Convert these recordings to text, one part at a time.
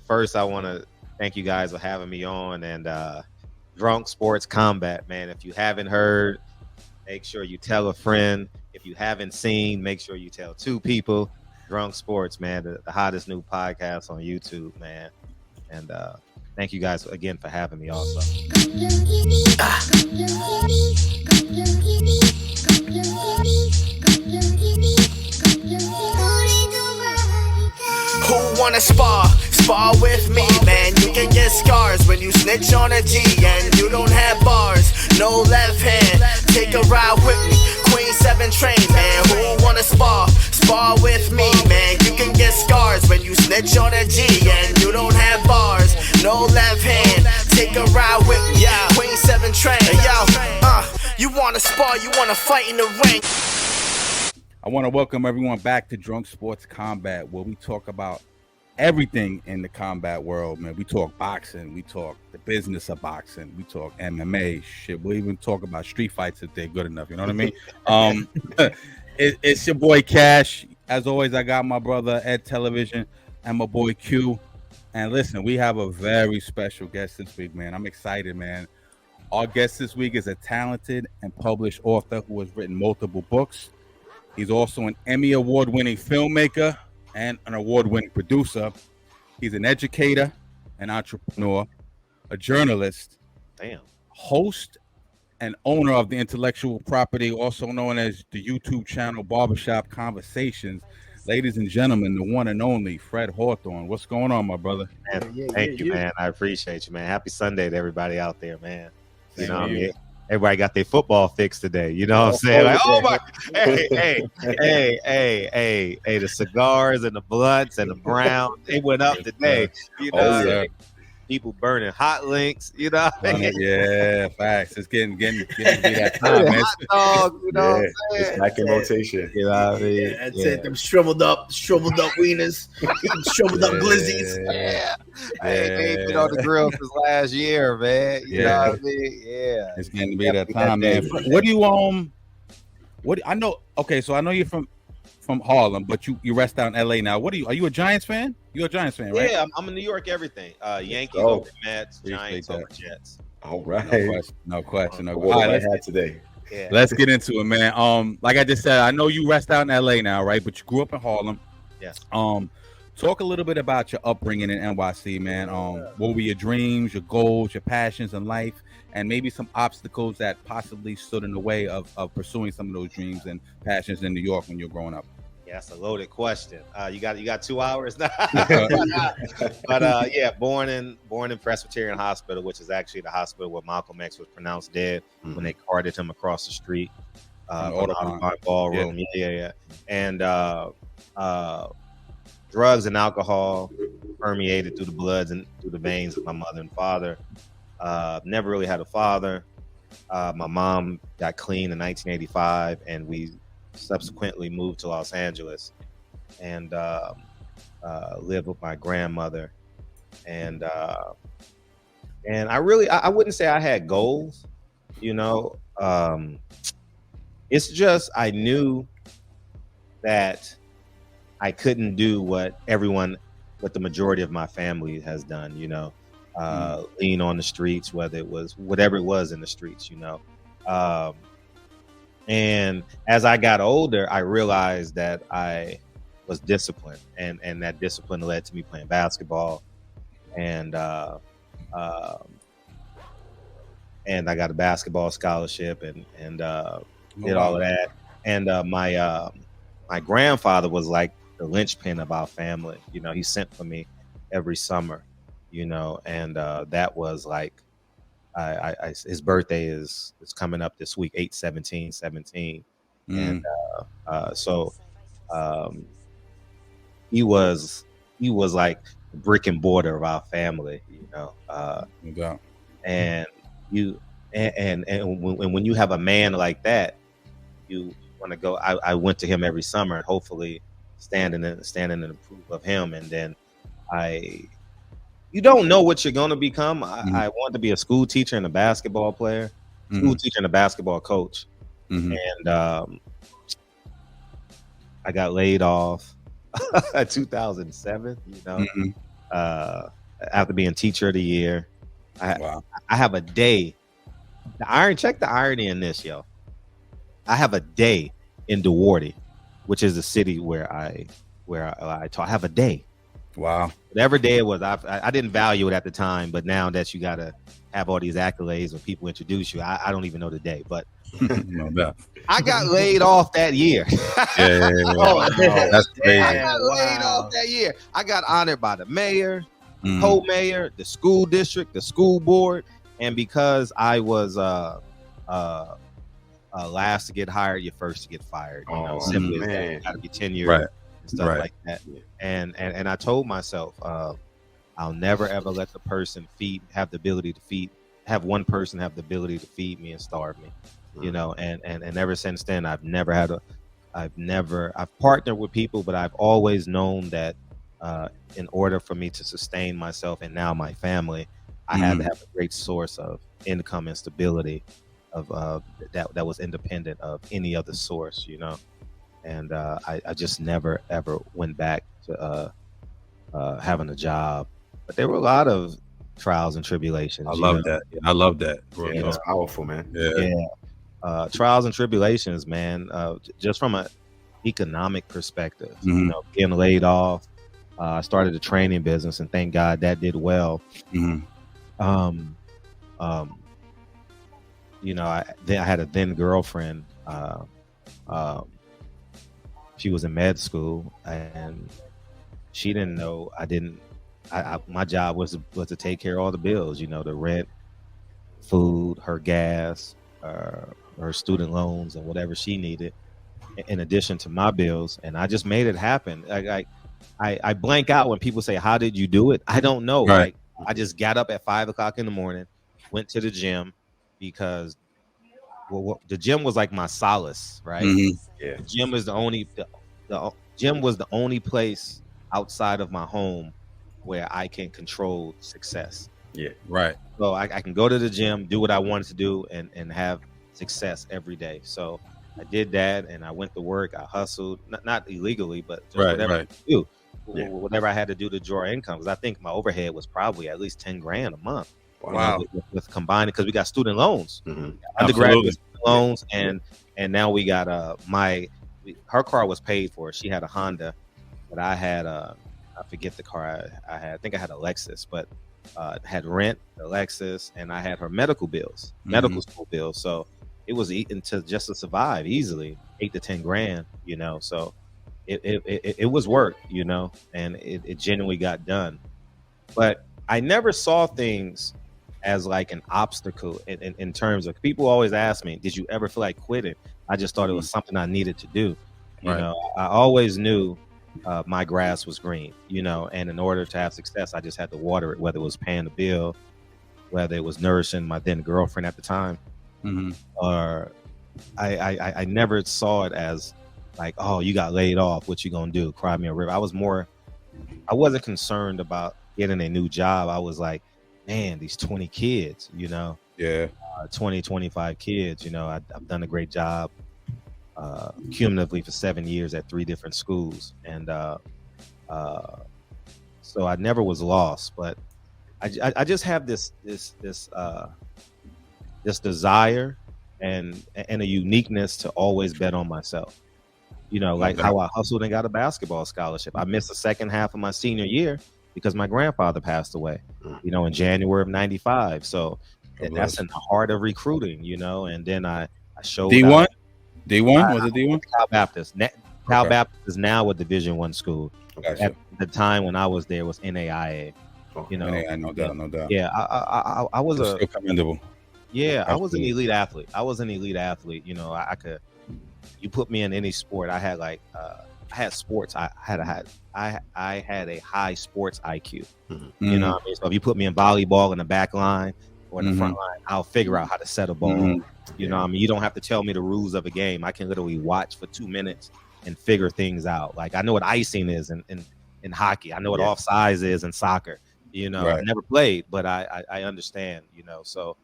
first I want to thank you guys for having me on, and Drunk Sports Combat, man. If you haven't heard, make sure you tell a friend. If you haven't seen, make sure you tell 2 people. Drunk Sports, man, the hottest new podcast on YouTube, man. And thank you guys again for having me also. Who wanna spar? Spar with me, man. You can get scars when you snitch on a G and you don't have bars. No left hand, take a ride with me. Queen 7 train, man. Who wanna spar? Spar with me, man. You can get scars when you snitch on a G and you don't have bars. No left hand, take a ride with me. Yeah, Queen 7 train. Yo, you wanna spar? You wanna fight in the ring? I want to welcome everyone back to Drunk Sports Combat, where we talk about everything in the combat world, man. We talk boxing, we talk the business of boxing, we talk MMA, shit. We'll even talk about street fights if they're good enough, you know what I mean? It's your boy Cash. As always, I got my brother Ed Television and my boy Q. And listen, we have a very special guest this week, man. I'm excited, man. Our guest this week is a talented and published author who has written multiple books. He's also an Emmy Award-winning filmmaker and an award-winning producer. He's an educator, an entrepreneur, a journalist, host, and owner of the intellectual property, also known as the YouTube channel BarberShop Conversations. Ladies and gentlemen, the one and only Fred Hawthorne. What's going on, my brother? Man, thank you, man. I appreciate you, man. Happy Sunday to everybody out there, man. You know what I mean? Everybody got their football fix today. You know what I'm saying? Like, oh my, hey, the cigars and the blunts and the brown, they went up today. You know, people burning hot links. You know what I mean? Yeah, facts. It's getting to be that time, man. Hot dog, you know what I'm saying? It's back in rotation. You know what I mean? Yeah, that's it. Them shriveled up wieners, shriveled up glizzies. Yeah. I ain't been on the grill since last year, man. You know what I mean? Yeah. It's getting to be that time, man. What do you I know? Okay, so I know you're from Harlem, but you rest out in LA now. Are you a Giants fan? You're a Giants fan, right? Yeah, I'm a New York everything. Yankees over Mets, Giants over Jets. All right. No question. All right, I had today. Yeah. Let's get into it, man. Like I just said, I know you rest out in LA now, right? But you grew up in Harlem. Yes. Talk a little bit about your upbringing in NYC, man. What were your dreams, your goals, your passions in life, and maybe some obstacles that possibly stood in the way of pursuing some of those dreams and passions in New York when you were growing up? Yeah, that's a loaded question. You got 2 hours now. But yeah, born in Presbyterian Hospital, which is actually the hospital where Malcolm X was pronounced dead when they carted him across the street from the Audubon ballroom. Yeah. And drugs and alcohol permeated through the bloods and through the veins of my mother and father. Never really had a father. My mom got clean in 1985, and we subsequently moved to Los Angeles and lived with my grandmother. And I wouldn't say I had goals, you know. It's just I knew that I couldn't do what the majority of my family has done, you know, lean on the streets, whatever it was in the streets, you know. And as I got older, I realized that I was disciplined, and that discipline led to me playing basketball, and I got a basketball scholarship and did all of that. And my grandfather was like the linchpin of our family. You know, he sent for me every summer, you know, and that was like, his birthday is coming up this week, 8/17/17. And so he was like the brick and mortar of our family, you know. And when you have a man like that, you want to go. I went to him every summer, and hopefully standing in the proof of him. And then you don't know what you're going to become. I wanted to be a school teacher and a basketball player, school teacher and a basketball coach. And I got laid off in 2007, you know. after being teacher of the year. Wow. I have a day. Check the irony in this, yo. I have a day in Duarte, which is the city where I taught. I have a day. Wow. Whatever day it was, I didn't value it at the time, but now that you gotta have all these accolades when people introduce you, I don't even know the day. But No doubt. I got laid off that year. Yeah. Oh, That's crazy. I got laid off that year. I got honored by the mayor, co-mayor, the school district, the school board, and because I was last to get hired, you're first to get fired. You know, simply as that. You gotta be tenured and stuff like that. And I told myself, I'll never ever let the person have one person have the ability to feed me and starve me. You know, and ever since then, I've partnered with people, but I've always known that in order for me to sustain myself and now my family, I had to have a great source of income and stability of that was independent of any other source, you know. And I just never ever went back to having a job. But there were a lot of trials and tribulations. I love that. I love that. Yeah, that's powerful, man. Yeah. Trials and tribulations, man. Just from an economic perspective, you know, getting laid off. I started a training business, and thank God that did well. You know, I had a then girlfriend. She was in med school, and she didn't know my job was to take care of all the bills. You know, the rent, food, her gas, her student loans, and whatever she needed, in addition to my bills. And I just made it happen. I blank out when people say, "How did you do it?" I don't know. Right. Like, I just got up at 5 o'clock in the morning, went to the gym, because the gym was like my solace, right? Yeah. The gym was the gym was the only place outside of my home where I can control success. Yeah. Right. So I can go to the gym, do what I wanted to do, and have success every day. So I did that, and I went to work. I hustled, not illegally, but just whatever I could do. Whatever I had to do to draw income, because I think my overhead was probably at least 10 grand a month. Wow. You know, with combining, because we got student loans, undergraduate student loans, and now we got her car was paid for. She had a Honda, but I had I forget the car I had. I think I had a Lexus, but had rent, the Lexus, and I had her medical bills, medical school bills. So it was eating just to survive easily, 8 to 10 grand, you know. So it was work, you know, and it genuinely got done. But I never saw things as like an obstacle in terms of, people always ask me, did you ever feel like quitting? I just thought it was something I needed to do. You know, I always knew my grass was green, you know, and in order to have success, I just had to water it, whether it was paying the bill, whether it was nourishing my then girlfriend at the time, or I never saw it as like, oh, you got laid off, what you gonna do? Cry me a river. I wasn't concerned about getting a new job. I was like, man, these 20 kids, you know, 20, 25 kids, you know, I've done a great job cumulatively for 7 years at 3 different schools. And so I never was lost, but I just have this desire and a uniqueness to always bet on myself. You know, like how I hustled and got a basketball scholarship. I missed the second half of my senior year because my grandfather passed away, you know, in January of '95. So that's in the heart of recruiting, you know. And then I showed D1. D1 was it D1? Cal Baptist. Cal Baptist is now a Division I school. At the time when I was there, was NAIA. You know, no doubt. Yeah, I was still commendable. Yeah, I was an elite athlete. You know, I could. You put me in any sport. I had like I had sports. I had a high sports IQ. You know what I mean? So if you put me in volleyball in the back line or in the front line, I'll figure out how to set a ball. You know what I mean? You don't have to tell me the rules of a game. I can literally watch for 2 minutes and figure things out. Like I know what icing is in hockey. I know what offsides is in soccer. You know, I never played, but I understand, you know. So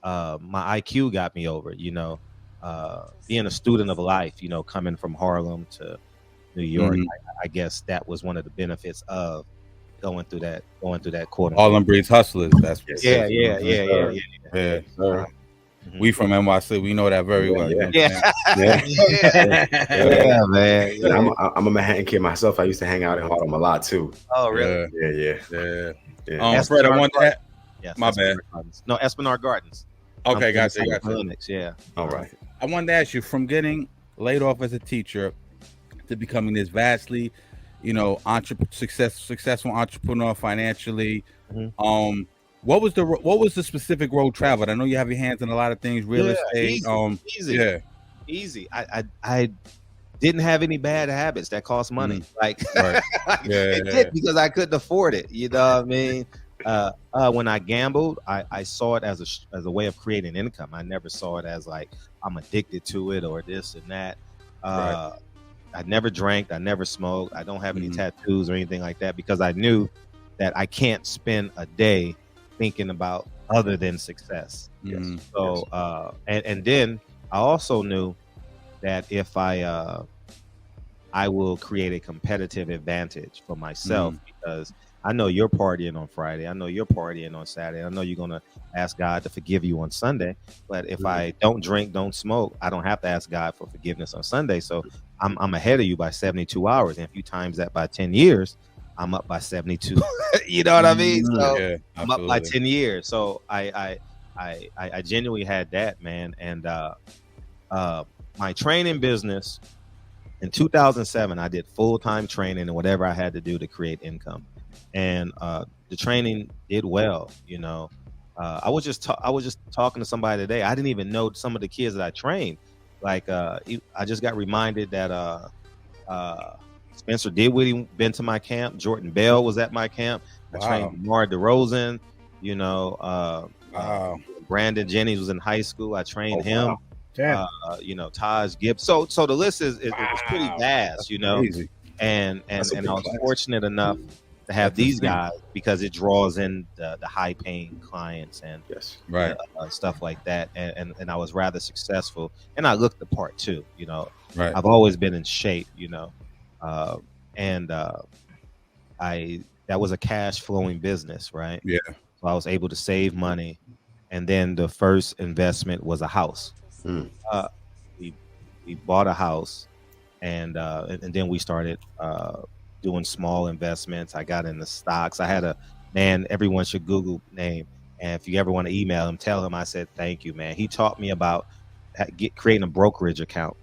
my IQ got me over, you know. Being a student of life, you know, coming from Harlem to New York, I guess that was one of the benefits of going through that quote. Harlem breeds hustlers. That's Yeah. Sir. We from NYC, we know that very well. You know what I'm Yeah. Yeah, man. And I'm a Manhattan kid myself. I used to hang out in Harlem a lot too. Oh, really? Yeah. Fred, I want that. Yes, My bad. Gardens. No, Esplanade Gardens. Okay, gotcha. Clinics, yeah. All right. I wanted to ask you, from getting laid off as a teacher to becoming this vastly, successful entrepreneur financially, what was the specific road traveled? I know you have your hands in a lot of things, real estate. Easy. I didn't have any bad habits that cost money. It did because I couldn't afford it. You know what I mean? When I gambled, I saw it as a way of creating income. I never saw it as like I'm addicted to it or this and that. I never drank. I never smoked. I don't have any tattoos or anything like that because I knew that I can't spend a day thinking about other than success. So and then I also knew that if I will create a competitive advantage for myself because I know you're partying on Friday. I know you're partying on Saturday. I know you're going to ask God to forgive you on Sunday. But if I don't drink, don't smoke, I don't have to ask God for forgiveness on Sunday. So I'm ahead of you by 72 hours. And if you times that by 10 years, I'm up by 72. You know what I mean? So I'm up by 10 years. So I genuinely had that, man. And my training business in 2007, I did full-time training and whatever I had to do to create income. And the training did well, I was just talking to somebody today. I didn't even know some of the kids that I trained. Like I just got reminded that Spencer Dinwiddie been to my camp. Jordan Bell was at my camp. I trained Mar DeRozan. Brandon Jennings was in high school. I trained him. Taj Gibbs. So the list is pretty vast, Crazy. And I was fortunate enough to have these guys because it draws in the high paying clients and stuff like that. And I was rather successful and I looked the part too, I've always been in shape, that was a cash flowing business, right? Yeah. So I was able to save money. And then the first investment was a house. We bought a house and then we started doing small investments. I got into stocks. I had everyone should Google name. And if you ever want to email him, tell him I said, thank you, man. He taught me about creating a brokerage account.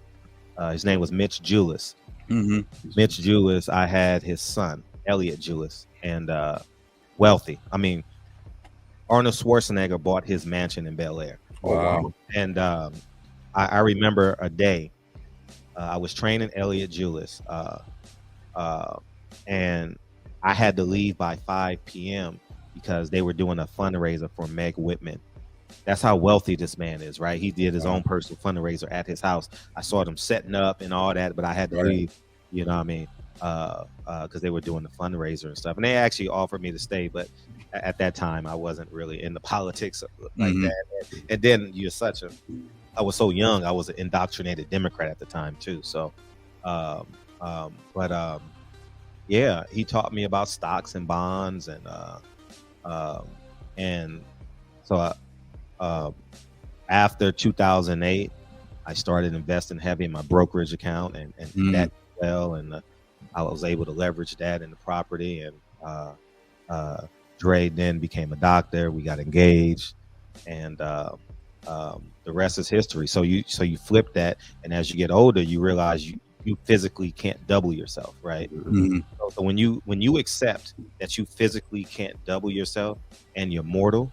His name was Mitch Julis. Mitch Julis, I had his son, Elliot Julis, and wealthy. I mean, Arnold Schwarzenegger bought his mansion in Bel Air. Wow. And I remember a day I was training Elliot Julis. And I had to leave by 5 p.m. because they were doing a fundraiser for Meg Whitman. That's how wealthy this man is, right? He did his own personal fundraiser at his house. I saw them setting up and all that, but I had to leave, you know what I mean? Because they were doing the fundraiser and stuff. And they actually offered me to stay, but at that time, I wasn't really into politics like that. And then I was so young, I was an indoctrinated Democrat at the time too. So, yeah, he taught me about stocks and bonds, and so after 2008, I started investing heavy in my brokerage account, and that well, and I was able to leverage that in the property. And Dre then became a doctor. We got engaged, and the rest is history. So you flip that, and as you get older, you realize you physically can't double yourself, right? So when you accept that you physically can't double yourself and you're mortal,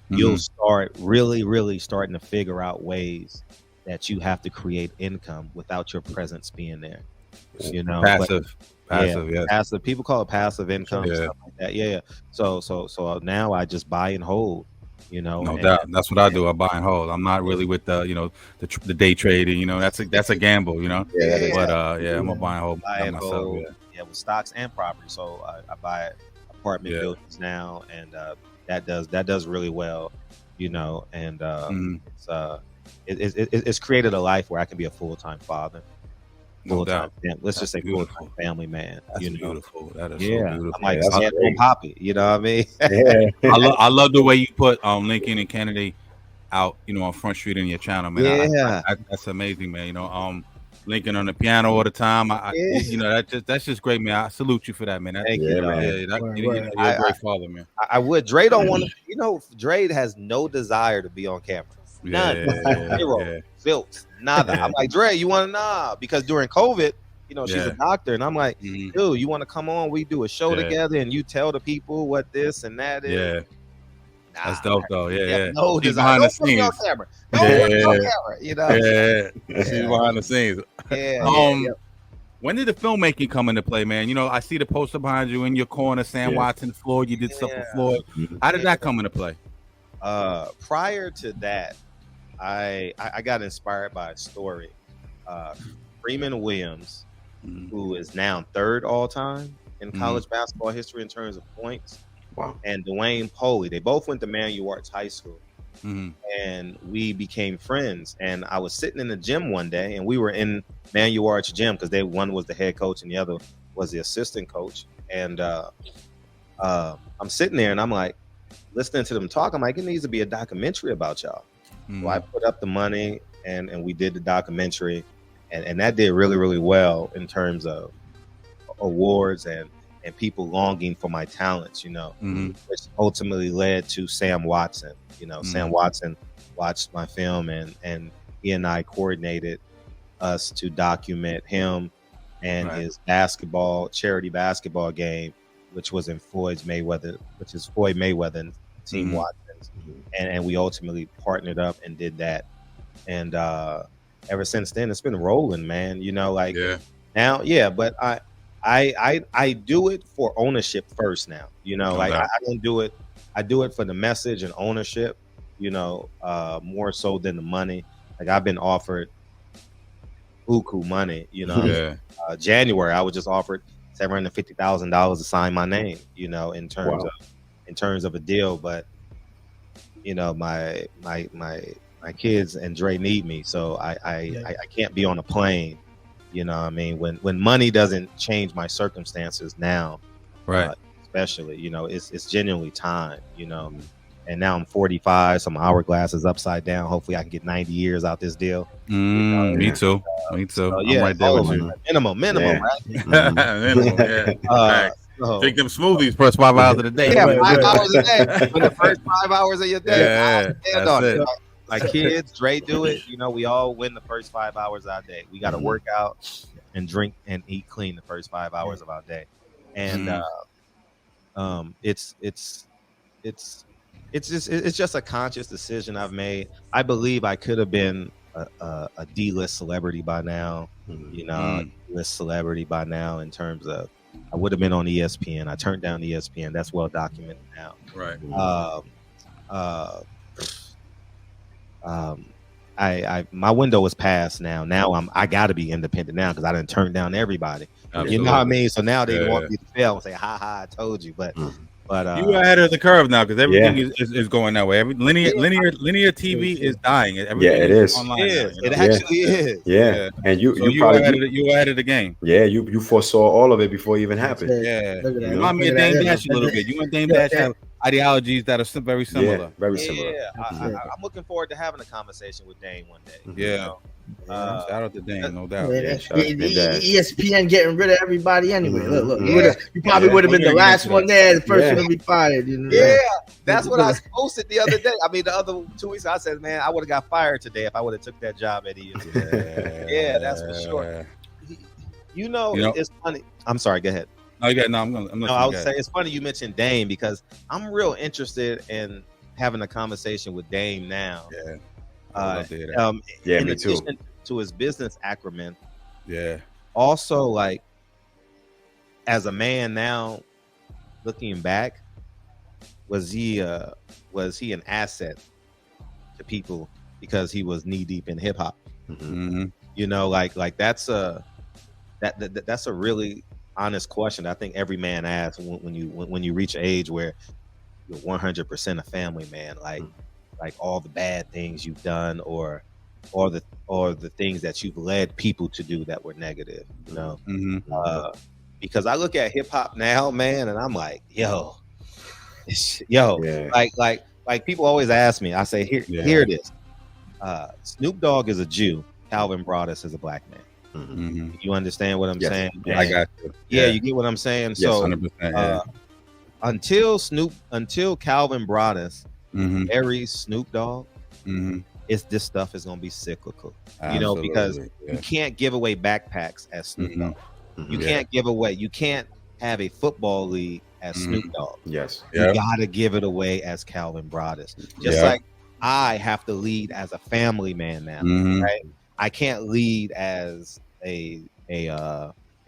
you'll start really starting to figure out ways that you have to create income without your presence being there. Passive. Yeah, passive. People call it passive income, stuff like that. Yeah. So now I just buy and hold. No doubt. That's what I do. I buy and hold. I'm not really with the day trading. That's a gamble. Yeah. But I'm a buy and hold by myself. Hold, with stocks and property. So I buy apartment buildings now, and that does really well. And it's created a life where I can be a full-time father. full-time. Let's just say beautiful. full-time family man. That's you know? beautiful. That is Yeah, so beautiful. I'm like that's Sandro great. Poppy. You know what I mean? Yeah. I love the way you put Lincoln and Kennedy out, on Front Street in your channel, man. Yeah. That's amazing, man. Lincoln on the piano all the time. Yeah. That's just great, man. I salute you for that, man. Thank Yeah, you, dog. man. You're a great father, man. I would. Dre don't want to. Dre has no desire to be on camera. None. Zero. Zilch. Nada. Yeah. I'm like, Dre, you want to nah? Because during COVID, she's a doctor, and I'm like, dude, you want to come on? We do a show together, and you tell the people what this and that is. Yeah. Nah, That's dope, though. Yeah. No She's desire. behind the Don't put me on scenes. camera. Don't put me on camera. Yeah. She's behind the scenes. Yeah. When did the filmmaking come into play, man? I see the poster behind you in your corner, Sam Watson, Floyd. You did stuff with Floyd. How did that come into play? Prior to that, I got inspired by a story. Freeman Williams, who is now third all time in college basketball history in terms of points. Wow. And Dwayne Poley, they both went to Manual Arts High School. And we became friends. And I was sitting in the gym one day, and we were in Manual Arts gym because one was the head coach and the other was the assistant coach. And I'm sitting there, and I'm like, listening to them talk. I'm like, it needs to be a documentary about y'all. So I put up the money, and we did the documentary, and that did really, really well in terms of awards and people longing for my talents, which ultimately led to Sam Watson. Sam Watson watched my film, and he and I coordinated us to document him and his charity basketball game, which was in Floyd Mayweather and Team Watkins. And we ultimately partnered up and did that. And ever since then, it's been rolling, man. Now, but I do it for ownership first now. I don't do it. I do it for the message and ownership, more so than the money. Like, I've been offered buku money, January, I was just offered $750,000 to sign my name, in terms of a deal. But, my kids and Dre need me. So I can't be on a plane. When money doesn't change my circumstances now, especially, it's genuinely time, and now I'm 45, so my hourglass is upside down. Hopefully I can get 90 years out this deal. Me too. So, yeah, I'm right there with you. Minimum, right? Minimum, yeah. Drink them smoothies first 5 hours of the day. Yeah, 5 hours a day. For the first 5 hours of your day. That's it. My kids, Dre do it. We all win the first 5 hours of our day. We got to work out and drink and eat clean the first 5 hours of our day. And it's just a conscious decision I've made. I believe I could have been a D-list celebrity by now. D-list celebrity by now in terms of I would have been on ESPN. I turned down ESPN. That's well documented now. Right. My window is past now. Now I got to be independent now because I didn't turn down everybody. Absolutely. You know what I mean? So now they want me to fail and say, "Ha ha, I told you." But you are ahead of the curve now because everything is going that way. Linear TV is dying. Everything it is. Online it actually is. Yeah. And you were ahead of the game. Yeah, you foresaw all of it before it even happened. Yeah. Remind me of Dame Dash a little bit. You and Dame Dash have ideologies that are very similar. Yeah, very similar. Yeah, I'm looking forward to having a conversation with Dame one day. Yeah. Shout out to Dame, no doubt. ESPN getting rid of everybody anyway. Look. You probably would have been the last one there, the first one to be fired. Yeah, that's what I posted the other day. The other 2 weeks, I said, man, I would have got fired today if I would have took that job at ESPN. Yeah, that's for sure. It's funny. I'm sorry. Go ahead. No, I would say it's funny you mentioned Dame because I'm real interested in having a conversation with Dame now. Yeah. In me too. addition to his business acumen, also like as a man now, looking back, was he an asset to people because he was knee deep in hip hop? Like that's a really honest question. I think every man asks when you reach an age where you're 100% a family man, like all the bad things you've done or or the things that you've led people to do that were negative, you know. Because I look at hip hop now, man, and I'm like, yo, like people always ask me. I say, here it is. Snoop Dogg is a Jew. Calvin Broadus is a black man. You understand what I'm saying? Yeah, I got you. Yeah, you get what I'm saying. Yes, 100%, until Calvin Broadus marries Snoop Dogg, this stuff is gonna be cyclical. You know, because you can't give away backpacks as Snoop Dogg. You can't give away. You can't have a football league as Snoop Dogg. Yes, you gotta give it away as Calvin Broadus. Just like I have to lead as a family man now, right? I can't lead as a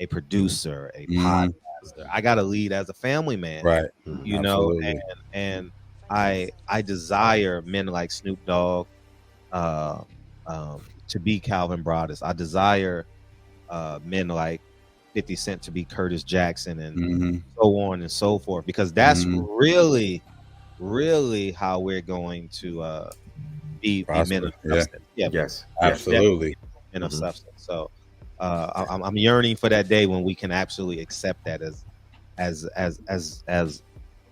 producer, a podcaster. I gotta lead as a family man, right? You know, and I desire men like Snoop Dogg to be Calvin Broadus. I desire men like 50 Cent to be Curtis Jackson and so on and so forth, because that's really how we're going to be men of substance. Yes, absolutely. Men of substance. So I'm yearning for that day when we can absolutely accept that as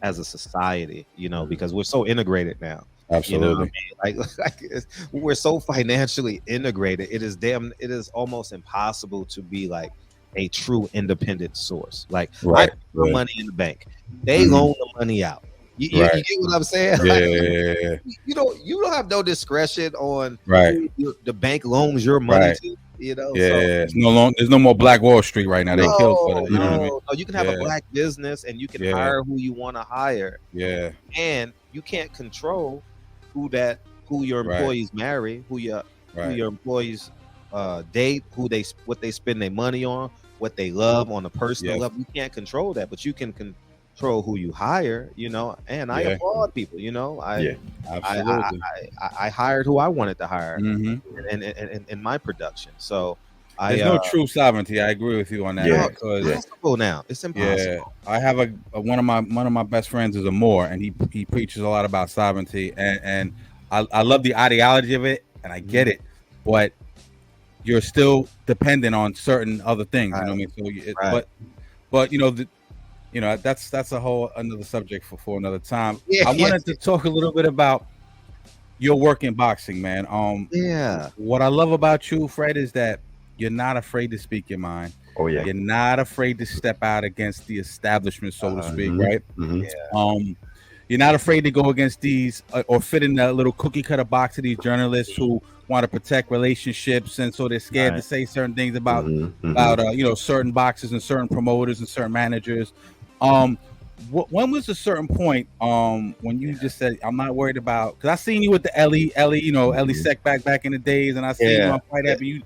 a society, you know, because we're so integrated now. Absolutely. You know what I mean? Like we're so financially integrated. It is almost impossible to be like a true independent source. Like I put money in the bank, they loan the money out. You get what I'm saying? Yeah. You don't have no discretion on who the bank loans your money to. You know, there's no more Black Wall Street right now. They killed for that. You know what I mean? No, you can have a black business and you can hire who you want to hire. Yeah, and you can't control who your employees marry, who your employees date, what they spend their money on, what they love on a personal level. You can't control that, but you can control who you hire, you know. And I applaud people, you know. I hired who I wanted to hire in my production. So there's no true sovereignty. I agree with you on that. It's impossible now. It's impossible. Yeah, I have one of my best friends is a Moor, and he preaches a lot about sovereignty, and I love the ideology of it, and I get it, but you're still dependent on certain other things. You know what I mean? So, but you know, that's a whole another subject for another time. I wanted to talk a little bit about your work in boxing, man. What I love about you, Fred, is that you're not afraid to speak your mind. Oh yeah, you're not afraid to step out against the establishment, so to speak, right? You're not afraid to go against these or fit in that little cookie cutter box of these journalists who want to protect relationships, and so they're scared to say certain things about certain boxers and certain promoters and certain managers. When was a certain point when you just said, I'm not worried about, because I seen you with the Ellie Sec back in the days, and I seen you on Fight Happy, you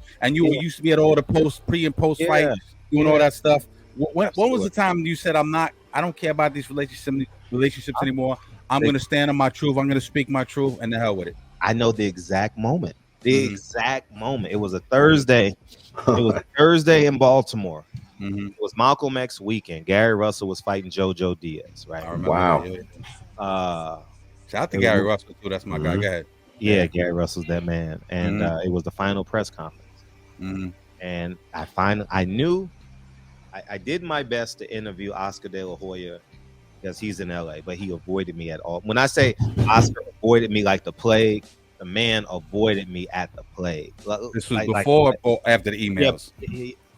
used to be at all the pre and post fight doing all that stuff. When was the time you said, I don't care about these relationships anymore, I'm going to stand on my truth, I'm going to speak my truth, and the hell with it? I know the exact moment. Exact moment. It was a Thursday. It was a Thursday in Baltimore. It was Malcolm X weekend. Gary Russell was fighting JoJo Diaz, right? Wow. Shout out to Gary Russell too. That's my guy. Go ahead. Yeah, Gary Russell's that man. And it was the final press conference. And I knew I did my best to interview Oscar De La Hoya because he's in LA, but he avoided me at all. When I say Oscar avoided me like the plague, the man avoided me at the plague. This was before or after the emails?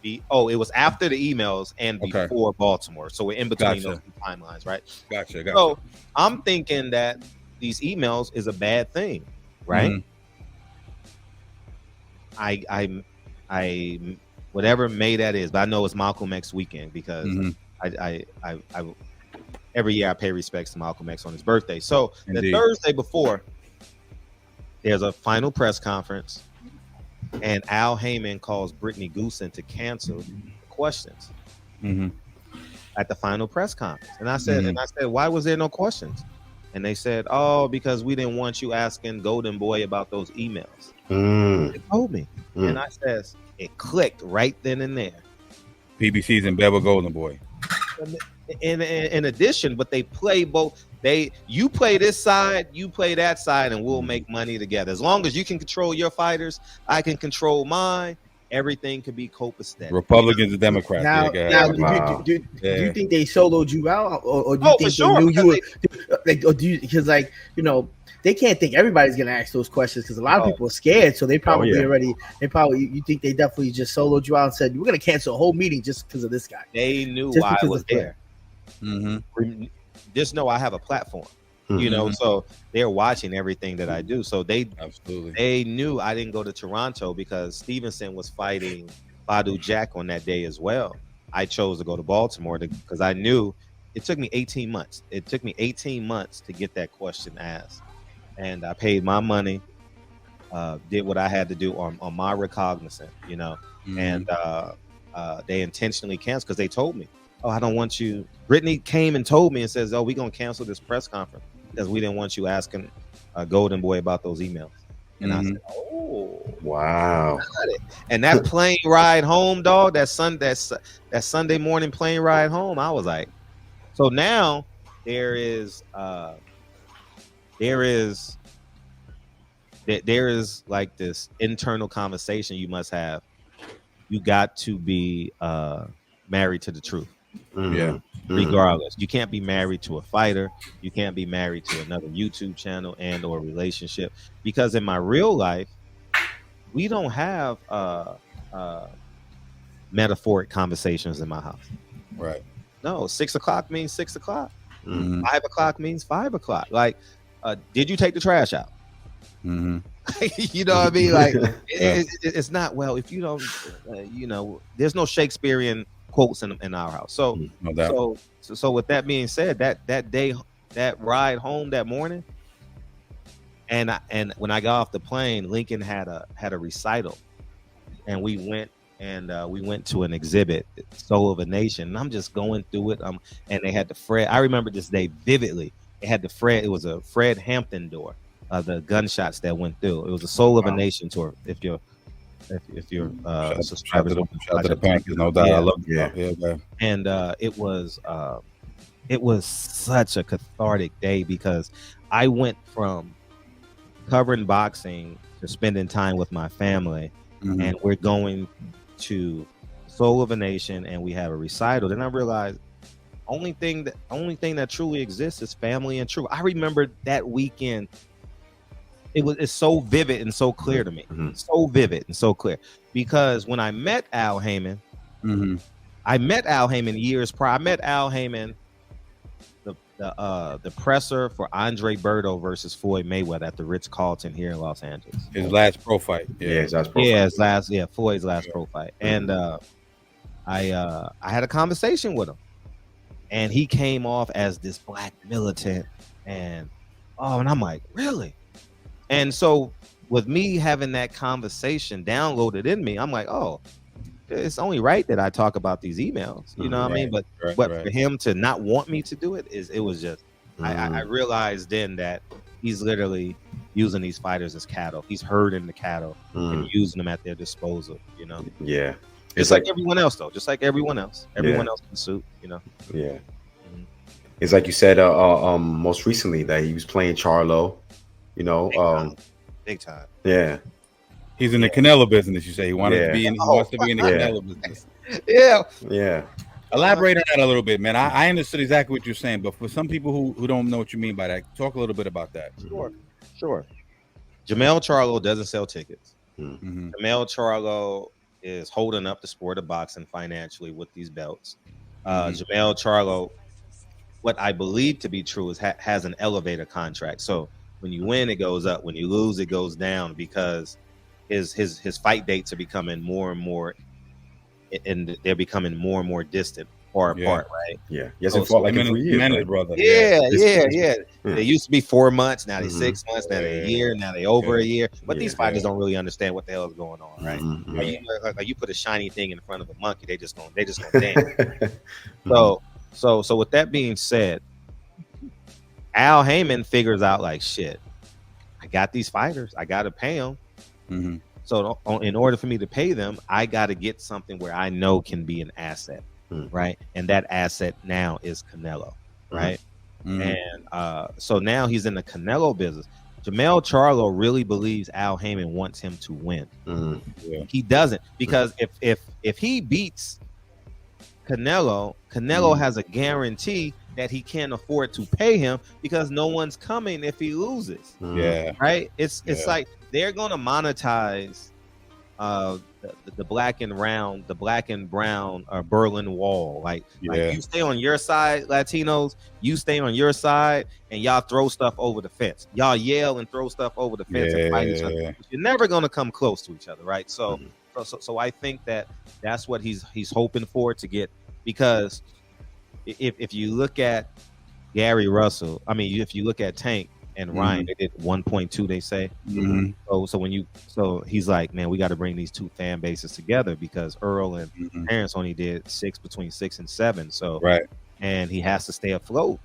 It was after the emails and before Baltimore. So we're in between those two timelines, right? Gotcha. So I'm thinking that these emails is a bad thing, right? I whatever May that is, but I know it's Malcolm X weekend because I every year I pay respects to Malcolm X on his birthday. So the Thursday before, there's a final press conference, and Al Heyman calls Brittany Goosen to cancel the questions at the final press conference. And I said, why was there no questions? And they said, because we didn't want you asking Golden Boy about those emails. They told me. And I says, it clicked right then and there. PBC's in bed with Golden Boy. In addition, but they play both. You play this side, you play that side, and we'll make money together. As long as you can control your fighters, I can control mine. Everything could be copacetic. Republicans and Democrats. Now, do you think they soloed you out, or do you think they knew you were like, or do you, because like, you know, they can't think everybody's gonna ask those questions because a lot of people are scared, so they probably you think they definitely just soloed you out and said we're gonna cancel a whole meeting just because of this guy. They knew why I was there. Just know I have a platform. You know, so they're watching everything that I do. So they knew I didn't go to Toronto because Stevenson was fighting Badu Jack on that day as well. I chose to go to Baltimore because I knew it took me 18 months. It took me 18 months to get that question asked. And I paid my money, did what I had to do on my recognizance, you know, and they intentionally canceled because they told me, oh, I don't want you. Brittany came and told me and says, oh, we're going to cancel this press conference because we didn't want you asking Golden Boy about those emails. And I said, oh, wow. And that plane ride home, dog, that Sunday morning plane ride home, I was like, so now there is like this internal conversation you must have. You got to be married to the truth. Regardless, you can't be married to a fighter. You can't be married to another YouTube channel and or relationship, because in my real life, we don't have metaphoric conversations in my house. Right. No, 6 o'clock means 6 o'clock. 5 o'clock means 5 o'clock. Like, did you take the trash out? You know what I mean? Like, it's not, well, if you don't, you know, there's no Shakespearean quotes in our house. So, so with that being said, that day, that ride home that morning, and when I got off the plane, Lincoln had a recital, and we went to an exhibit, Soul of a Nation, and I'm just going through it. And they had the Fred. I remember this day vividly. It had the Fred. It was a Fred Hampton door. The gunshots that went through. It was a Soul of a Nation tour. If you're subscribed to the Panthers, no doubt. I love it. And it was such a cathartic day because I went from covering boxing to spending time with my family, and we're going to Soul of a Nation, and we have a recital. Then I realized only thing that truly exists is family and truth. I remember that weekend. It's so vivid and so clear to me. So vivid and so clear. Because when I met Al Heyman, I met Al Heyman years prior. I met Al Heyman, the presser for Andre Berto versus Floyd Mayweather at the Ritz-Carlton here in Los Angeles. His last pro fight. His last pro fight. Floyd's last pro fight. And I had a conversation with him. And he came off as this black militant. And I'm like, really? And so with me having that conversation downloaded in me, I'm like, oh, it's only right that I talk about these emails. You know what I mean? But for him to not want me to do it, it was just, I realized then that he's literally using these fighters as cattle. He's herding the cattle and using them at their disposal, you know? Yeah. It's like everyone else, though. Just like everyone else. Everyone else can suit, you know? Yeah. It's like you said most recently that he was playing Charlo. You know, big time. Yeah, he's in the Canelo business. You say he wanted to be in. He wants to be in the Canelo business. Yeah. Elaborate on that a little bit, man. I understood exactly what you're saying, but for some people who don't know what you mean by that, talk a little bit about that. Sure. Jamel Charlo doesn't sell tickets. Jamel Charlo is holding up the sport of boxing financially with these belts. Jamel Charlo, what I believe to be true is has an elevator contract. So when you win, it goes up. When you lose, it goes down because his fight dates are becoming more and more, and they're becoming more and more distant or apart, right? Yeah. Yes, it fought like in 3 years. Brother. Yeah. They used to be 4 months. Now they're 6 months. Now they're a year. Now they over a year. But these fighters don't really understand what the hell is going on, right? Like you put a shiny thing in front of a monkey, they just gonna dance. So with that being said, Al Heyman figures out like, shit, I got these fighters. I got to pay them. So in order for me to pay them, I got to get something where I know can be an asset, right? And that asset now is Canelo, right? And so now he's in the Canelo business. Jermell Charlo really believes Al Heyman wants him to win. He doesn't, because if he beats Canelo has a guarantee that he can't afford to pay him because no one's coming if he loses. Right? It's like they're gonna monetize the black and brown Berlin Wall. Like you stay on your side, Latinos, you stay on your side, and y'all throw stuff over the fence. Y'all yell and throw stuff over the fence and fight each other. You're never gonna come close to each other, right? So I think that's what he's hoping for to get, because if you look at Gary Russell, if you look at Tank and Ryan, they did 1.2, they say. So he's like, man, we got to bring these two fan bases together, because Earl and Terrence only did between 6 and 7. So and he has to stay afloat.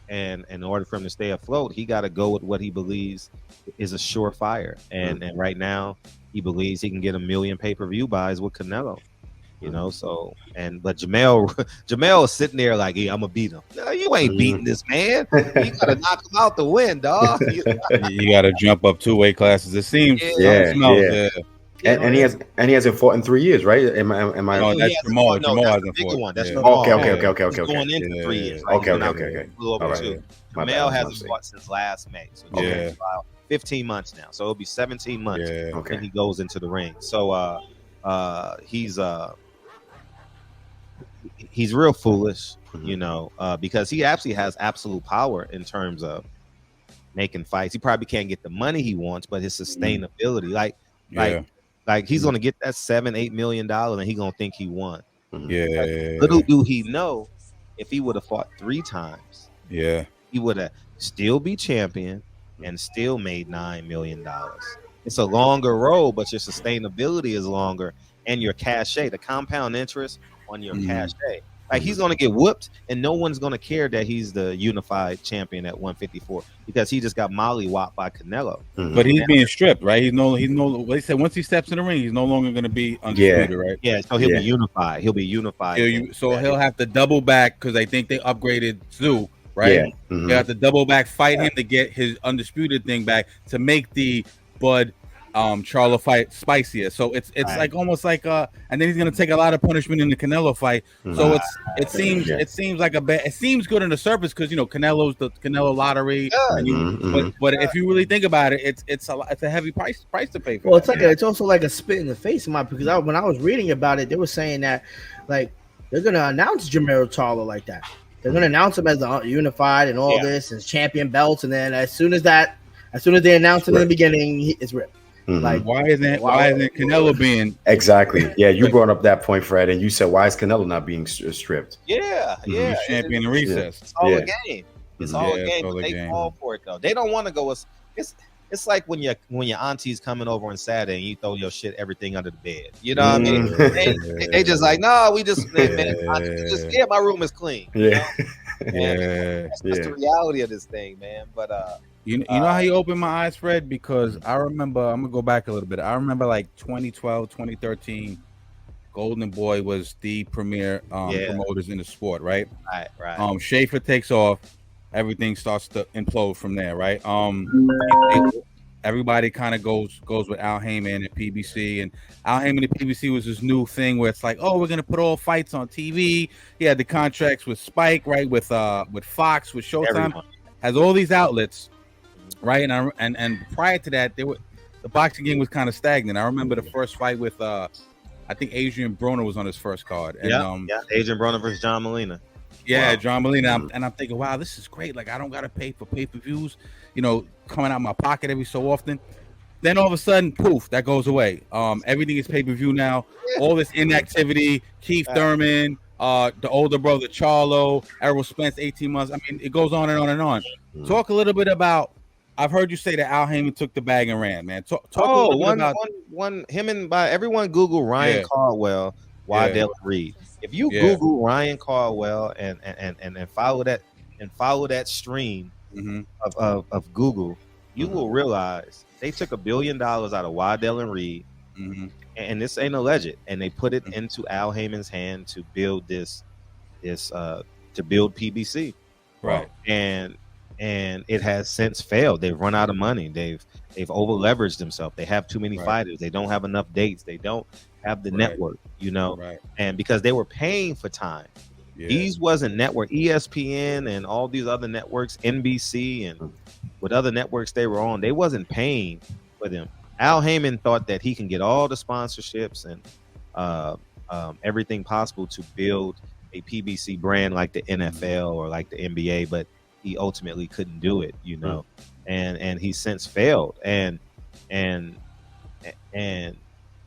And in order for him to stay afloat, he got to go with what he believes is a surefire. And right now, he believes he can get 1 million pay-per-view buys with Canelo. But Jermell is sitting there like, I'm gonna beat him. No, you ain't beating this man. You gotta knock him out the win, dog. You gotta jump up 2 weight classes. It seems. And he hasn't fought in 3 years, right? Am I? No, that's Jamal. Jamal hasn't fought. One. That's okay. He's going into 3 years. Okay. Jermell hasn't fought since last May. So 15 months now. So it'll be 17 months when he goes into the ring. So he's real foolish, because he actually has absolute power in terms of making fights. He probably can't get the money he wants, but his sustainability, like he's gonna get that $7-8 million and he gonna think he won. Little do he know, if he would have fought 3 times, he would have still be champion and still made $9 million. It's a longer road, but your sustainability is longer, and your cachet, the compound interest on your cachet. Like, he's going to get whooped, and no one's going to care that he's the unified champion at 154, because he just got mollywopped by Canelo. But he's being stripped, right? He's no. They said once he steps in the ring, he's no longer going to be undisputed, right? Yeah. So he'll be unified. He'll he'll have to double back, because I think they upgraded Zoo, right? He'll have to double back, fight him to get his undisputed thing back, to make the Bud Charlo fight spicier. So it's like almost like and then he's gonna take a lot of punishment in the Canelo fight. So it seems like it seems good on the surface, because Canelo's the Canelo lottery. But if you really think about it, it's a heavy price to pay for. Well, it's also like a spit in the face, because when I was reading about it, they were saying that like they're gonna announce Jermell Charlo like that. They're gonna announce him as the unified and all this, and champion belts, and then as soon as they announce him in the beginning, it's ripped. Like, why isn't Canelo being exactly? Yeah, you brought up that point, Fred, and you said, why is Canelo not being stripped? He's champion in recess. It's all a game. It's all a game, but they fall for it though. They don't want to go. It's like when your auntie's coming over on Saturday and you throw your everything under the bed. You know what I mean? They just like, no, we just my room is clean. That's the reality of this thing, man. But you know how you opened my eyes, Fred? Because I remember, I'm gonna go back a little bit. I remember like 2012, 2013, Golden Boy was the premier promoters in the sport, right? Right. Schaefer takes off, everything starts to implode from there, right? Everybody kind of goes with Al Heyman and PBC, and Al Heyman and PBC was this new thing where it's like, oh, we're gonna put all fights on TV. He had the contracts with Spike, right? With Fox, with Showtime, has all these outlets. Right, and prior to that, the boxing game was kind of stagnant. I remember the first fight with I think Adrian Broner was on his first card. And, Adrian Broner versus John Molina. John Molina. And I'm thinking, wow, this is great. Like, I don't gotta pay for pay-per-views, coming out of my pocket every so often. Then all of a sudden, poof, that goes away. Everything is pay-per-view now. All this inactivity, Keith Thurman, the older brother Charlo, Errol Spence, 18 months. I mean, it goes on and on and on. Talk a little bit about. I've heard you say that Al Heyman took the bag and ran, man. Talk a little bit about him and by everyone. Google Ryan Caldwell, Waddell Reed. If you Google Ryan Caldwell and follow that stream of Google, you will realize they took $1 billion out of Waddell and Reed, and this ain't alleged, and they put it into Al Heyman's hand to build to build PBC. Right. And it has since failed. They've run out of money. They've over leveraged themselves. They have too many fighters. They don't have enough dates. They don't have the network, and because they were paying for time. These wasn't network. ESPN and all these other networks, NBC and what other networks they were on, they wasn't paying for them. Al Heyman thought that he can get all the sponsorships and everything possible to build a PBC brand like the NFL or like the NBA, but he ultimately couldn't do it, and he's since failed, and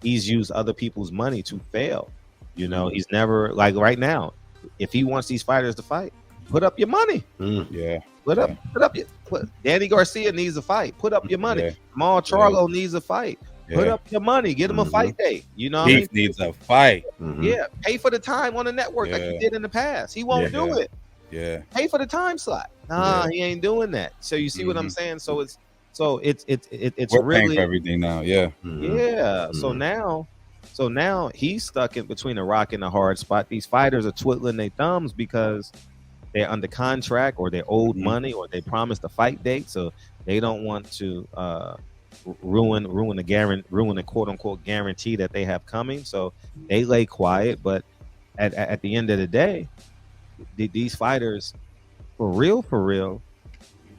he's used other people's money to fail. He's never, like right now, if he wants these fighters to fight, put up your money. Put up Danny Garcia needs a fight. Put up your money. Jamal Charlo needs a fight. Put up your money. Get him a fight day. He needs a fight. Yeah, pay for the time on the network like you did in the past. He won't do it. Yeah, pay for the time slot. He ain't doing that. So you see what I'm saying? So it's we're really paying for everything now. Yeah. So now he's stuck in between a rock and a hard spot. These fighters are twiddling their thumbs because they're under contract or they're owed money or they promised a fight date, so they don't want to ruin the quote unquote guarantee that they have coming. So they lay quiet. But at the end of the day, these fighters, for real,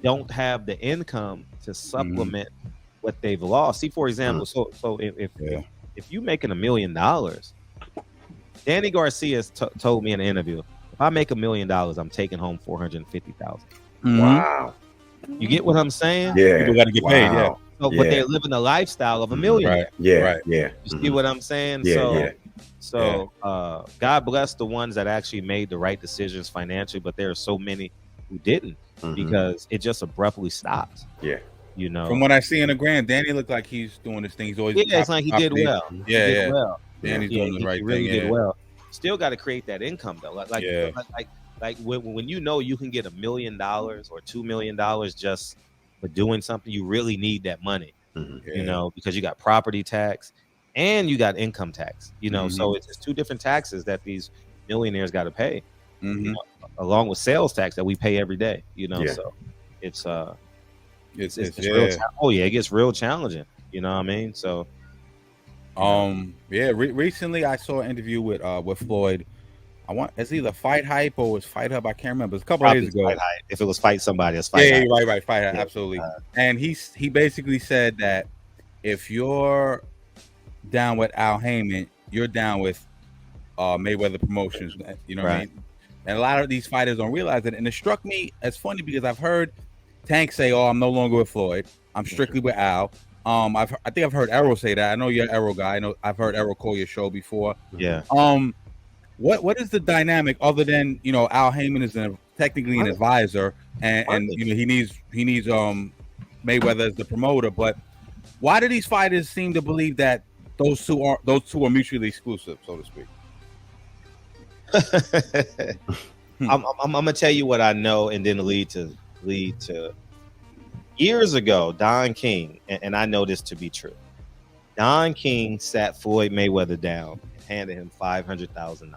don't have the income to supplement what they've lost. See, for example, so if you're making $1 million, Danny Garcia told me in an interview, if I make $1 million, I'm taking home $450,000. Wow. You get what I'm saying? Yeah. People got to get paid. Yeah. So, but they're living a lifestyle of $1 million. Right. Yeah. You see what I'm saying? God bless the ones that actually made the right decisions financially, but there are so many who didn't because it just abruptly stopped. Yeah. From what I see in the grand, Danny looked like he's doing this thing. He's always it's like he did well. Danny's doing the right thing. He did well. Still got to create that income though. Like when you can get $1 million or $2 million just for doing something, you really need that money. Because you got property tax and you got income tax. So it's two different taxes that these millionaires got to pay. Along with sales tax that we pay every day. So it's real. It gets real challenging. You know what I mean? So recently I saw an interview with Floyd. It's either Fight Hype or was Fight Hub. I can't remember. It's a couple of days ago. Fight Hype. If it was Fight Somebody, it's Fight Hype. Right. Fight Hype, absolutely. And he basically said that if you're down with Al Heyman, you're down with Mayweather Promotions. You know what I mean? And a lot of these fighters don't realize it. And it struck me as funny because I've heard Tank say, "Oh, I'm no longer with Floyd. I'm strictly with Al." I think I've heard Errol say that. I know you're an Errol guy. I know I've heard Errol call your show before. Yeah. What is the dynamic other than Al Heyman is technically an advisor and he needs Mayweather as the promoter, but why do these fighters seem to believe that those two are mutually exclusive, so to speak? I'm gonna tell you what I know, and then lead to years ago. Don King, and I know this to be true. Don King sat Floyd Mayweather down and handed him $500,000.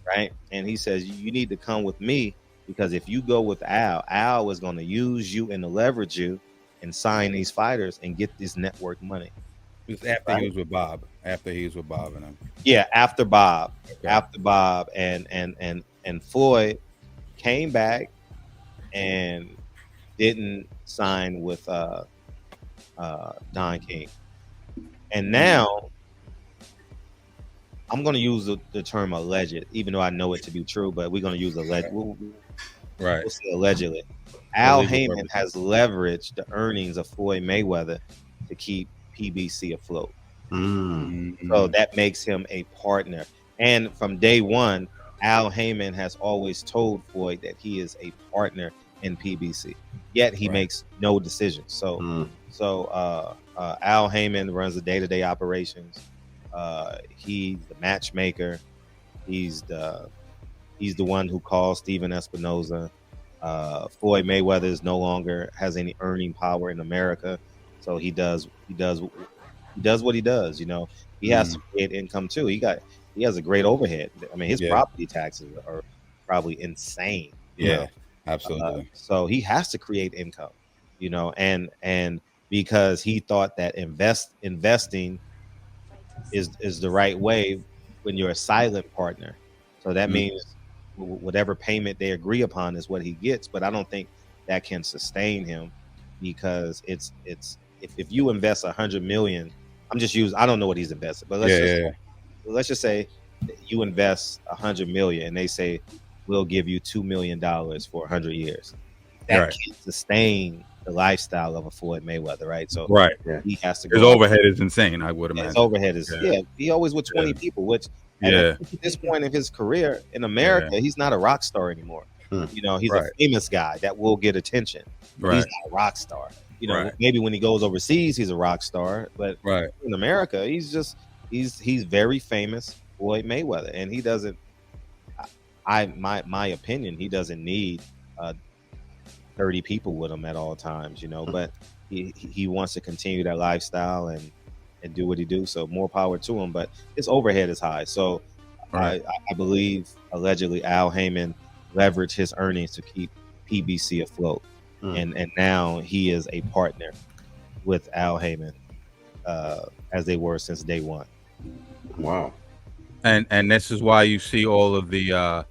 Right, and he says you need to come with me because if you go with Al is going to use you and to leverage you and sign these fighters and get this network money. It was after he was with Bob. After he was with Bob and him. Yeah, after Bob. Okay. After Bob and Floyd came back and didn't sign with Don King. And now I'm going to use the term alleged, even though I know it to be true, but we're going to use alleged. We'll say allegedly. Al Heyman has leveraged the earnings of Floyd Mayweather to keep PBC afloat. So that makes him a partner. And from day one, Al Heyman has always told Floyd that he is a partner in PBC. Yet he makes no decisions. So Al Heyman runs the day-to-day operations. He's the matchmaker. He's the one who calls Steven Espinoza. Floyd Mayweather is no longer has any earning power in America, so he does what he does. He has to create income too. He has a great overhead. I mean, his property taxes are probably insane. Absolutely. So he has to create income, you know, and because he thought that investing is the right way when you're a silent partner. So that means whatever payment they agree upon is what he gets. But I don't think that can sustain him, because it's if you invest 100 million, I don't know what he's invested, but let's just say you invest 100 million and they say we'll give you $2 million for 100 years. That can't sustain the lifestyle of a Floyd Mayweather, right? So he has to go. His overhead is insane, I would imagine. His overhead is he always with 20 people, which at this point of his career in America, he's not a rock star anymore. You know, he's a famous guy that will get attention. But he's not a rock star. You know, maybe when he goes overseas, he's a rock star, but in America, he's very famous, Floyd Mayweather, and he doesn't. My opinion, he doesn't need 30 people with him at all times, you know. But he wants to continue that lifestyle and do what he do. So more power to him. But his overhead is high. So I believe allegedly Al Heyman leveraged his earnings to keep PBC afloat. And now he is a partner with Al Heyman, as they were since day one. Wow. And this is why you see all of the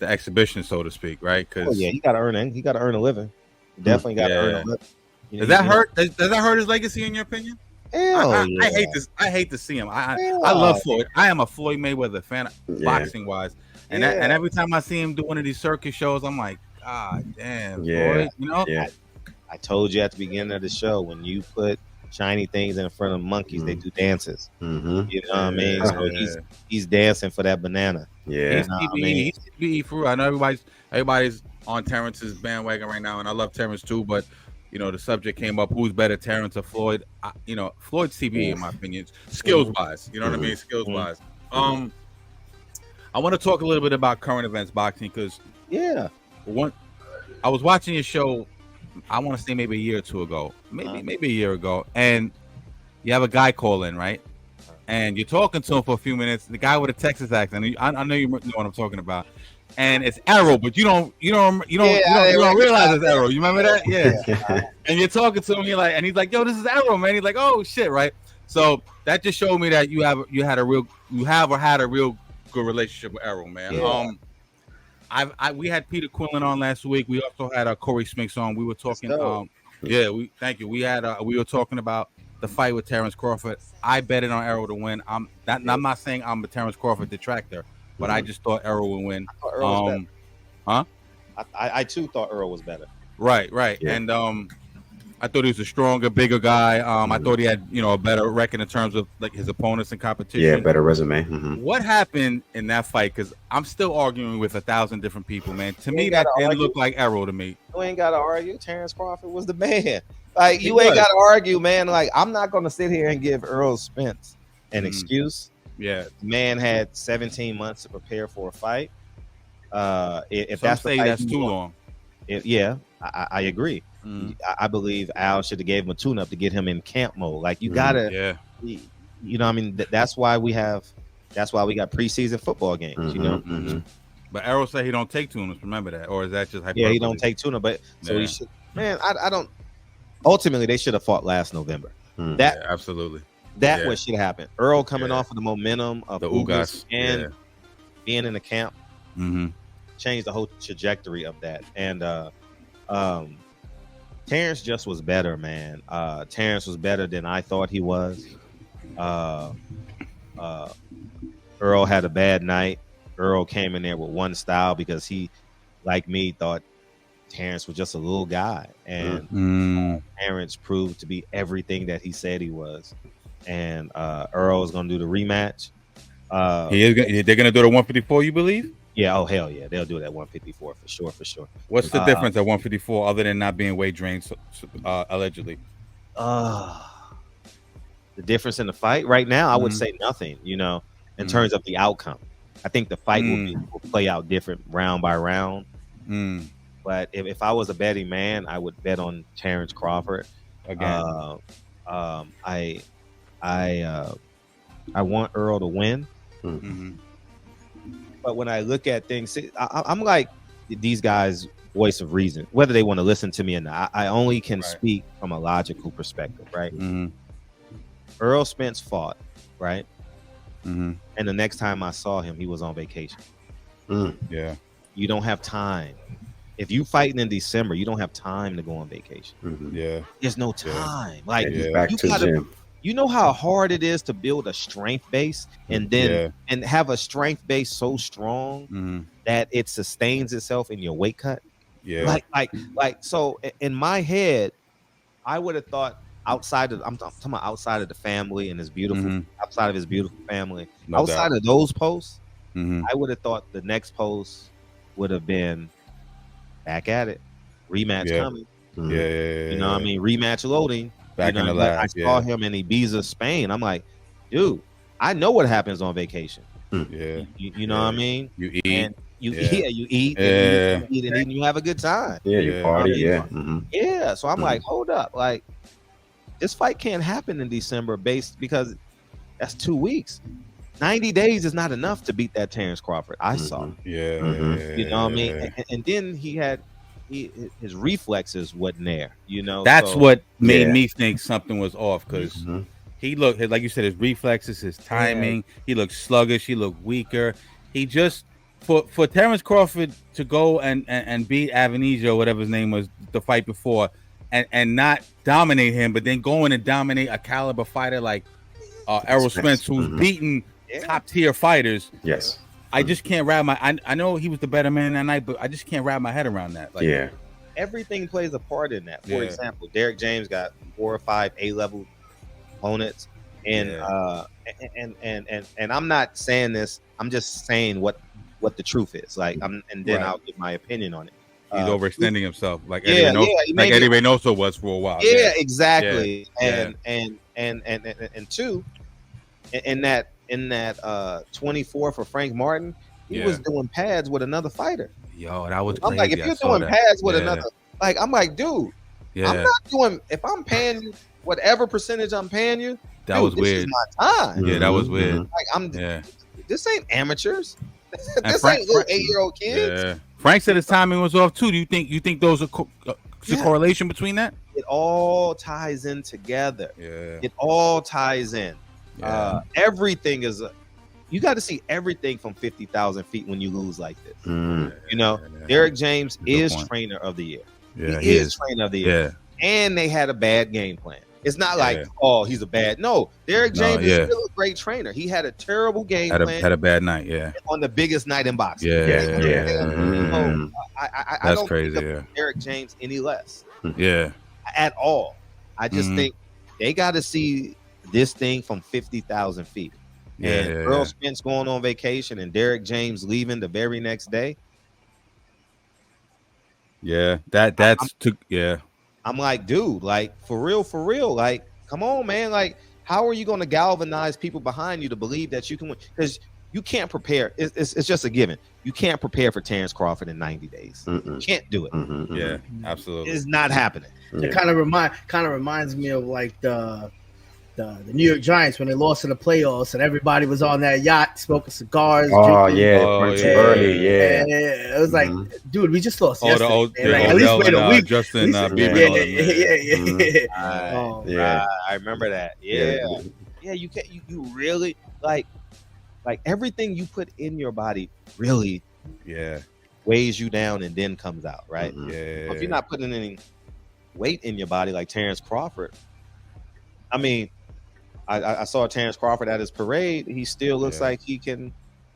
exhibition, so to speak, right? Because he got to earn it. He got to earn a living. He definitely got to earn a living. Does that hurt? Does that hurt his legacy, in your opinion? I hate this. I hate to see him. I love Floyd. I am a Floyd Mayweather fan, boxing wise, and every time I see him do one of these circus shows, I'm like, God damn, Floyd. You know? I told you at the beginning of the show, when you put shiny things in front of monkeys, they do dances. You know what I mean? So he's dancing for that banana. He's TBE for real. I know everybody's on Terrence's bandwagon right now, and I love Terrence too, but you know, the subject came up: who's better, Terrence or Floyd? You know, Floyd's TBE in my opinion, skills wise. You know what I mean? Skills wise. I want to talk a little bit about current events boxing, because I was watching your show, I want to say maybe a year or two ago, maybe a year ago, and you have a guy call in, right? And you're talking to him for a few minutes. The guy with a Texas accent. I know you know what I'm talking about. And it's Arrow, but you don't realize it's Arrow. You remember that? Yeah. And you're talking to him, and he's like, "Yo, this is Arrow, man." He's like, "Oh shit," right? So that just showed me that you had a real good relationship with Arrow, man. Yeah. We had Peter Quillen on last week. We also had Corey Spinks on. We were talking. Thank you. We were talking about the fight with Terrence Crawford. I betted on Arrow to win. I'm not saying I'm a Terrence Crawford detractor, but I just thought Earl would win. I too thought Earl was better. Right. Yeah. And I thought he was a stronger, bigger guy. I thought he had, a better record in terms of like his opponents in competition. Yeah, better resume. What happened in that fight? Because I'm still arguing with 1,000 different people, man. To me, that didn't look like Errol to me. You ain't got to argue. Terrence Crawford was the man. Like, you ain't got to argue, man. Like, I'm not going to sit here and give Earl Spence an excuse. Yeah, the man had 17 months to prepare for a fight. If that's too long. I agree. I believe Al should have gave him a tune-up to get him in camp mode. Like, you gotta, you know, I mean, that's why we got preseason football games. You know, but Errol said he don't take tune-ups. Remember that, or is that just he don't take tune-up? But so he should. Man, I don't. Ultimately, they should have fought last November. Absolutely. That what should happen. Earl coming off of the momentum of the Ugas and being in the camp changed the whole trajectory of that. And Terrence just was better, man. Terrence was better than I thought he was. Earl had a bad night. Earl came in there with one style because he, like me, thought Terrence was just a little guy. And Terrence proved to be everything that he said he was. And Earl is going to do the rematch. They're going to do the 154, you believe? Yeah. Oh, hell yeah. They'll do it at 154 for sure. What's the difference at 154 other than not being weight drained, allegedly? The difference in the fight right now, I would say nothing, in terms of the outcome. I think the fight will play out different round by round. But if I was a betting man, I would bet on Terrence Crawford. Again. I want Earl to win. But when I look at things, I'm like these guys voice of reason, whether they want to listen to me or not. I only can speak from a logical perspective, right? Earl Spence fought, right? And the next time I saw him, he was on vacation. Yeah. You don't have time. If you fighting in December, you don't have time to go on vacation. Yeah. There's no time. Like back to the gym. You know how hard it is to build a strength base and then and have a strength base so strong that it sustains itself in your weight cut. Yeah. Like so in my head, I would have thought outside of I'm talking about outside of the family and his beautiful outside of his beautiful family, outside of those posts, I would have thought the next post would have been back at it. Rematch coming. You know what I mean? Rematch loading. Back in the lab. I saw him in Ibiza, Spain. I'm like, dude, I know what happens on vacation. Yeah. You know what I mean? You eat. And you eat and you have a good time. Yeah, you party. Yeah. So I'm like, hold up. Like, this fight can't happen in December because that's 2 weeks. 90 days is not enough to beat that Terrence Crawford. I saw. You know what I mean? And then his reflexes wasn't there. You know, that's what made me think something was off because he looked, like you said, his reflexes, his timing. He looked sluggish. He looked weaker. He just for Terrence Crawford to go and beat Avenija or whatever his name was the fight before, and not dominate him, but then go in and dominate a caliber fighter like Errol Spence, who's beaten top tier fighters. Yes. I just can't wrap my. I know he was the better man that night, but I just can't wrap my head around that. Like, everything plays a part in that. For example, Derek James got 4 or 5 A-level opponents, and I'm not saying this. I'm just saying what the truth is. Like, then I'll give my opinion on it. He's overextending himself, like Eddie Reynoso was for a while. Yeah, exactly. And two, in that 24 for Frank Martin, he was doing pads with another fighter. Yo, that was I'm crazy. like, if you're doing pads with another, like, I'm like, dude, I'm not doing. If I'm paying you whatever percentage I'm paying you, that was weird. This is my time. Yeah, that was weird. Like, this ain't amateurs. This ain't little 8-year-old kids. Yeah. Frank said his timing was off too. Do you think those are a correlation between that? It all ties in together. Yeah. It all ties in. Yeah. Everything is you got to see everything from 50,000 feet when you lose like this. You know, Derek James is trainer of the year. Yeah, he is trainer of the year. And they had a bad game plan. It's not like, oh, he's a bad. No, Derek James is still a great trainer. He had a terrible game plan. Had a bad night, on the biggest night in boxing. I don't crazy. Think of Derek James any less. Yeah. At all. I just think they got to see this thing from 50,000 feet. And Earl Spence going on vacation and Derek James leaving the very next day. Yeah, I'm like, dude, like, for real, like, come on, man. Like, how are you going to galvanize people behind you to believe that you can win? Because you can't prepare. It's just a given. You can't prepare for Terrence Crawford in 90 days. You can't do it. Yeah, absolutely. It's not happening. It kind of reminds me of like the New York Giants when they lost in the playoffs and everybody was on that yacht smoking cigars. Drinking. Early. It was like, dude, we just lost yesterday. At least wait a week. Justin I remember that. Yeah, you can't. You really like everything you put in your body really weighs you down and then comes out, right? Yeah. So if you're not putting any weight in your body like Terrence Crawford, I mean, I saw Terrence Crawford at his parade. He still looks like he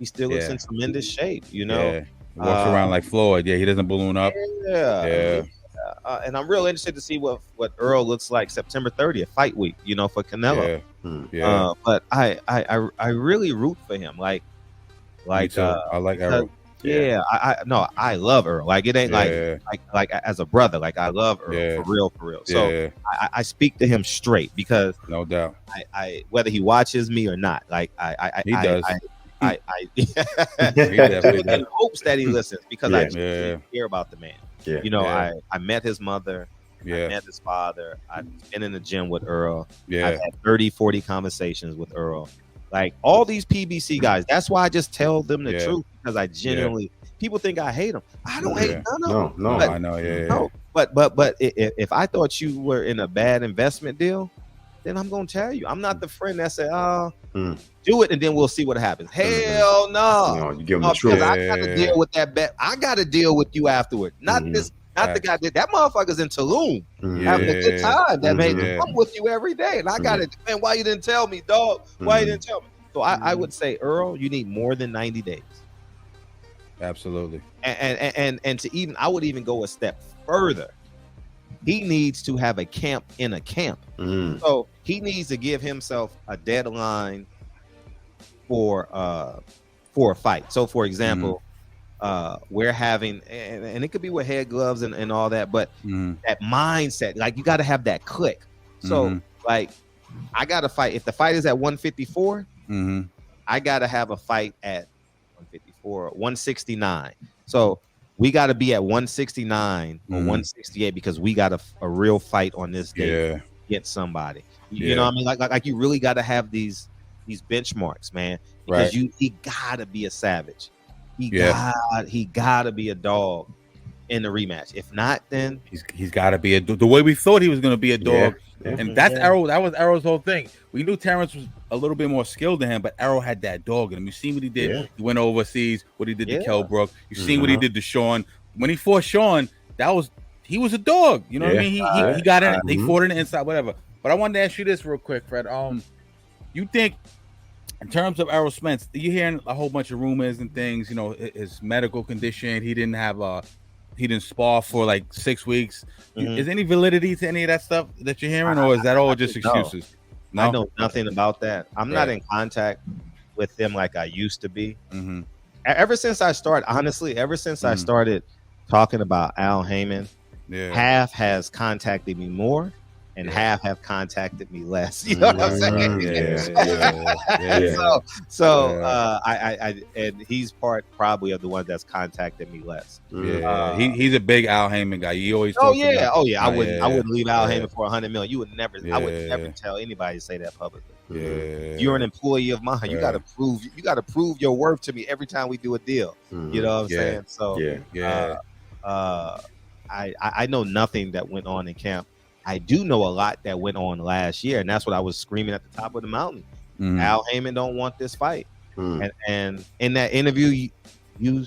still looks in tremendous shape, you know. Yeah. He walks around like Floyd. Yeah, he doesn't balloon up. And I'm real interested to see what Earl looks like September 30th, fight week, you know, for Canelo. But I really root for him. Like Me too. I like Earl. I love Earl. Like, it ain't like as a brother. Like, I love Earl for real. So I speak to him straight because no doubt. I whether he watches me or not, like he does. I in hopes that he listens because I care about the man. You know, I met his mother. I met his father. I've been in the gym with Earl. I've had 30, 40 conversations with Earl. Like, all these PBC guys, that's why I just tell them the truth, because I genuinely people think I hate him. I don't hate none of them. No, I know. No, but if I thought you were in a bad investment deal, then I'm gonna tell you. I'm not the friend that said, do it and then we'll see what happens. Hell no. No, you give them the truth. I gotta deal with that bet. I gotta deal with you afterward. Not this. Not the guy that motherfucker's in Tulum having a good time. That made me come with you every day. And I got it. Man, why you didn't tell me, dog? Why you didn't tell me? So I would say, Earl, you need more than 90 days. Absolutely. And to even, I would even go a step further. He needs to have a camp in a camp. So he needs to give himself a deadline for a fight. So for example, we're having, and it could be with head gloves and all that, but that mindset, like you got to have that click. So like I got to fight. If the fight is at 154, I got to have a fight at 154, 169. So we got to be at 169 or 168 because we got a real fight on this day. Get somebody. You know what I mean? Like you really got to have these benchmarks, man, because he got to be a savage. He gotta be a dog in the rematch. If not, then he's got to be the way we thought he was going to be a dog. And that's Errol. That was Errol's whole thing. We knew Terrence was a little bit more skilled than him, but Errol had that dog in him. You see what he did? He went overseas. What he did to Kell Brook. You seen what he did to Sean. When he fought Sean, he was a dog. You know what I mean? He got in. They fought in the inside, whatever. But I wanted to ask you this real quick, Fred. You think, in terms of Errol Spence, you're hearing a whole bunch of rumors and things, you know, his medical condition, he didn't spar for like 6 weeks. Is any validity to any of that stuff that you're hearing, or is that all just excuses? No? I know nothing about that. I'm not in contact with them like I used to be. Ever since I started talking about Al Heyman, half has contacted me more and half have contacted me less. You know what I'm saying? So I and he's probably of the one that's contacted me less. He's a big Al Heyman guy. He always I wouldn't leave Al Heyman for $100 million. You would never. I would never tell anybody to say that publicly. If you're an employee of mine, you got to prove your worth to me every time we do a deal. You know what I'm saying? So I know nothing that went on in camp. I do know a lot that went on last year, and that's what I was screaming at the top of the mountain. Al Heyman don't want this fight, and in that interview you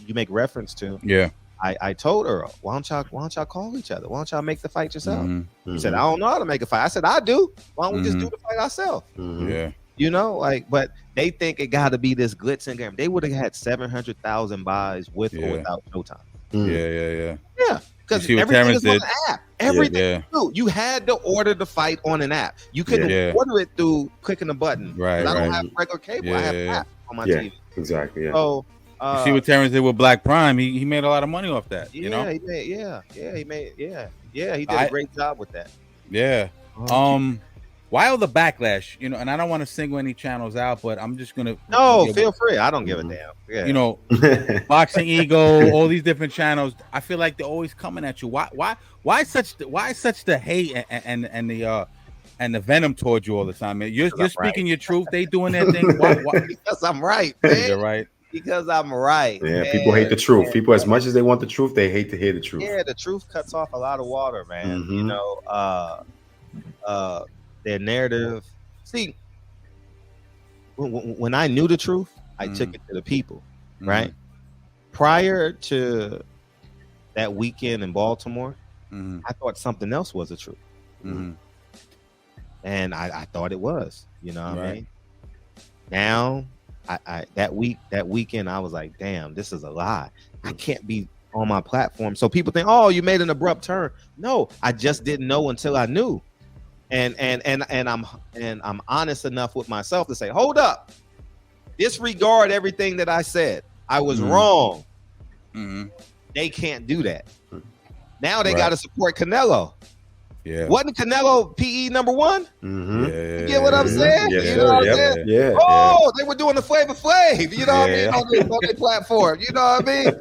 make reference to. I told Earl, why don't y'all call each other? Why don't y'all make the fight yourself? He said, I don't know how to make a fight. I said, I do. Why don't we just do the fight ourselves? You know, like, but they think it got to be this glitz and glamour. They would have had 700,000 buys with or without Showtime. Yeah. Because everything is on the app. Everything you had to order the fight on an app. You couldn't order it through clicking a button. I don't have regular cable. I have an app on my TV. Exactly. So you see what Terrence did with Black Prime. He made a lot of money off that. You know? He did a great job with that. Why all the backlash? You know, and I don't want to single any channels out, but I'm just gonna. No, feel free. I don't give a damn. You know, Boxing Ego, all these different channels. I feel like they're always coming at you. Why such the hate and the venom towards you all the time, man? You're speaking your truth. They doing their thing. Why? Because I'm right, man. You're right. Because I'm right. Yeah, man. People hate the truth. People, as much as they want the truth, they hate to hear the truth. Yeah, the truth cuts off a lot of water, man. You know, their narrative. See, when I knew the truth, I took it to the people, right? Prior to that weekend in Baltimore, I thought something else was the truth. And I thought it was, you know what I mean? Now, that weekend, I was like, damn, this is a lie. I can't be on my platform. So people think, oh, you made an abrupt turn. No, I just didn't know until I knew. And I'm honest enough with myself to say, hold up, disregard everything that I said. I was wrong. They can't do that. Now they got to support Canelo. Wasn't Canelo PE number one? You get what I'm saying? You know what I'm saying? They were doing the Flavor Flav, you know what I mean, on their platform. You know what I mean?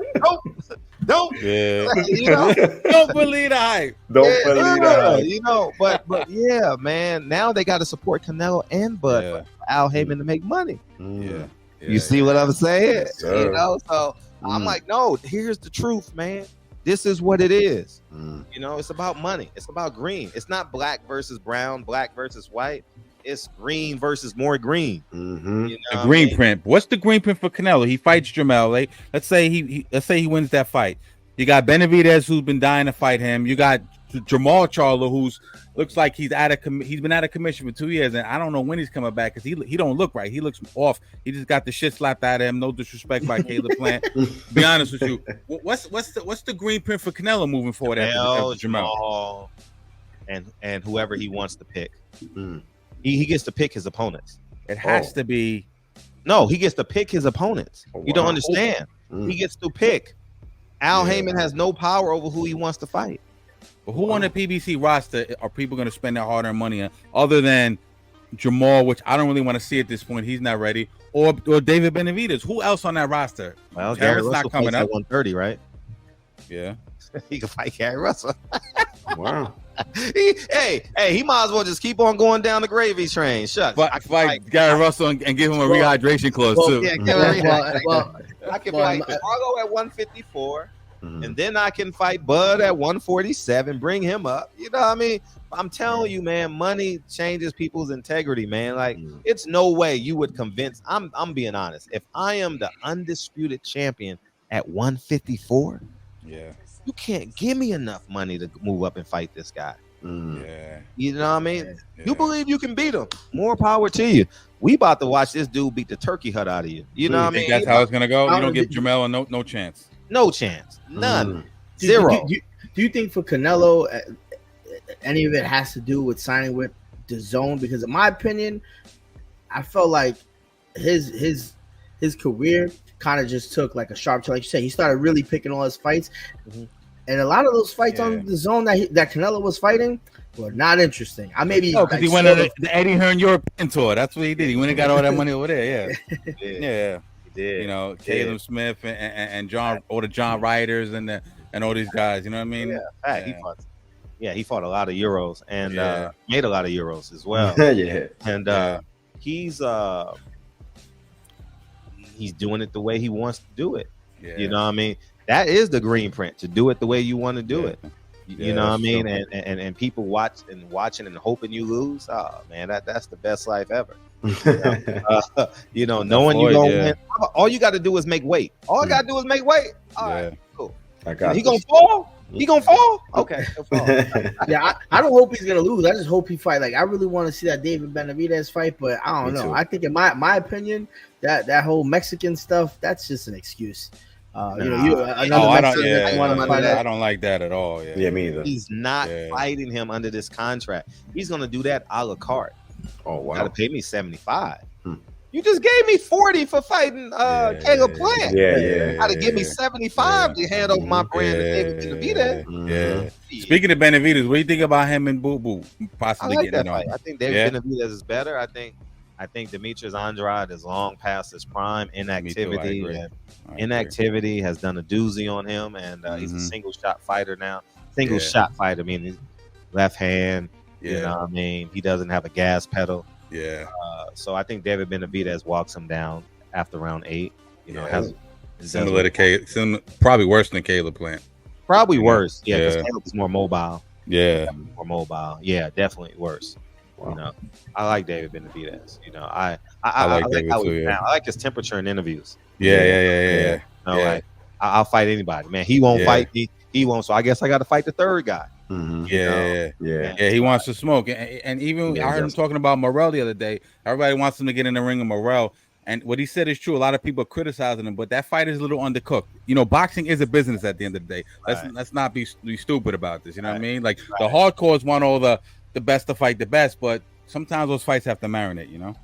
Don't you know? Don't believe the hype. Don't believe the hype. You know, but yeah, man. Now they got to support Canelo and Bud for Al Heyman to make money. You see what I'm saying? You know, so I'm like, no, here's the truth, man. This is what it is. You know, it's about money. It's about green. It's not black versus brown, black versus white. It's green versus more green. You know the green print. What's the green print for Canelo? He fights Jamel. Let's say he wins that fight. You got Benavidez, who's been dying to fight him. You got Jamal Charlo, who's looks like he's been out of commission for 2 years, and I don't know when he's coming back because he don't look right. He looks off. He just got the shit slapped out of him. No disrespect by Caleb Plant. Be honest with you. What's the green print for Canelo moving forward after Jamal? And whoever he wants to pick. He gets to pick his opponents. It has to be. No, he gets to pick his opponents. You don't understand. He gets to pick. Al Heyman has no power over who he wants to fight. But who on the PBC roster are people going to spend their hard-earned money on, other than Jamal, which I don't really want to see at this point. He's not ready. Or David Benavidez. Who else on that roster? Well, Gary Russell not coming up at 130, right? Yeah, he can fight Gary Russell. Wow. He might as well just keep on going down the gravy train. Shucks. Fight Gary Russell and give him a rehydration clause too. I can fight Chicago at 154. And then I can fight Bud at 147, bring him up. You know what I mean? I'm telling you, man, money changes people's integrity, man. Like, it's no way you would convince. I'm being honest. If I am the undisputed champion at 154, you can't give me enough money to move up and fight this guy. You know what I mean? You believe you can beat him. More power to you. We about to watch this dude beat the turkey hut out of you. You know what I mean? That's how it's going to go? You don't give Jamel no chance. No chance. None. Zero. Do you think for Canelo, any of it has to do with signing with DAZN? Because in my opinion, I felt like his career kind of just took like a sharp turn. Like you said, he started really picking all his fights. And a lot of those fights on DAZN that Canelo was fighting were not interesting. Because he went on the Eddie Hearn European tour. That's what he did. He went and got all that money over there. Yeah. Did. You know, Caleb Smith and John, all the John Riders and all these guys. You know what I mean? He fought a lot of Euros and made a lot of Euros as well. And he's doing it the way he wants to do it. You know what I mean? That is the green print, to do it the way you want to do it. You know what I mean? And people watching and hoping you lose. Oh man, that's the best life ever. You know, knowing you gonna win. All you got to do is make weight. All I got to do is make weight. All right, cool. He gonna fall? He gonna fall? Okay, he'll fall. I don't hope he's gonna lose. I just hope he fight. Like, I really want to see that David Benavidez fight, but I don't know. Too. I think, in my opinion, that whole Mexican stuff, that's just an excuse. I don't like that at all. Yeah, me either. He's not fighting him under this contract. He's gonna do that a la carte. Oh wow! Got to pay me 75. You just gave me 40 for fighting Caleb Plant. Got to give me 75 to hand over my brand to David Benavidez. Speaking of Benavidez, what do you think about him and Boo Boo possibly getting it on? I think David Benavidez is better. I think Demetrius Andrade is long past his prime. Inactivity has done a doozy on him, and he's a single shot fighter now. Shot fighter, meaning left hand. You know what I mean? He doesn't have a gas pedal. So I think David Benavidez walks him down after round 8. You know, similar to Caleb, probably worse than Caleb Plant. Probably worse, because Caleb is more mobile. More mobile. Definitely worse. Wow. You know, I like David Benavidez. You know, I like David too. I like his temperature in interviews. Like, I'll fight anybody, man. He won't fight me. He won't. So I guess I got to fight the third guy. He wants to smoke, and even I heard him talking about Morrell the other day. Everybody wants him to get in the ring with Morrell, and what he said is true. A lot of people are criticizing him, but that fight is a little undercooked. You know, boxing is a business at the end of the day. Let's not be stupid about this. You know what I mean? Like the hardcores want all the best to fight the best, but sometimes those fights have to marinate. You know?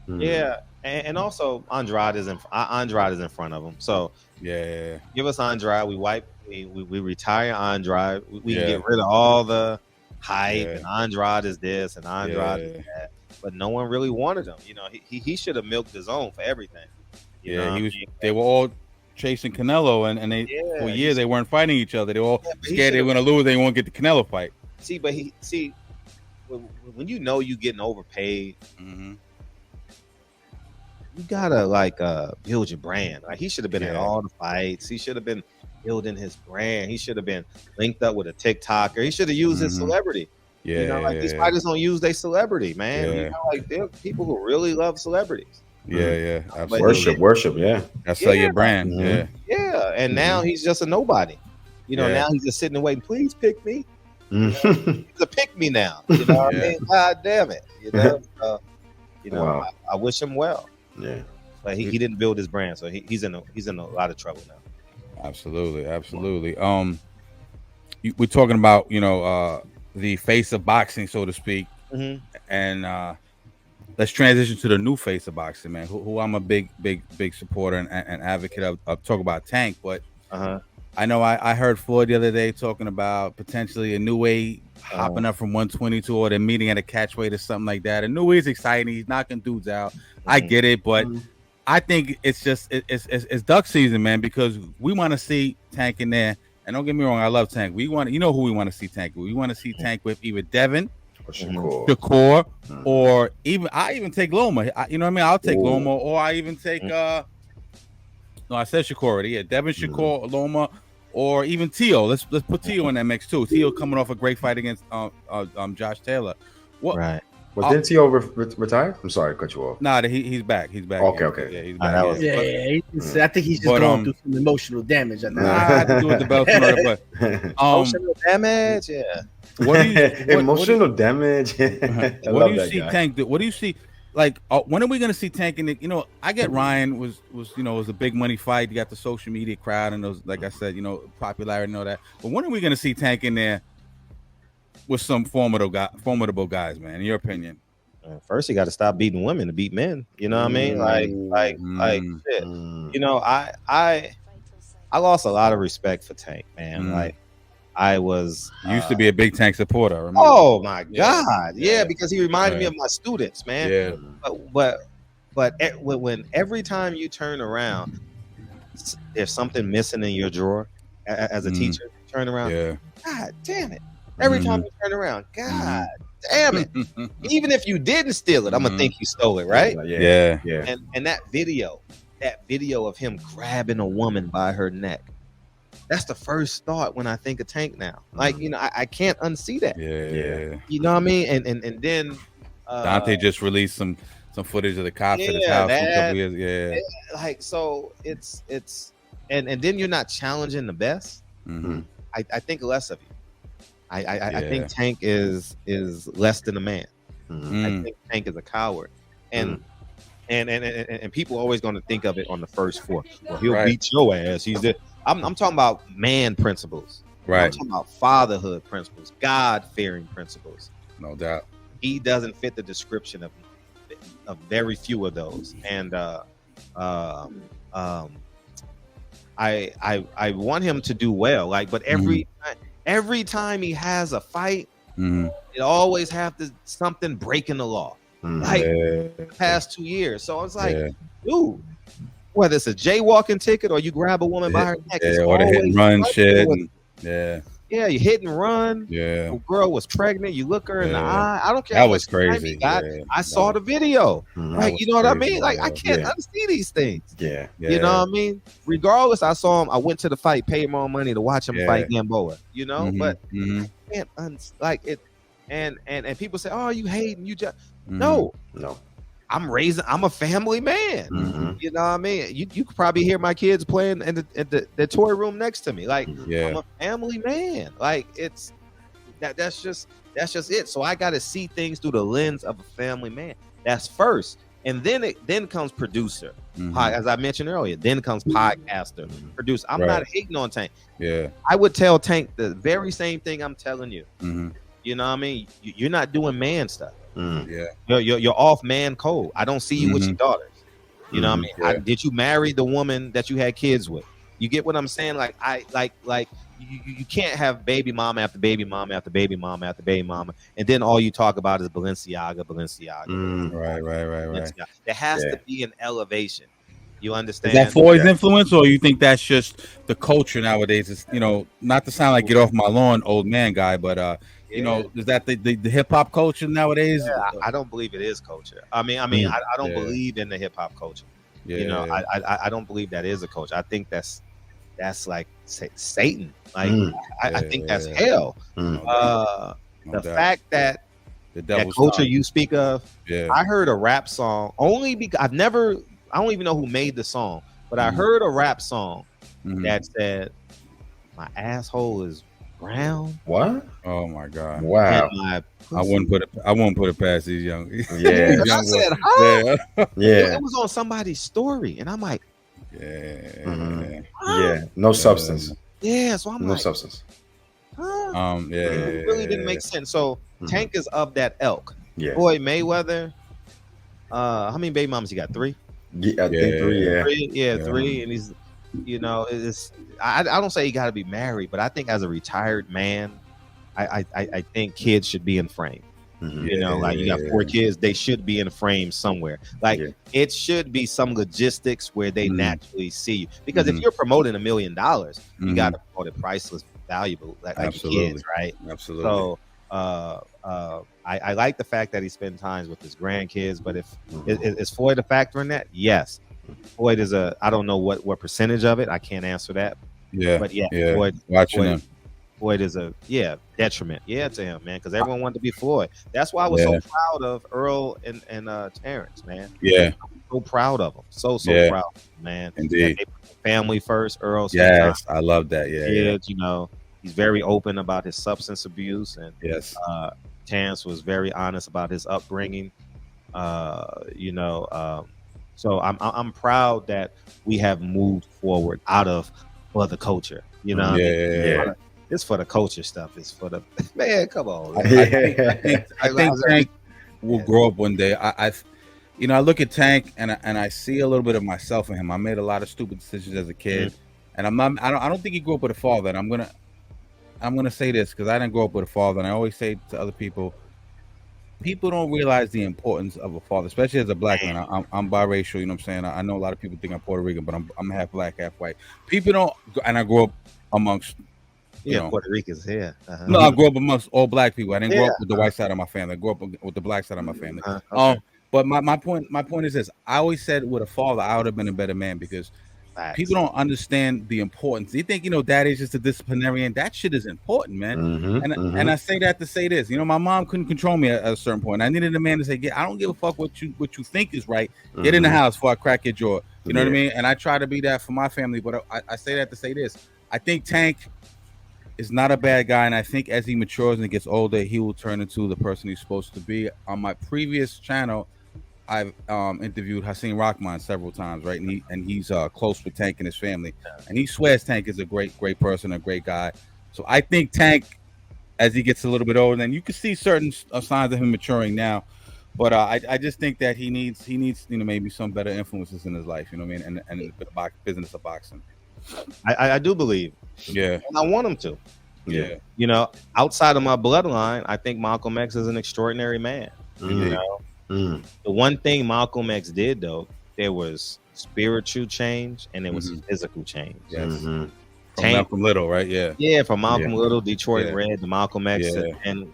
And also Andrade is in front of him. So give us Andrade. We retire Andrade. We can get rid of all the hype and Andrade is this and Andrade is that. But no one really wanted him. You know, he should have milked his own for everything. They were all chasing Canelo, and they for years they weren't fighting each other. They were all scared they were going to lose. They won't get the Canelo fight. When you know you're getting overpaid, like build your brand. Like he should have been at all the fights. He should have been building his brand. He should have been linked up with a TikToker. He should have used his celebrity. Yeah, you know, like these fighters don't use their celebrity, man. You know, like there are people who really love celebrities. Yeah, absolutely. Worship, yeah. That's your brand. Yeah. And now he's just a nobody. You know, now he's just sitting and waiting. Please pick me. You know, he's a pick me now. You know what I mean? God damn it. You know, I wish him well. Yeah. But he didn't build his brand, so he's in a lot of trouble now. Absolutely. We're talking about, you know, the face of boxing, so to speak. And let's transition to the new face of boxing, man, who I'm a big supporter and advocate of. Talk about Tank, but I know I heard Floyd the other day talking about potentially a new weight hopping up from 122, or they're meeting at a catch weight or something like that. A new weight's exciting. He's knocking dudes out. I get it, but I think it's just it's duck season, man, because we want to see Tank in there. And don't get me wrong, I love Tank. We want, you know, who we want to see Tank with. We want to see Tank with either Devin, or Shakur, or I even take Loma. You know what I mean? I'll take Loma, or I even take no, I said Shakur already. Yeah, Devin, Shakur, Loma, or even Tio. Let's put Tio in that mix too. Tio coming off a great fight against Josh Taylor. Right. Well, didn't Tio retire? I'm sorry to cut you off. Nah, he's back. He's back. Okay. Yeah, he's back. I think he's just going through some emotional damage. I had to do with the belt, but emotional damage. Yeah. Emotional damage. What do you see Tank? What do you see? Like, when are we gonna see Tank in it? You know, I get Ryan was a big money fight. You got the social media crowd and those, like I said, you know, popularity and all that. But when are we gonna see Tank in there with some formidable guys, man? In your opinion? First, you got to stop beating women to beat men. You know what I mean? Like shit. You know, I lost a lot of respect for Tank, man. Like, I was used to be a big Tank supporter. Remember? Oh my God, yeah, because he reminded me of my students, man. Yeah. But when every time you turn around, there's something missing in your drawer as a teacher. Turn around. Yeah. God damn it! Every time you turn around, God damn it! Even if you didn't steal it, I'm gonna think you stole it, right? Yeah. And that video of him grabbing a woman by her neck. That's the first thought when I think of Tank now. Like, you know, I can't unsee that. Yeah. You know what I mean? And then Dante just released some footage of the cops at his house a couple years. Yeah. Like, so it's and then you're not challenging the best. I think less of you. I think Tank is less than a man. I think Tank is a coward. And people are always going to think of it on the first four. Well, he'll beat your ass. I'm talking about man principles. Right. I'm talking about fatherhood principles, God-fearing principles. No doubt. He doesn't fit the description of very few of those. And I want him to do well. Like, but every time he has a fight, it always have to something breaking the law. Like the past 2 years. So I was like, dude, whether it's a jaywalking ticket or you grab a woman by her neck, or the hit and run shit. You hit and run. Yeah, the girl was pregnant. You look her in the eye. I don't care. That was crazy. I saw the video. Like, you know what I mean? Like, I can't unsee these things. Yeah. You know what I mean? Regardless, I saw him. I went to the fight, paid more money to watch him fight Gamboa. You know, but I can't like it. And people say, "Oh, you hating? You just no." I'm a family man. You know what I mean? You could probably hear my kids playing in the toy room next to me. Like, I'm a family man. Like, it's that's just it. So I got to see things through the lens of a family man. That's first, and then comes producer. As I mentioned earlier, then comes podcaster, producer. I'm not hating on Tank. Yeah, I would tell Tank the very same thing I'm telling you. You know what I mean? You're not doing man stuff. You're off man code. I don't see you with your daughters. You know what I mean? Did you marry the woman that you had kids with? You get what I'm saying? Like, you can't have baby mama after baby mama after baby mama after baby mama, and then all you talk about is Balenciaga. Right. There has to be an elevation. You understand? Is that Floyd's influence, or you think that's just the culture nowadays? It's, you know, not to sound like get off my lawn, old man guy, but you know, is that the hip hop culture nowadays? Yeah, I don't believe it is culture. I don't believe in the hip hop culture. Yeah. You know, I don't believe that is a culture. I think that's like Satan. Like I think that's hell. The fact that that culture you speak of, I heard a rap song only because I don't even know who made the song, but I heard a rap song that said my asshole is brown. What? Oh my God! Wow! I won't put it past these young. Yeah, young I said, huh? Yeah. It was on somebody's story, and I'm like, no substance. Yeah, so I'm no like, substance. Huh? It really didn't make sense. So Tank is of that elk. Yeah. Floyd Mayweather. How many baby mamas he got? 3. Yeah, I think 3. Yeah. 3, and he's. You know, I don't say he got to be married, but I think as a retired man, I think kids should be in frame. You know, like you got 4 kids, they should be in a frame somewhere. Like it should be some logistics where they naturally see you. Because if you're promoting $1 million, you got to promote it priceless, valuable, like your kids, right? Absolutely. So I like the fact that he spends time with his grandkids, but is Floyd a factor in that? Yes. Floyd is I don't know what percentage of it. I can't answer that. Yeah. But Floyd is a detriment. Yeah, to him, man, because everyone wanted to be Floyd. That's why I was so proud of Earl and Terrence, man. Yeah. I'm so proud of them. So proud, man. Indeed. They put family first. Earl. Yes, I love that. Yeah. You know, he's very open about his substance abuse, and Terrence was very honest about his upbringing. You know. So I'm proud that we have moved forward out of the culture. You know, it's for the culture stuff. It's for the man. Come on. I think Tank will grow up one day. I look at Tank and I see a little bit of myself in him. I made a lot of stupid decisions as a kid, and I don't think he grew up with a father. And I'm gonna say this because I didn't grow up with a father, and I always say to other people. People don't realize the importance of a father, especially as a black man. I'm biracial, you know what I'm saying? I know a lot of people think I'm Puerto Rican, but I'm half black, half white. People don't, and I grew up amongst, Puerto Ricans here. No, I grew up amongst all black people. I didn't grow up with the white side of my family. I grew up with the black side of my family. But my point is this: I always said with a father, I would have been a better man because people don't understand the importance. They think, dad is just a disciplinarian. That shit is important, man. And I say that to say this. My mom couldn't control me at a certain point. I needed a man to say, I don't give a fuck what you think is right. Get in the house before I crack your jaw. You know what I mean? And I try to be that for my family. But I say that to say this. I think Tank is not a bad guy. And I think as he matures and gets older, he will turn into the person he's supposed to be. On my previous channel, I've interviewed Hassan Rahman several times, right? And he's close with Tank and his family, and he swears Tank is a great person, a great guy. So I think Tank, as he gets a little bit older, and you can see certain signs of him maturing now, but I just think that he needs maybe some better influences in his life, you know what I mean? And the business of boxing. I do believe, and I want him to. Yeah. Outside of my bloodline, I think Malcolm X is an extraordinary man. You know. The one thing Malcolm X did, though, there was spiritual change and there was physical change. Yes. From Malcolm Little, right? Yeah, from Malcolm Little, Detroit Red, to Malcolm X, and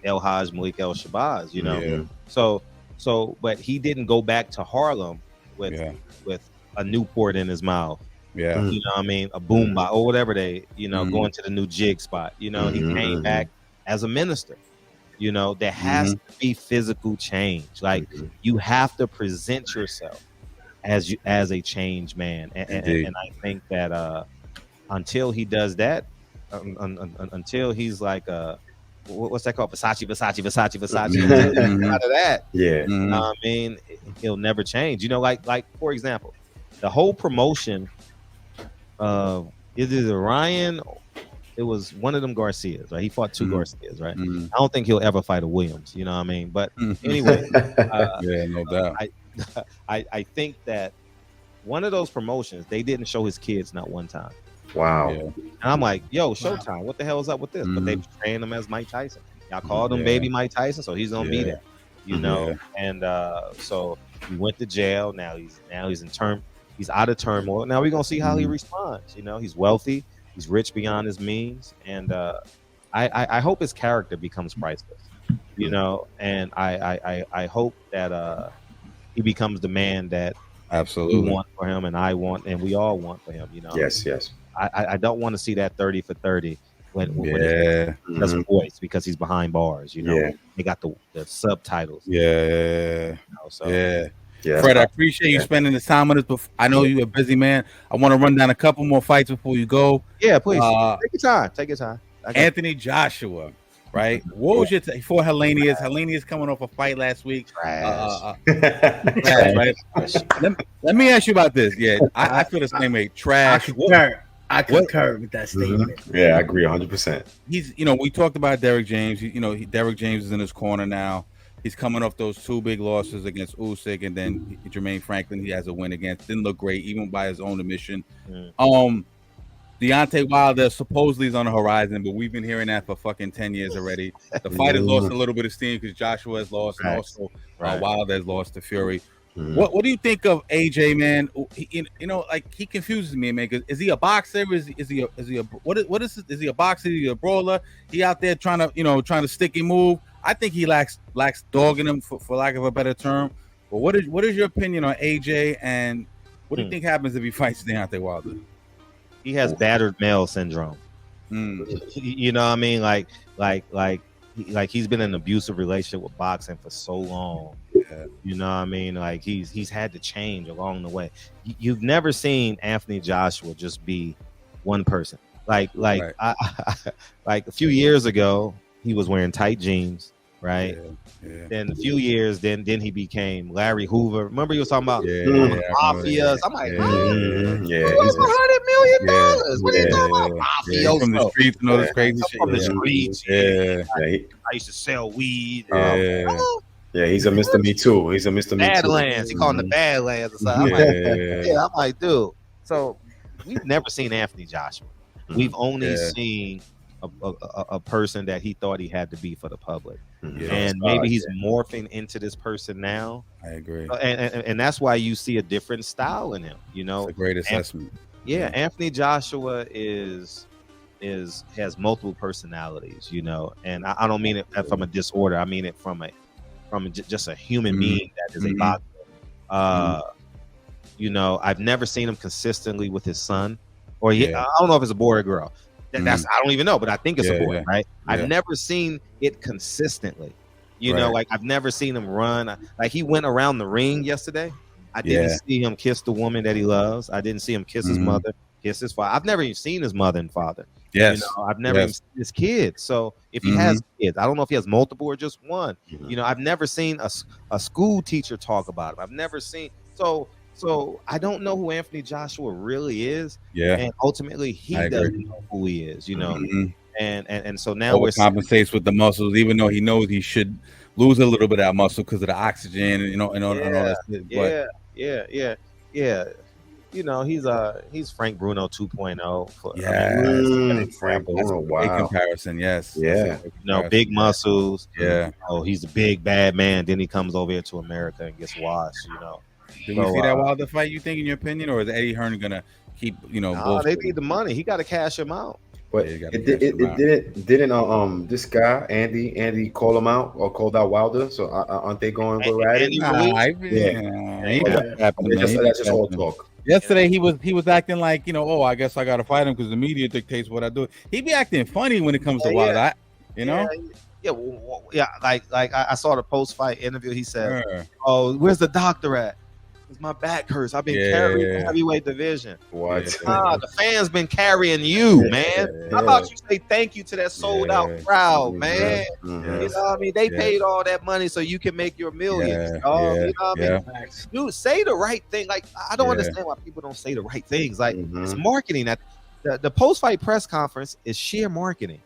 El Haj Malik El Shabazz. So, but he didn't go back to Harlem with a Newport in his mouth. Yeah, you know what I mean, a boombox or whatever going to the new jig spot. He came back as a minister. There has to be physical change. Like you have to present yourself as a changed man, and I think that until he does that, until he's like what's that called? Versace. Out of that, I mean, he'll never change. Like for example, the whole promotion of either Ryan. It was one of them Garcias, right? He fought 2 Garcias, right? I don't think he'll ever fight a Williams, you know what I mean? But anyway, no doubt. I think that one of those promotions, they didn't show his kids not one time. Wow. And I'm like, yo, Showtime, what the hell is up with this? But they trained him as Mike Tyson. Y'all called him baby Mike Tyson, so he's gonna be there, And so he went to jail. Now he's in term. He's out of turmoil. Now we're gonna see how he responds. He's wealthy. He's rich beyond his means, and I hope his character becomes priceless, you know, and I hope that he becomes the man that absolutely we want for him, and I want, and we all want for him, you know. Yes. I don't want to see that 30 for 30 when it's voice, because he's behind bars, you know. They got the subtitles. You know, so Fred, I appreciate you spending this time with us. I know you're a busy man. I want to run down a couple more fights before you go. Yeah, please. Take your time. Anthony Joshua, right? What was your for Hellenius? Hellenius coming off a fight last week. Trash. Right? Let me ask you about this. Yeah, I feel the same way. Trash. I concur with that statement. Yeah, I agree 100%. He's, you know, we talked about Derek James. You know, Derek James is in his corner now. He's coming off those 2 big losses against Usyk, and then Jermaine Franklin. He has a win against. Didn't look great, even by his own admission. Deontay Wilder supposedly is on the horizon, but we've been hearing that for fucking 10 years already. The fight has lost a little bit of steam because Joshua has lost, and also Wilder has lost to Fury. What do you think of AJ, man? You know, like, he confuses me, man. Is he a boxer? Is he a what is is he a boxer? Is he a brawler? He out there trying to stick and move. I think he lacks dog in him, for lack of a better term. But what is your opinion on AJ, and what do you think happens if he fights Deontay Wilder? He has battered male syndrome. You know what I mean? Like he's been in an abusive relationship with boxing for so long. You know what I mean? Like he's had to change along the way. You've never seen Anthony Joshua just be one person. Like a few years ago, he was wearing tight jeans, right? Then a few years, then he became Larry Hoover. Remember, he was talking about mafia. I'm like, $100 million. What are you talking about? Mafia from the streets and all this crazy shit. From the streets. I used to sell weed. Yeah, he's a Mr. Me Too. He's a Mr. Me Too. Badlands. He called them the Badlands or something. I'm like, dude. So we've never seen Anthony Joshua. We've only seen a person that he thought he had to be for the public. And maybe he's morphing into this person now. I agree. And that's why you see a different style in him, you know. That's a great assessment. Anthony Joshua has multiple personalities, you know, and I don't mean it from a disorder. I mean it from just a human being that is a boxer. You know, I've never seen him consistently with his son, or I don't know if it's a boy or a girl. That's I don't even know, but I think it's a boy, right? I've never seen it consistently. You know, like I've never seen him run. Like he went around the ring yesterday. I didn't see him kiss the woman that he loves. I didn't see him kiss his mother, kiss his father. I've never even seen his mother and father. Yes. You know, I've never even seen his kids. So if he has kids, I don't know if he has multiple or just one. You know, I've never seen a school teacher talk about him. I've never seen so I don't know who Anthony Joshua really is. And ultimately he doesn't know who he is, you know. And so now we're compensates with the muscles, even though he knows he should lose a little bit of that muscle because of the oxygen, and all that shit. You know, he's Frank Bruno 2.0. Frank Bruno, big comparison, yes. You know, big muscles. Oh, he's a big bad man. Then he comes over here to America and gets washed. You know. Do we see that Wilder fight? You think, in your opinion, or is Eddie Hearn gonna keep? You know, no, they need the money. He got to cash him out. But didn't this guy Andy call him out or called out Wilder? So aren't they going with Raddy? That's just all talk. Yesterday he was acting like, you know, oh, I guess I gotta fight him because the media dictates what I do. He be acting funny when it comes to Wilder, you know. Like I saw the post-fight interview. He said, "Oh, where's the doctor at? Because my back hurts. I've been carrying the heavyweight division." What? The fans been carrying you, man. How about you say thank you to that sold out crowd, man? You know what I mean? They paid all that money so you can make your millions. You know what I mean? Dude, say the right thing. Like, I don't understand why people don't say the right things. Like, it's marketing. That the post-fight press conference is sheer marketing.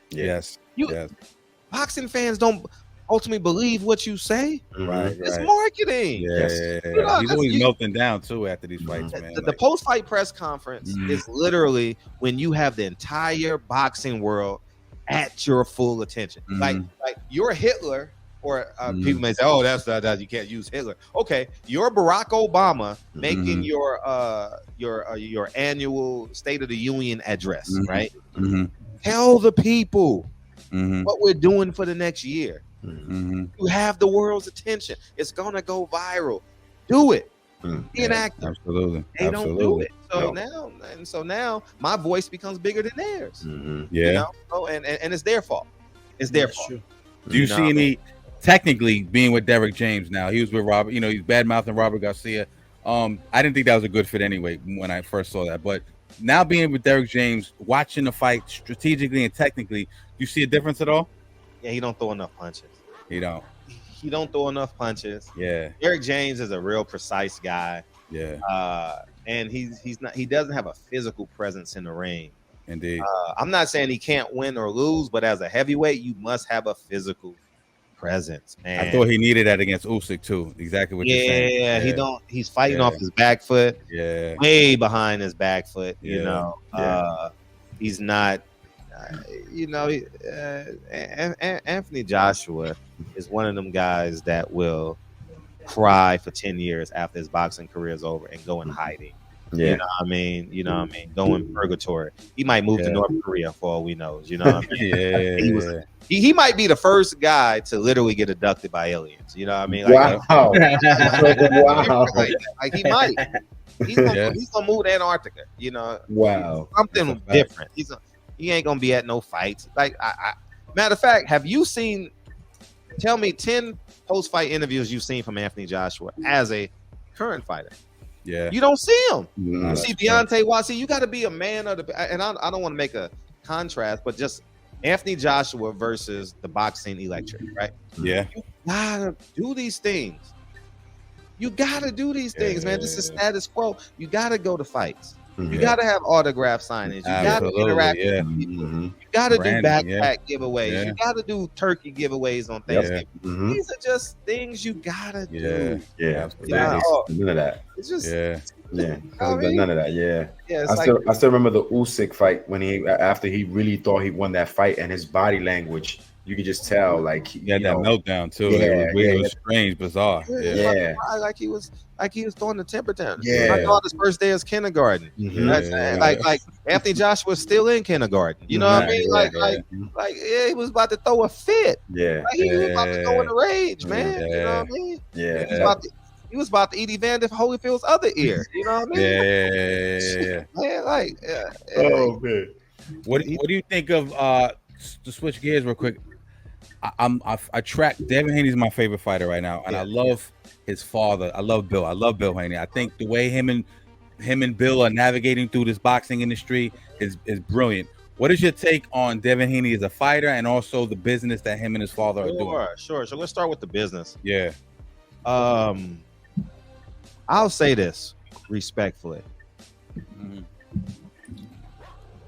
Boxing fans don't ultimately believe what you say. It's marketing. You know, he's always melting down too after these fights, man. The post-fight press conference is literally when you have the entire boxing world at your full attention. Like you're Hitler, or people may say, "Oh, that's you can't use Hitler." Okay, you're Barack Obama making your annual State of the Union address, right? Tell the people what we're doing for the next year. Mm-hmm. You have the world's attention. It's gonna go viral. Do it. Be an actor. Absolutely. They don't do it. So now my voice becomes bigger than theirs. Yeah. You know? And it's their fault. It's their fault. True. Do you see any technically being with Derek James now? He was with Robert, he's bad mouthing Robert Garcia. I didn't think that was a good fit anyway when I first saw that. But now being with Derek James, watching the fight strategically and technically, do you see a difference at all? Yeah, he don't throw enough punches. He don't throw enough punches. Yeah. Derek James is a real precise guy. Yeah. And he doesn't have a physical presence in the ring. Indeed. I'm not saying he can't win or lose, but as a heavyweight, you must have a physical presence. Man. I thought he needed that against Usyk too. Exactly what you're saying. Yeah, he's fighting off his back foot. Yeah. Way behind his back foot, he's not Anthony Joshua is one of them guys that will cry for 10 years after his boxing career is over and go in hiding. Yeah. You know what I mean? Go in purgatory. He might move to North Korea for all we know. You know what I mean? He might be the first guy to literally get abducted by aliens. You know what I mean? Like, wow. Wow. Like he might. He's gonna move to Antarctica. You know? Wow. Something different. He ain't gonna be at no fights. Like matter of fact, have you seen? Tell me 10 post-fight interviews you've seen from Anthony Joshua as a current fighter. Yeah, you don't see him. No, you see Deontay Wilder. You got to be a man of the. And I don't want to make a contrast, but just Anthony Joshua versus the boxing electric, right? Yeah, you gotta do these things. You gotta do these things, man. This is status quo. You gotta go to fights. You gotta have autograph signings. You gotta interact with people. You gotta do backpack giveaways. You gotta do turkey giveaways on Thanksgiving. These are just things you gotta do. None of that. It's just none of that. Yeah. I still remember the Usyk fight when after he really thought he won that fight, and his body language, you could just tell, like he had that meltdown too. It was strange, bizarre. Like he was throwing the temper tantrum. My daughter's first day is kindergarten. Like Anthony Joshua was still in kindergarten. You know what I mean? He was about to throw a fit. Like he was about to go in a rage, man. You know what I mean? He was about to eat Evander Holyfield's other ear. You know what I mean? Man, man. What do you think of to switch gears real quick? I track Devin Haney's my favorite fighter right now, and I love his father. I love Bill. I love Bill Haney. I think the way him and Bill are navigating through this boxing industry is brilliant. What is your take on Devin Haney as a fighter and also the business that him and his father are doing? Sure. So let's start with the business. Yeah. I'll say this respectfully.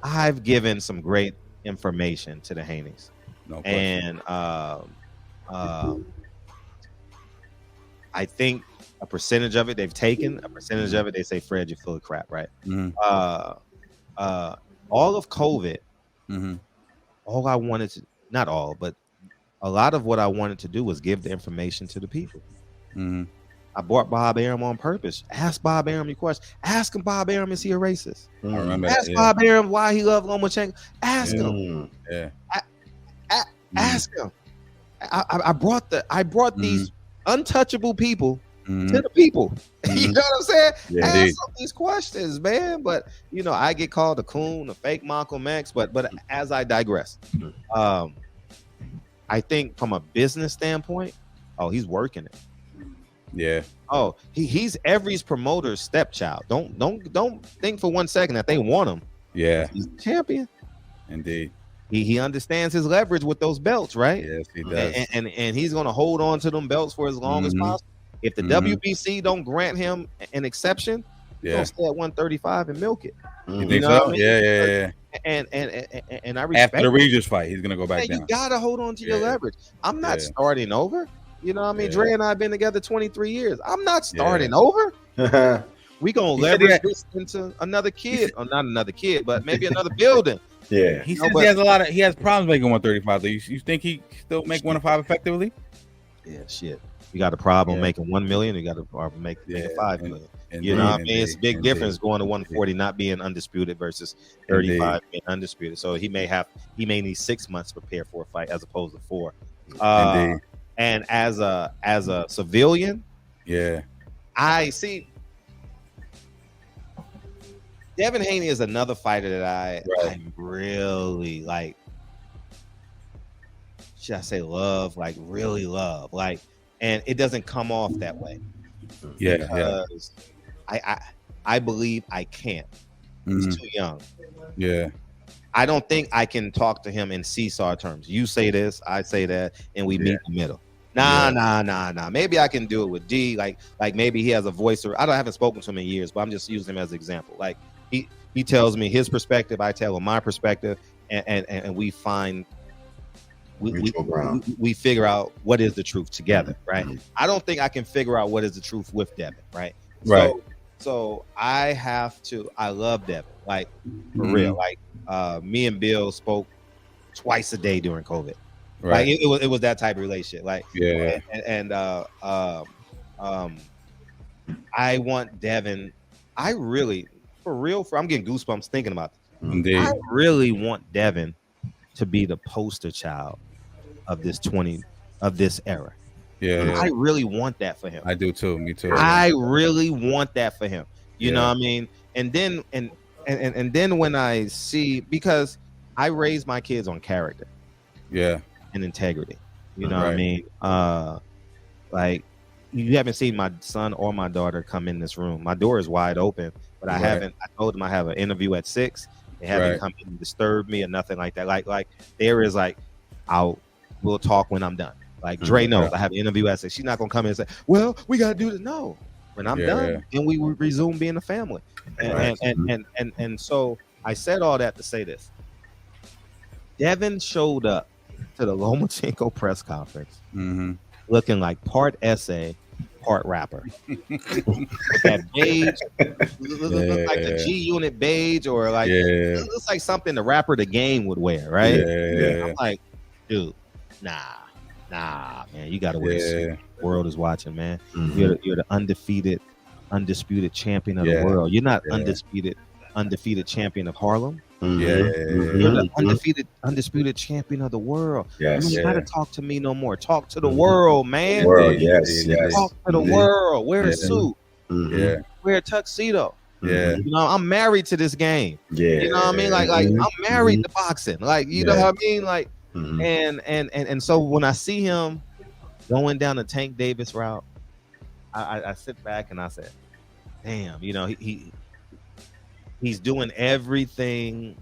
I've given some great information to the Haneys. No question. And I think a percentage of it they've taken, a percentage of it they say, Fred, you're full of crap, right? All of COVID, all I wanted to, not all, but a lot of what I wanted to do was give the information to the people. I brought Bob Arum on purpose. Ask Bob Arum your question. Ask him, Bob Arum, is he a racist? I remember Ask Bob Arum why he loved Lomachenko. Ask him. Ask him. I brought these untouchable people to the people. You know what I'm saying? Ask them these questions, man. But I get called a coon, a fake Malcolm X. But as I digress, I think from a business standpoint, he's working it. Yeah. Oh, he's every promoter's stepchild. Don't think for 1 second that they want him. Yeah. He's the champion. Indeed. He understands his leverage with those belts, right? Yes, he does. And he's gonna hold on to them belts for as long as possible. If the WBC don't grant him an exception, he's gonna stay at 135 and milk it. You think so? I mean? Yeah. And I respect after the Regis fight, he's gonna go back down. You gotta hold on to your leverage. I'm not starting over. You know what I mean? Dre and I have been together 23 years. I'm not starting over. We gonna leverage this into another kid, or not another kid, but maybe another building. Yeah. He says he has problems making 135. Though you think he still make 105 effectively? Yeah, shit. You got a problem making 1 million. You got to make 5 million. You know what I mean? It's a big difference going to 140 not being undisputed versus 35 being undisputed. So he may need 6 months to prepare for a fight as opposed to 4. And as a civilian, I see Devin Haney is another fighter that I really like. Should I say love? Like really love. Like, and it doesn't come off that way. Because I believe I can't. He's too young. I don't think I can talk to him in seesaw terms. You say this, I say that, and we meet in the middle. Nah. Maybe I can do it with D. Like maybe he has a voice, or I haven't spoken to him in years, but I'm just using him as an example. Like he tells me his perspective, I tell him my perspective, and we find we figure out what is the truth together, right? I don't think I can figure out what is the truth with Devin, right? So I love Devin, like for real. Like me and Bill spoke twice a day during COVID. Like it was that type of relationship. Like I want Devin. I really, for real, I'm getting goosebumps thinking about this. I really want Devin to be the poster child of this era. I really want that for him. I do too. Me too. I really want that for him. You know what I mean? And then and then when I see, because I raise my kids on character, and integrity. You know what I mean? Like you haven't seen my son or my daughter come in this room. My door is wide open, but I haven't. I told them I have an interview at 6. They haven't come in and disturbed me or nothing like that. Like there is like we'll talk when I'm done. Like Dre knows I have an interview at 6. She's not gonna come in and say, "Well, we gotta do this." No, when I'm done, and we resume being a family. And so I said all that to say this. Devin showed up to the Lomachenko press conference looking like part essay, part rapper. With that beige, like the G Unit beige, or like it looks like something the rapper The Game would wear, right? I'm like, dude, nah, man, you gotta wear a suit. The world is watching, man. You're the undisputed champion of the world. You're not undefeated champion of Harlem. You're the undisputed champion of the world. You don't gotta talk to me no more. Talk to the world, man. Talk to the world. Wear a suit. Wear a tuxedo. You know, I'm married to this game. You know what I mean? Like I'm married to boxing. Like, you know what I mean? Like, and so when I see him going down the Tank Davis route, I sit back and I said, damn, you know, he's doing everything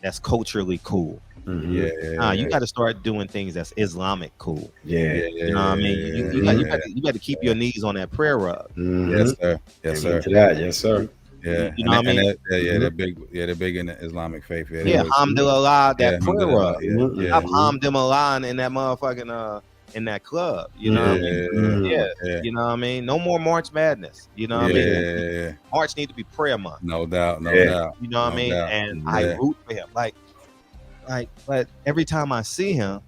that's culturally cool. You got to start doing things that's Islamic cool. You know what I mean? You got to keep your knees on that prayer rug. Yes, sir. Yes, sir. Yes, sir. Yeah, you know what I mean? They're big. Yeah, they're big in the Islamic faith. Alhamdulillah, that prayer rug. Alhamdulillah in that motherfucking in that club. You know what I mean? You know what I mean? No more March Madness. You know what I mean? March need to be prayer month. No doubt. No doubt. You know what I mean? And I root for him. Like, but every time I see him,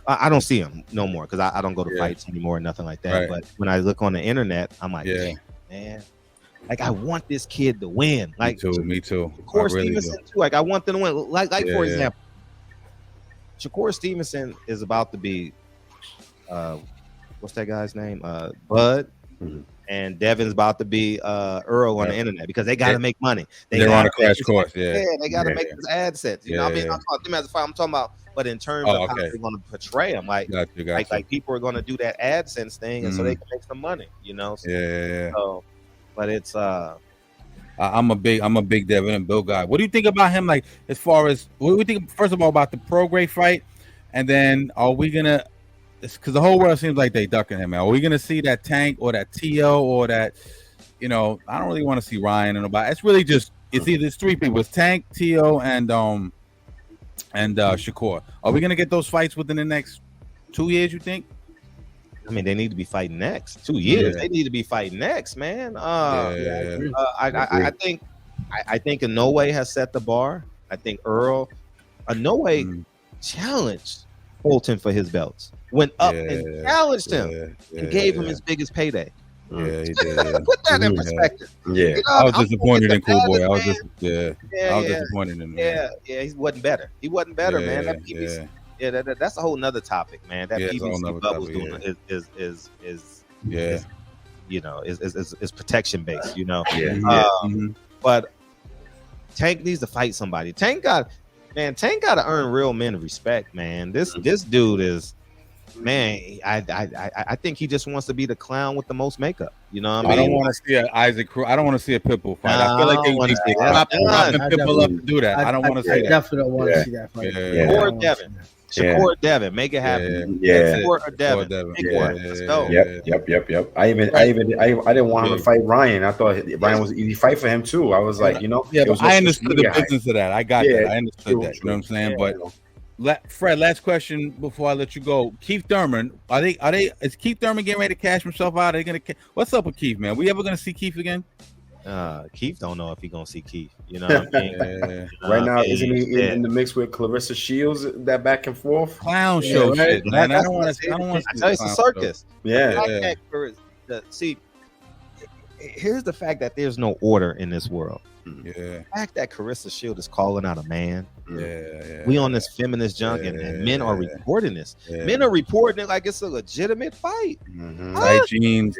I don't see him no more because I don't go to fights anymore or nothing like that. But when I look on the internet, I'm like, man. Like, I want this kid to win. Like, me too. Shakur Stevenson too. Like, I want them to win. Like for example, Shakur Stevenson is about to be, what's that guy's name? Bud. And Devin's about to be Earl on the internet because they got to make money. They're on a crash course. They got to make this ad sets. You know what I mean? I'm talking them as a fight. I'm talking about, but in terms of how they're going to portray them, like people are going to do that AdSense thing, and so they can make some money. You know? So, but it's I'm a big Devin and Bill guy. What do you think about him? Like, as far as what do we think first of all about the Prograis fight, and then are we gonna? Because the whole world seems like they ducking him. Are we gonna see that Tank or that T.O. or that? You know, I don't really want to see Ryan and nobody. It's really just it's 3 people. It's Tank, T.O. and Shakur. Are we gonna get those fights within the next 2 years? You think? I mean, they need to be fighting next 2 years. They need to be fighting next, man. I think Inoue has set the bar. I think Inoue challenged Fulton for his belts. Went up and challenged him and gave him his biggest payday. Yeah, he did. Put that in perspective. Yeah, You know, I was disappointed in Cool Boy. I was yeah, disappointed in him. Yeah, he wasn't better. He wasn't better, man. That PBC, that's a whole nother topic, man. That PBC bubbles doing is you know, is protection based, you know. But Tank needs to fight somebody. Tank got to earn real men respect, man. This dude is, man, I think he just wants to be the clown with the most makeup. You know what I mean? I don't want to see an Isaac Cruz. I don't want to see a Pitbull fight. I feel like they propping Pitbull up to do that. I don't want to see that. I definitely don't want to see that fight. Shakur Devin. Shakur Devin, make it happen. Shakur Devin. Let's go. Yep. I didn't want him to fight Ryan. I thought Ryan was an easy fight for him too. I was like, you know, but I understood the business of that. I got that. I understood that. You know what I'm saying? But Fred, last question before I let you go. Keith Thurman, is Keith Thurman getting ready to cash himself out? Are they gonna? What's up with Keith, man? We ever gonna see Keith again? Keith don't know if he gonna see Keith. You know what I mean? Right now, isn't he in the mix with Clarissa Shields? That back and forth clown show shit, man. I don't want to. I tell you, it's a circus. Yeah. See, here's the fact that there's no order in this world. Yeah. The fact that Clarissa Shields is calling out a man. Yeah. We on this feminist junk, and men are reporting this. Men are reporting it like it's a legitimate fight. Tight jeans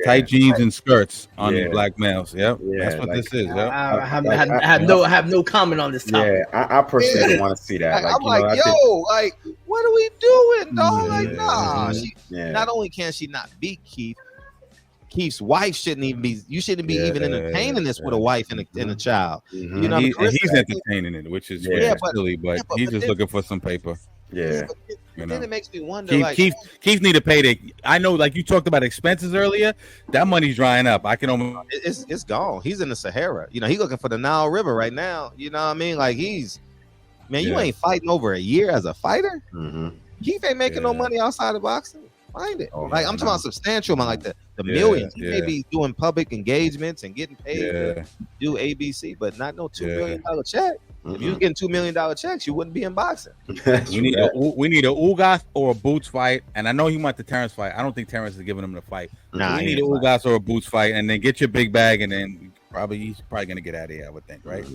and skirts on these black males. Yep. That's what this is. Yep. I have no comment on this topic. I personally don't want to see that. I'm like, what are we doing, dog? Like, nah. Not only can she not beat Keith's wife shouldn't even be. You shouldn't be even entertaining this with a wife and a child. You know, he's entertaining it, which is silly, but he's just looking for some paper. Yeah, then it makes me wonder. Keith need to pay the. I know, like you talked about expenses earlier. That money's drying up. I can almost. It's gone. He's in the Sahara. You know, he's looking for the Nile River right now. You know what I mean? Like you ain't fighting over a year as a fighter. Keith ain't making no money outside of boxing. Find it. I'm talking about substantial amount, like the millions. You may be doing public engagements and getting paid to do ABC, but not no $2 million check. If you was getting $2 million checks, you wouldn't be in boxing. we need a Ugas or a Boots fight, and I know he want the Terrence fight. I don't think Terrence is giving him the fight. We need a Ugas or a Boots fight, and then get your big bag, and then he's probably gonna get out of here. I would think, right?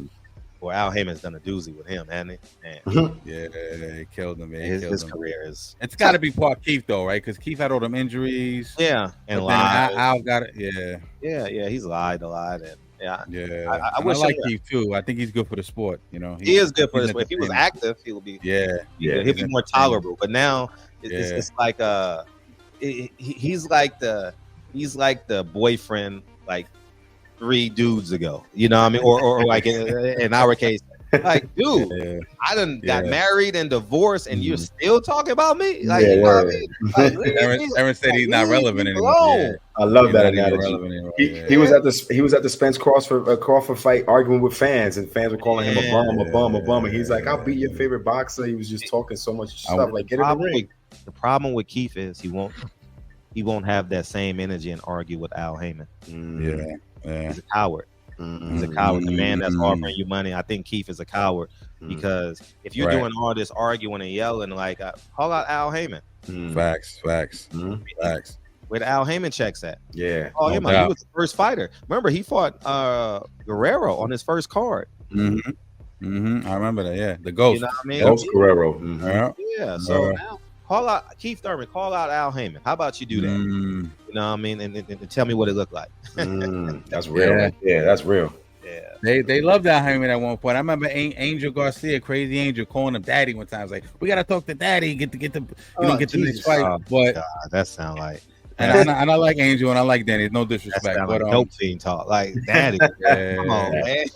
Well, Al Heyman's done a doozy with him, hasn't he? He killed him, man. His career is. It's got to be part Keith though, right? Because Keith had all them injuries. Yeah, and lied. Al got it. Yeah. He's lied, and I like Keith too. I think he's good for the sport. You know, he is good for the sport. If he was active, he would be. He'll be more tolerable. But now it's like he's like the boyfriend like 3 dudes ago, you know what I mean? Or like in our case, like, dude, I done got married and divorced and you're still talking about me? Like, you know what I mean? Aaron said he's not relevant anymore. I love that analogy. He was at the Spence Crawford fight arguing with fans, and fans were calling him a bum. And he's like, I'll beat your favorite boxer. He was just talking so much stuff. Like, get in the ring. The problem with Keith is he won't have that same energy and argue with Al Heyman. He's a coward. He's a coward. The man that's offering you money. I think Keith is a coward because if you're doing all this arguing and yelling, like, call out Al Heyman. Facts. Where the Al Heyman checks at? Yeah. Oh, he was the first fighter. Remember, he fought Guerrero on his first card. I remember that. Yeah, the Ghost. You know what I mean? Ghost Guerrero. Yeah. So now, call out Keith Thurman. Call out Al Heyman. How about you do that? You know what I mean? And tell me what it looked like. That's real. Yeah, that's real. Yeah. They loved Al Heyman at one point. I remember Angel Garcia, Crazy Angel, calling him Daddy one time. I was like, we gotta talk to Daddy, get the next fight. But God, that sound like. And I like Angel and I like Danny. No disrespect, but dope fiend talk like Daddy. Come on, man.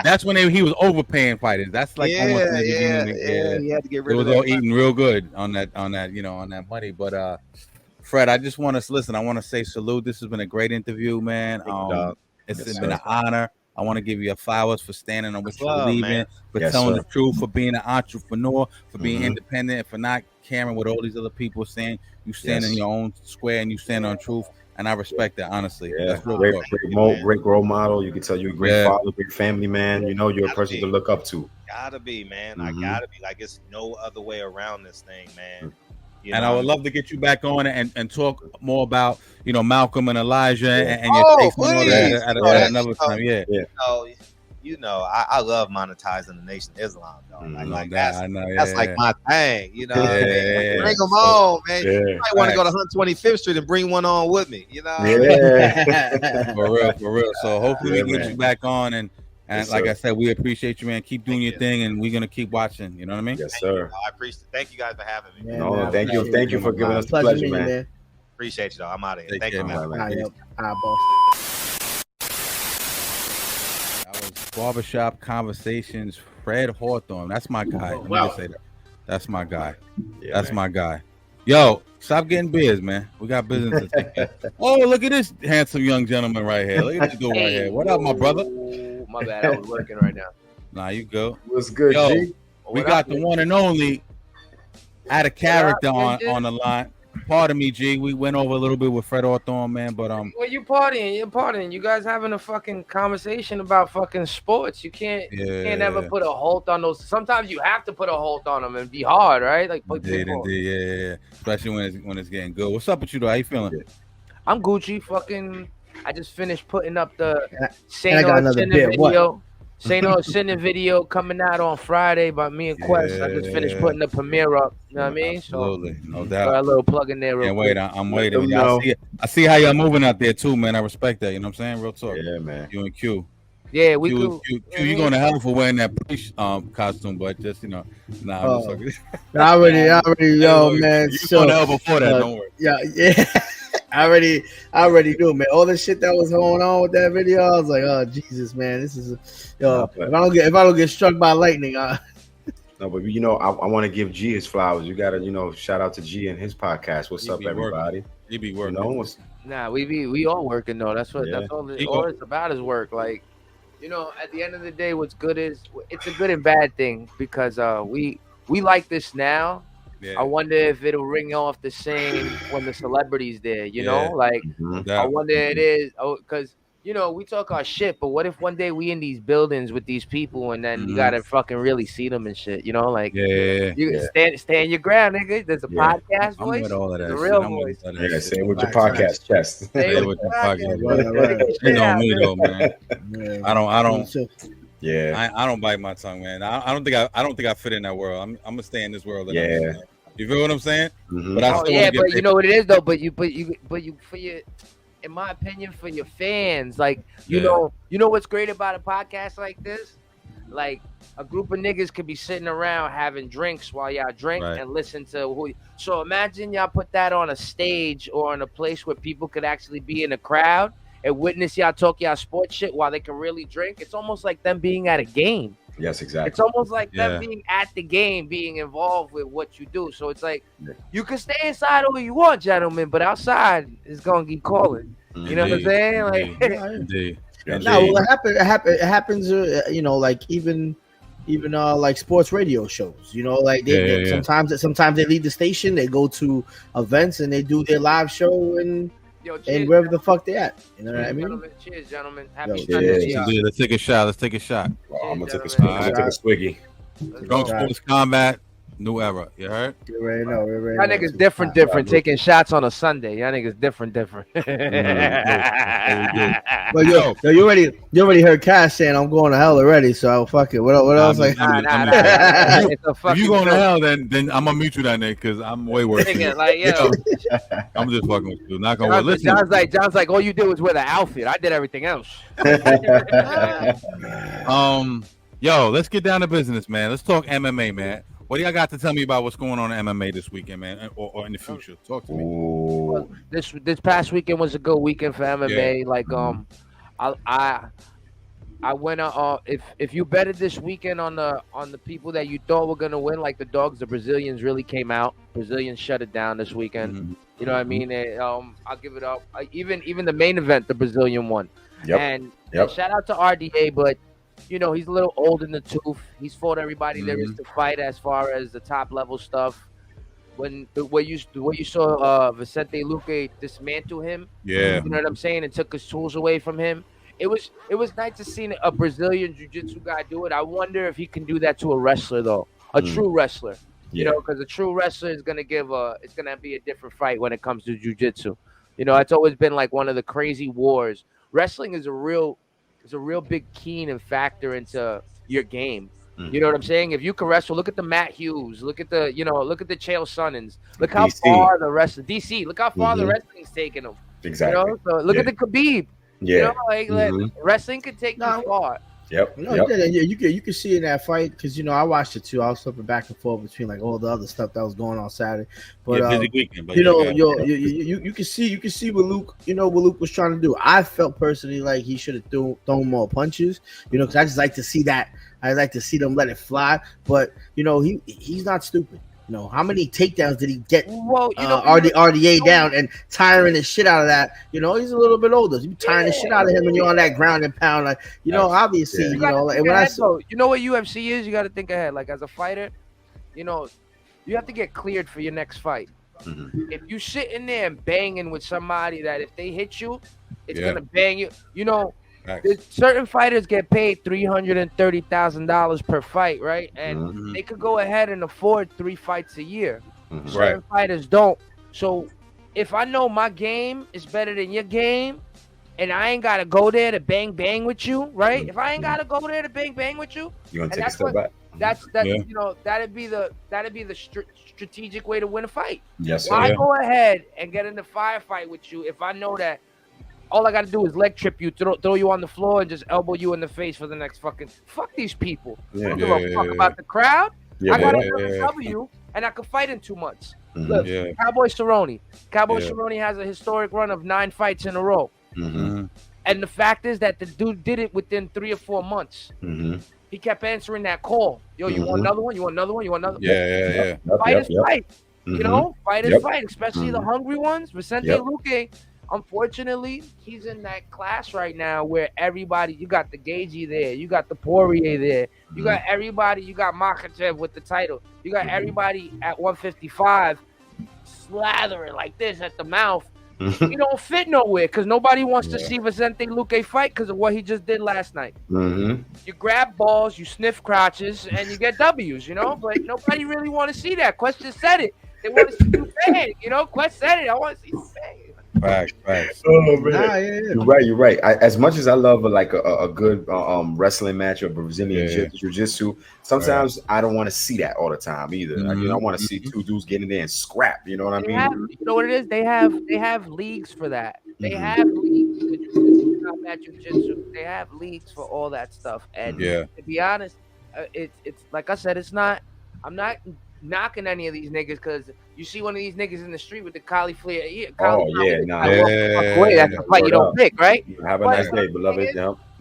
That's when he was overpaying fighters. That's like almost in the beginning. He had to get rid of it. Was all eating real good on that on that money. But Fred, I just want to listen. I want to say salute. This has been a great interview, man. It's been an honor. I want to give you flowers for standing on what you believe in, for telling the truth, for being an entrepreneur, for being independent, and for not caring what all these other people are saying. You stand in your own square and you stand on truth, and I respect that, honestly. Yeah, great role model. You can tell you're a great father, great family man. You know, you're a person to look up to. Gotta be, man. I gotta be. Like, it's no other way around this thing, man. And I would love to get you back on and talk more about, Malcolm and Elijah and your takes on all that at another time. Yeah. I love monetizing the Nation of Islam, though. That's like my thing, Bring them on, man. You might want to go to 125th Street and bring one on with me, Yeah. For real. So hopefully we get you back on, and yes, like I said, we appreciate you, man. Keep doing your thing, and we're gonna keep watching. You know what I mean? Yes, sir. I appreciate it. Thank you guys for having me. Yeah, no, thank you for giving us the pleasure, man. Appreciate you, though. I'm out of here. Thank you, man. All right, boss. Barbershop Conversations, Fred Hawthorne. That's my guy. Let me just say that. That's my guy. That's my guy. Yo, stop getting beers, man. We got business to take care. Oh, look at this handsome young gentleman right here. Look at this dude right here. What up, my brother? My bad. I was working right now. Nah, you go. What's good, Yo, G? we got the one and only out of character on the line. Pardon me, G. We went over a little bit with Fred Hawthorne, man, but Well, you're partying. You guys having a fucking conversation about fucking sports. You can't ever put a halt on those. Sometimes you have to put a halt on them and be hard, right? Like indeed, yeah. Especially when it's getting good. What's up with you though? How you feeling? I'm Gucci. Fucking, I just finished putting up the Saint Augustine video. Saint Augustine video coming out on Friday by me and Quest. I just finished putting the premiere up. You know what I mean? Absolutely, no doubt. Got a little plug in there. Can't wait. I'm waiting. I see how y'all moving out there too, man. I respect that. You know what I'm saying? Real talk. Yeah, man. You and Q. Yeah, we Q, you going to hell for wearing that costume, but just I already know, man. You going to hell before that? Don't worry. Yeah. I already knew, man. All the shit that was going on with that video, I was like, oh Jesus, man, this is if I don't get struck by lightning, No, but I want to give G his flowers. You gotta, shout out to G and his podcast. What's up, everybody? He be working. Nah, we all working though. That's all it's about is work. Like, at the end of the day, what's good is it's a good and bad thing because we like this now. Yeah. I wonder if it'll ring off the same when the celebrity's there, like I wonder it is because we talk our shit, but what if one day we in these buildings with these people and then you gotta fucking really see them and shit, like stand your ground, nigga. There's a podcast voice. I'm with all of that. The real voice. Yeah, say it with your podcast chest. Say it with your podcast. You know me though, man. I don't. Yeah, I don't bite my tongue, man. I don't think I fit in that world. I'm gonna stay in this world. Yeah, you feel what I'm saying? Mm-hmm. But you know what it is though. But you for your, in my opinion, for your fans, like you know what's great about a podcast like this, like a group of niggas could be sitting around having drinks while y'all drink and listen to who. So imagine y'all put that on a stage or in a place where people could actually be in a crowd and witness y'all talk y'all sports shit while they can really drink. It's almost like them being at a game. Yes, exactly. It's almost like them being at the game, being involved with what you do. So it's like you can stay inside all you want, gentlemen, but outside is gonna keep calling. You know what I'm saying? Like, Indeed. No, well, it happens. Like even like sports radio shows. Like they sometimes they leave the station, they go to events and they do their live show and wherever the fuck they at. You know what I mean? Cheers, gentlemen. Happy Sunday. Let's take a shot. I'm gonna take a swiggy. Drunk Sports Combat, new era. You heard? You already know. Y'all niggas different. Taking shots on a Sunday. Y'all niggas different. But you already heard Cash saying I'm going to hell already. So fuck it. What else? If you going to hell, then I'm gonna mute you that night because I'm way worse. I'm just fucking with you. Not gonna listen. John's like, all you did was wear the outfit. I did everything else. Yo, let's get down to business, man. Let's talk MMA, man. What do y'all got to tell me about what's going on in MMA this weekend, man, or in the future? Talk to me. Well, this past weekend was a good weekend for MMA. Yeah. Like I went if you betted this weekend on the people that you thought were gonna win, like the dogs, the Brazilians really came out. Brazilians shut it down this weekend. Mm-hmm. You know what I mean? And, I'll give it up. Even the main event, the Brazilian won. Yep. And shout out to RDA, but he's a little old in the tooth. He's fought everybody there is to fight as far as the top level stuff. When you saw Vicente Luque dismantle him, you know what I'm saying, and took his tools away from him. It was nice to see a Brazilian jiu-jitsu guy do it. I wonder if he can do that to a wrestler though, a true wrestler. Because a true wrestler is gonna be a different fight when it comes to jiu-jitsu. You know, it's always been like one of the crazy wars. Wrestling is a real big keen and factor into your game. You know what I'm saying? If you can wrestle, look at the Matt Hughes, look at the Chael Sonnens, look how far the wrestling DC, look how far the wrestling's taking them. Exactly. You know, so look at the Khabib. Yeah. You know, like wrestling can take you far. Yep. No, you can see in that fight because I watched it too. I was flipping back and forth between like all the other stuff that was going on Saturday. But weekend, but you can see what Luke was trying to do. I felt personally like he should have thrown more punches. Because I just like to see that. I like to see them let it fly. But he's not stupid. How many takedowns did he get? Well, RDA down and tiring the shit out of that. He's a little bit older. You tiring the shit out of him when you're on that ground and pound. Like, obviously, when I saw, what UFC is, you got to think ahead. Like as a fighter, you have to get cleared for your next fight. If you sitting there and banging with somebody that if they hit you, it's gonna bang you. Certain fighters get paid $330,000 per fight, right? And they could go ahead and afford 3 fights a year. Certain fighters don't. So if I know my game is better than your game, and I ain't gotta go there to bang with you, right? If I ain't gotta go there to bang with you, you're gonna take a step back. That'd be the strategic way to win a fight. Yes, Why go ahead and get in the firefight with you if I know that all I got to do is leg trip you, throw you on the floor, and just elbow you in the face for the next fuck these people. I don't give a fuck about the crowd. I got a W, and I could fight in 2 months. Look, Cowboy Cerrone. Cerrone has a historic run of 9 fights in a row. And the fact is that the dude did it within 3 or 4 months. He kept answering that call. Yo, you want another one? You want another one? You want another one? Fight is fight. Fight is fight, especially the hungry ones. Vicente Luque. Unfortunately, he's in that class right now where everybody, you got the Gagey there, you got the Poirier there, you got everybody, you got Makhachev with the title, you got everybody at 155 slathering like this at the mouth. He don't fit nowhere because nobody wants to see Vicente Luque fight because of what he just did last night. You grab balls, you sniff crotches, and you get W's, but nobody really want to see that. Quest just said it. They want to see you bang, Quest said it. I want to see you bang. Right. Oh man, you're right. As much as I love a good wrestling match or Brazilian jiu-jitsu, sometimes I don't want to see that all the time either. I want to see 2 dudes get in there and scrap. You know what I mean? You know what it is? They have leagues for that. They have leagues for jiu-jitsu. They have leagues for all that stuff. And to be honest, it's like I said, it's not. I'm not knocking any of these niggas because you see one of these niggas in the street with the cauliflower. That's the fight you don't pick, right? Have a nice day, beloved.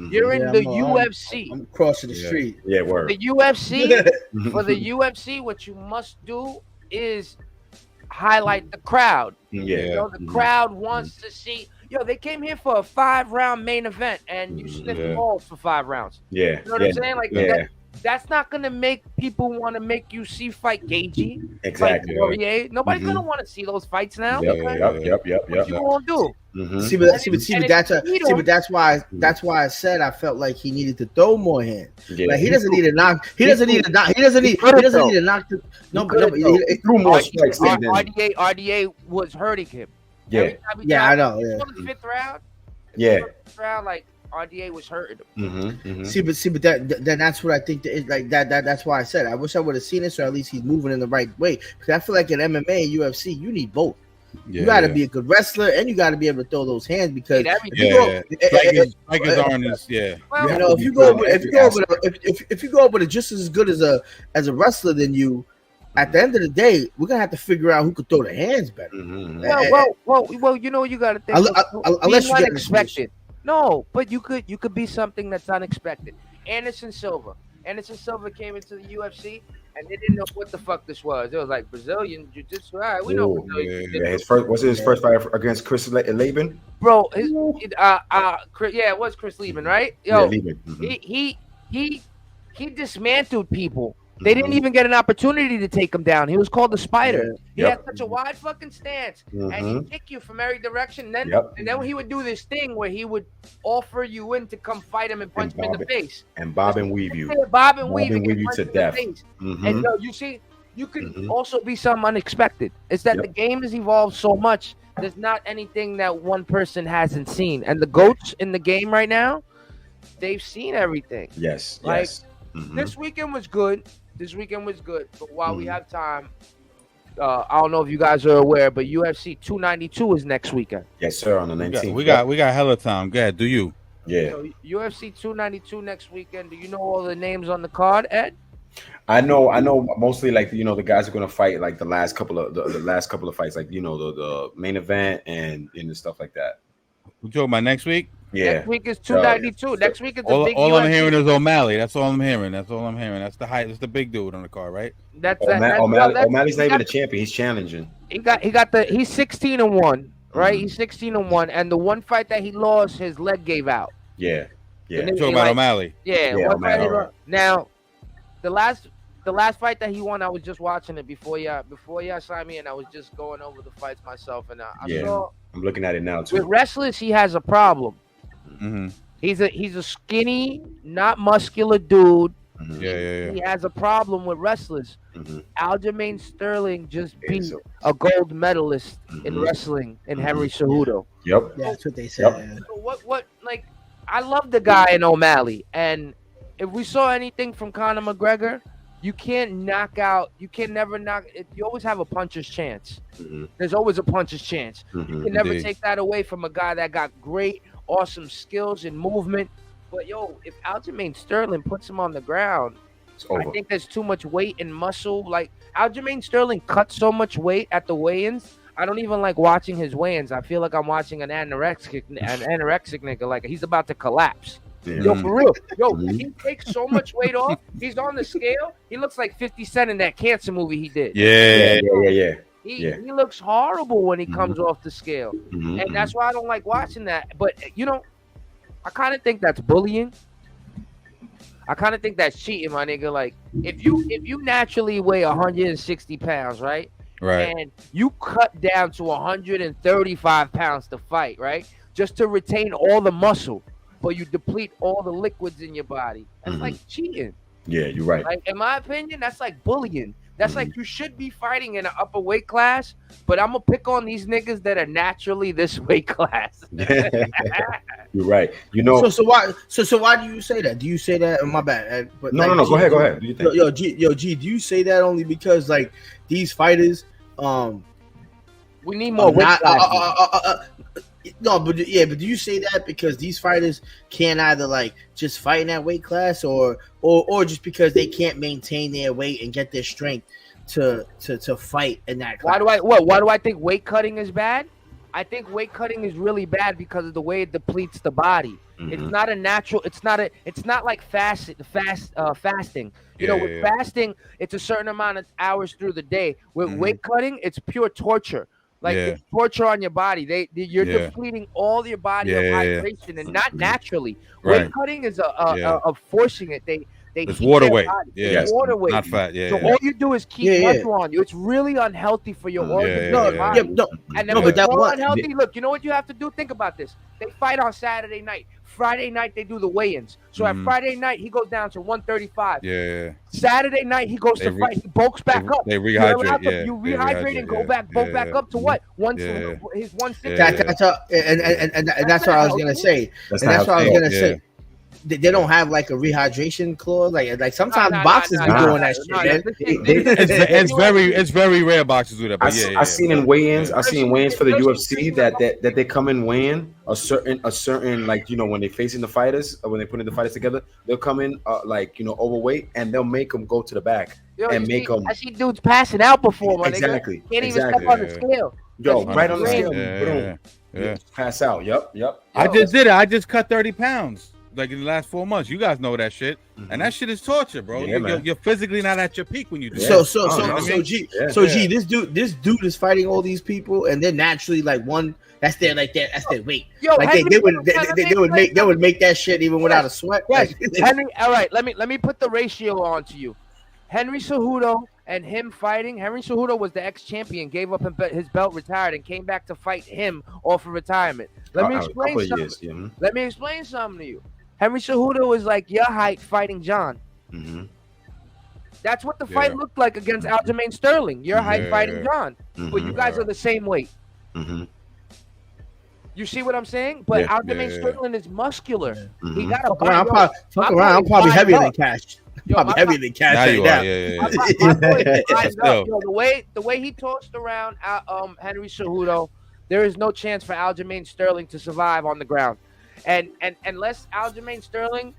You're in the UFC. I'm crossing the street. Yeah, word. The UFC for the UFC, what you must do is highlight the crowd. The crowd wants to see. They came here for a 5-round main event, and you sniffed balls for 5 rounds. You know what I'm saying? Like that's not gonna make people want to make you see fight Gagey. Exactly. Fight Nobody's gonna want to see those fights now. Yep. What you gonna do? That's why I said I felt like he needed to throw more hands. Like he doesn't need to knock. He doesn't need to knock. He doesn't need to knock. He threw more strikes. RDA was hurting him. I know. The 5th round. Like RDA was hurting him. See, but that's what I think that's why I said I wish I would have seen it, so at least he's moving in the right way. Because I feel like in MMA and UFC, you need both. You got to be a good wrestler, and you got to be able to throw those hands because if you go over just as good as a wrestler than you, at the end of the day, we're gonna have to figure out who could throw the hands better. Well, you got to think unless you get expected. No, but you could be something that's unexpected. Anderson Silva came into the UFC and they didn't know what the fuck this was. It was like Brazilian jiu-jitsu. All right, we know Brazilian jiu-jitsu. Was it his first fight against Chris Laban? Bro, it was Chris Laban, right? Yo, he dismantled people. They didn't even get an opportunity to take him down. He was called the Spider. He had such a wide fucking stance, and he'd kick you from every direction. And then he would do this thing where he would offer you in to come fight him and punch him in the face. And bob and weave you. Bob and weave you to death. And you see, you could also be something unexpected. It's that the game has evolved so much there's not anything that one person hasn't seen. And the GOATs in the game right now, they've seen everything. Yes. Like, yes. This weekend was good. But while we have time, I don't know if you guys are aware, but UFC 292 is next weekend. Yes, sir. On the 19th. We got hella time. Go ahead. Do you? Yeah. So UFC 292 next weekend. Do you know all the names on the card, Ed? I know mostly like the guys are gonna fight like the last couple of fights, like the main event and stuff like that. We talking about next week? Yeah. Next week is 292. Next week is the big all UFC. I'm hearing is O'Malley. That's all I'm hearing. That's the height. That's the big dude on the card, right? O'Malley's not even a champion. He's challenging. He's 16-1, right? Mm-hmm. He's 16-1, and the one fight that he lost, his leg gave out. Yeah. You're talking about O'Malley. Yeah. O'Malley. Now, the last fight that he won, I was just watching it before y'all signed me, and I was just going over the fights myself, and I saw. I'm looking at it now too. With wrestlers, he has a problem. Mm-hmm. He's a skinny, not muscular dude. Mm-hmm. Yeah. He has a problem with wrestlers. Mm-hmm. Aljamain Sterling just beat a gold medalist in wrestling in Henry Cejudo. Yep. Yeah, that's what they said. Yep. So what like I love the guy in O'Malley, and if we saw anything from Conor McGregor, you can never knock it. You always have a puncher's chance. Mm-hmm. There's always a puncher's chance. Mm-hmm. You can never take that away from a guy that got great, awesome skills and movement. But if Aljamain Sterling puts him on the ground, I think there's too much weight and muscle. Like Aljamain Sterling cut so much weight at the weigh-ins. I don't even like watching his weigh-ins. I feel like I'm watching an anorexic nigga. Like he's about to collapse. Yeah. Yo, for real. He takes so much weight off. He's on the scale. He looks like 50 Cent in that cancer movie he did. Yeah. He looks horrible when he comes off the scale. Mm-hmm. And that's why I don't like watching that. But, I kind of think that's bullying. I kind of think that's cheating, my nigga. Like, if you naturally weigh 160 pounds, right? Right. And you cut down to 135 pounds to fight, right? Just to retain all the muscle, but you deplete all the liquids in your body. That's like cheating. Yeah, you're right. Like, in my opinion, that's like bullying. That's like you should be fighting in an upper weight class, but I'm gonna pick on these niggas that are naturally this weight class. You're right. So why do you say that? Do you say that? My bad. But no. Go ahead. What do you think? G, do you say that only because like these fighters, we need more weight classes. No, but do you say that because these fighters can't either like just fight in that weight class or just because they can't maintain their weight and get their strength to fight in that class? Why do I think weight cutting is bad? I think weight cutting is really bad because of the way it depletes the body. Mm-hmm. It's not a natural. It's not like fasting. With fasting, it's a certain amount of hours through the day. With weight cutting, it's pure torture. Like it's torture on your body. You're depleting all your body of hydration and not naturally. Right. Weight cutting is a forcing it. It's water weight. It's water weight. Not fat. Yeah. So all you do is keep muscle on you. It's really unhealthy for your organs. And then but that's unhealthy. Look, you know what you have to do? Think about this. They fight on Saturday night. Friday night they do the weigh-ins. So at Friday night he goes down to 135. Yeah. Saturday night he goes to fight. He bulks back up. They rehydrate. You rehydrate and go back up to what? His 160. And that's what I was gonna say. They don't have like a rehydration clause. Like sometimes boxers be doing that shit. It's very rare boxers do that. But I've seen in weigh-ins. I've seen weigh-ins for the UFC that they come in weighing a certain like when they're facing the fighters, when they putting the fighters together, they'll come in overweight and they'll make them go to the back and make them. I see dudes passing out before. My exactly. Nigga. Can't even step on the scale. Right on the scale. Boom. Pass out. Yep. I just did it. I just cut 30 pounds. Like in the last 4 months, you guys know that shit, and that shit is torture, bro. You're physically not at your peak when you do that. G, this dude is fighting all these people, and they're naturally like one. That's their weight. Yo, like Henry, they would make that shit even without a sweat. Yes. Henry. All right, let me put the ratio on to you. Henry Cejudo and him fighting. Henry Cejudo was the ex-champion, gave up his belt, retired, and came back to fight him off of retirement. Let me explain something. Let me explain something to you. Henry Cejudo is like your height fighting John. Mm-hmm. That's what the fight looked like against Aljamain Sterling. Your height fighting John. But you guys are the same weight. Mm-hmm. You see what I'm saying? But Aljamain Sterling is muscular. Mm-hmm. He got a I'm probably heavier than Cash. Probably heavier than Cash right now. Yo, the way he tossed around Henry Cejudo, there is no chance for Aljamain Sterling to survive on the ground. And unless Aljamain Sterling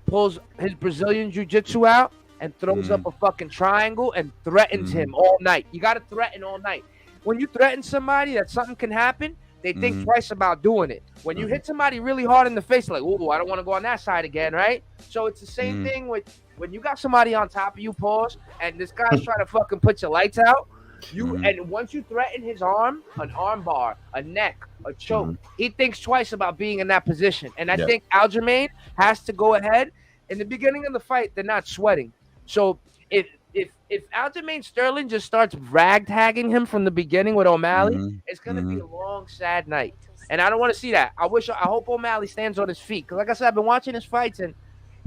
pulls his Brazilian jiu-jitsu out and throws up a fucking triangle and threatens him all night. You got to threaten all night. When you threaten somebody that something can happen, they think twice about doing it. When you hit somebody really hard in the face, like, oh, I don't want to go on that side again, right? So it's the same thing with when you got somebody on top of you, pause, and this guy's trying to fucking put your lights out. And once you threaten his arm, an arm bar, a neck, a choke, he thinks twice about being in that position. And I think Aljamain has to go ahead. In the beginning of the fight, they're not sweating. So if Aljamain Sterling just starts ragtagging him from the beginning with O'Malley, it's gonna be a long, sad night. And I don't want to see that. I hope O'Malley stands on his feet. Because like I said, I've been watching his fights and